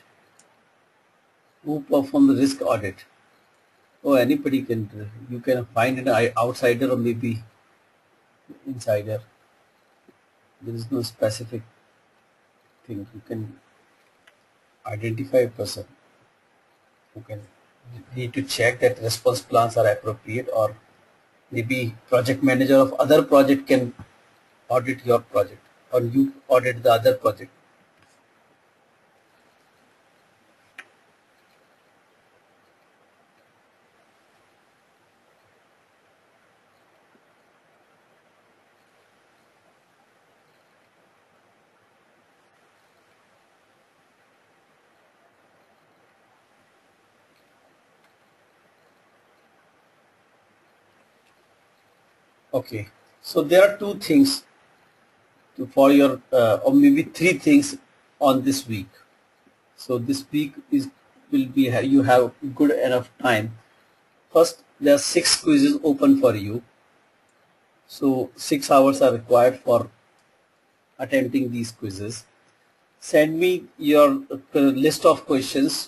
Who perform the risk audit? Oh, anybody can. You can find an outsider or maybe insider. There is no specific thing. You can identify a person who can need to check that response plans are appropriate, or maybe project manager of other project can audit your project, or you audit the other project. Okay, so there are two things for your, or maybe three things on this week. So this week will be, you have good enough time. First, there are 6 quizzes open for you. So 6 hours are required for attempting these quizzes. Send me your list of questions.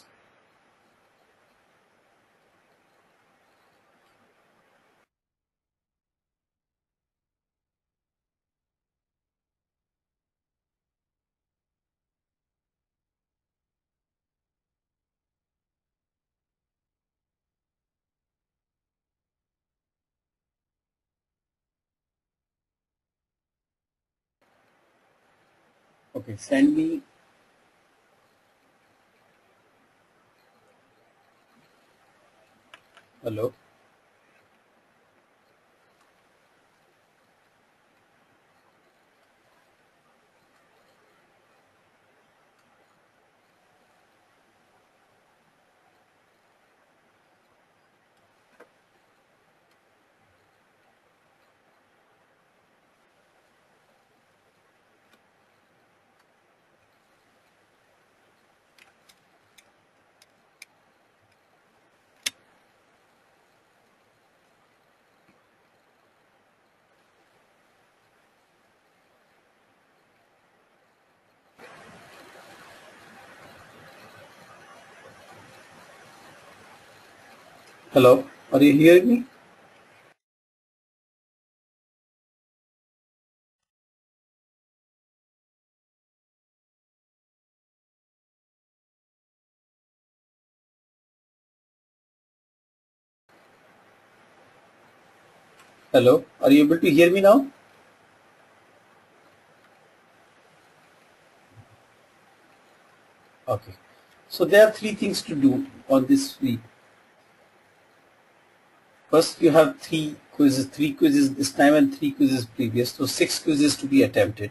Okay, send me. Hello. Hello. Are you hearing me? Hello. Are you able to hear me now? Okay. So there are 3 things to do on this week. First, you have 3 quizzes, 3 quizzes this time and 3 quizzes previous. So 6 quizzes to be attempted.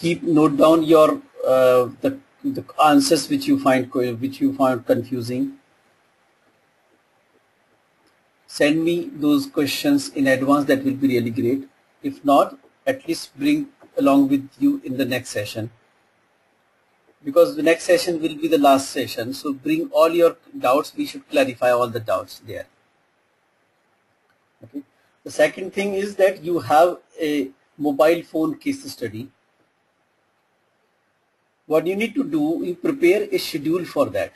Note down your the answers which you find confusing. Send me those questions in advance. That will be really great. If not, at least bring along with you in the next session, because the next session will be the last session. So bring all your doubts. We should clarify all the doubts there. Okay. The second thing is that you have a mobile phone case study. What you need to do, you prepare a schedule for that.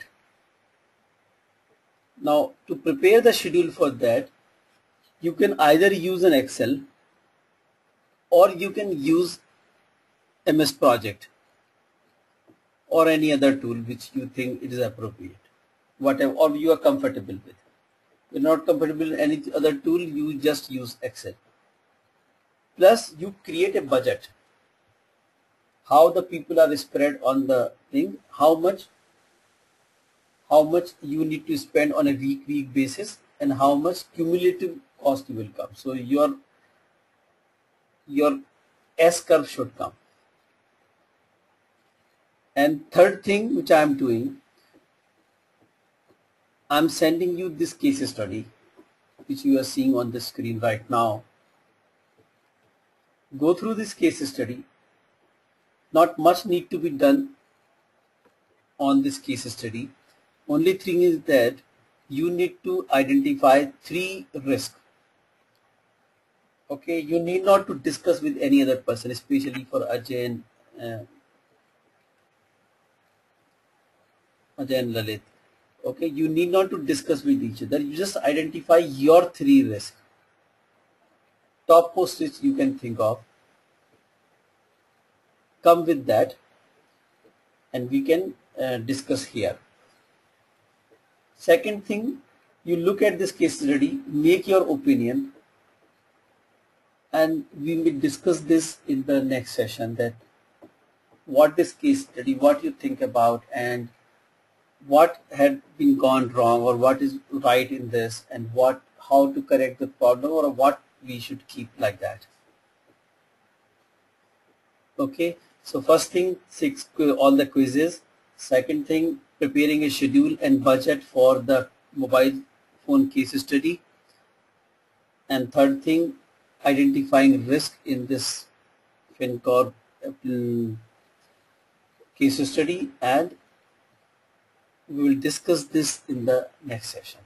Now, to prepare the schedule for that, you can either use an Excel or you can use MS Project or any other tool which you think it is appropriate, whatever, or you are comfortable with. If you're not comfortable with any other tool, you just use Excel. Plus, you create a budget. How the people are spread on the thing, how much you need to spend on a week basis, and how much cumulative cost you will come. So your S curve should come. And third thing which I am doing, I'm sending you this case study. which you are seeing on the screen right now. Go through this case study. Not much need to be done on this case study. Only thing is that you need to identify 3 risks. Okay, you need not to discuss with any other person, especially for Ajay and Lalit. Okay, you need not to discuss with each other. You just identify your 3 risks. Topmost which you can think of. Come with that, and we can discuss here. Second thing, you look at this case study, make your opinion, and we will discuss this in the next session, that what this case study, what you think about, and what had been gone wrong, or what is right in this, and how to correct the problem, or what we should keep like that. Okay, so first thing, all the quizzes. Second thing, preparing a schedule and budget for the mobile phone case study. And third thing, identifying risk in this FinCorp case study, and we will discuss this in the next session.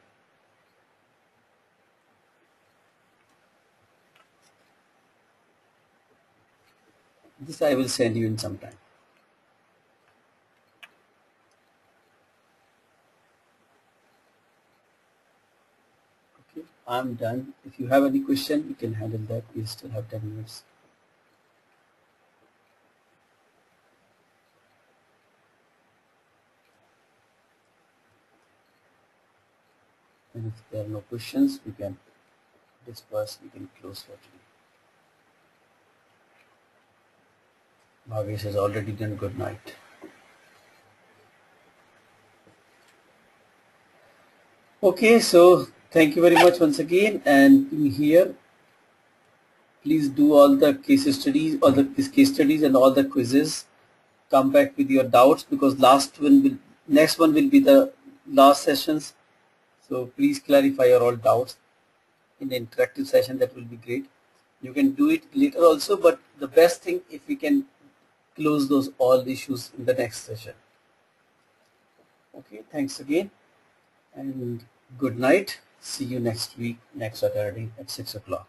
This I will send you in some time. Okay, I'm done. If you have any question, you can handle that. We still have 10 minutes. And if there are no questions, we can disperse, we can close for today. Bhagesh has already done good night. Okay, so thank you very much once again, and here please do all the case studies, all the case studies and all the quizzes. Come back with your doubts, because next one will be the last sessions. So please clarify your all doubts in the interactive session. That will be great. You can do it later also, but the best thing if we can close those all issues in the next session. Okay, thanks again, and good night. See you next week, next Saturday at 6 o'clock.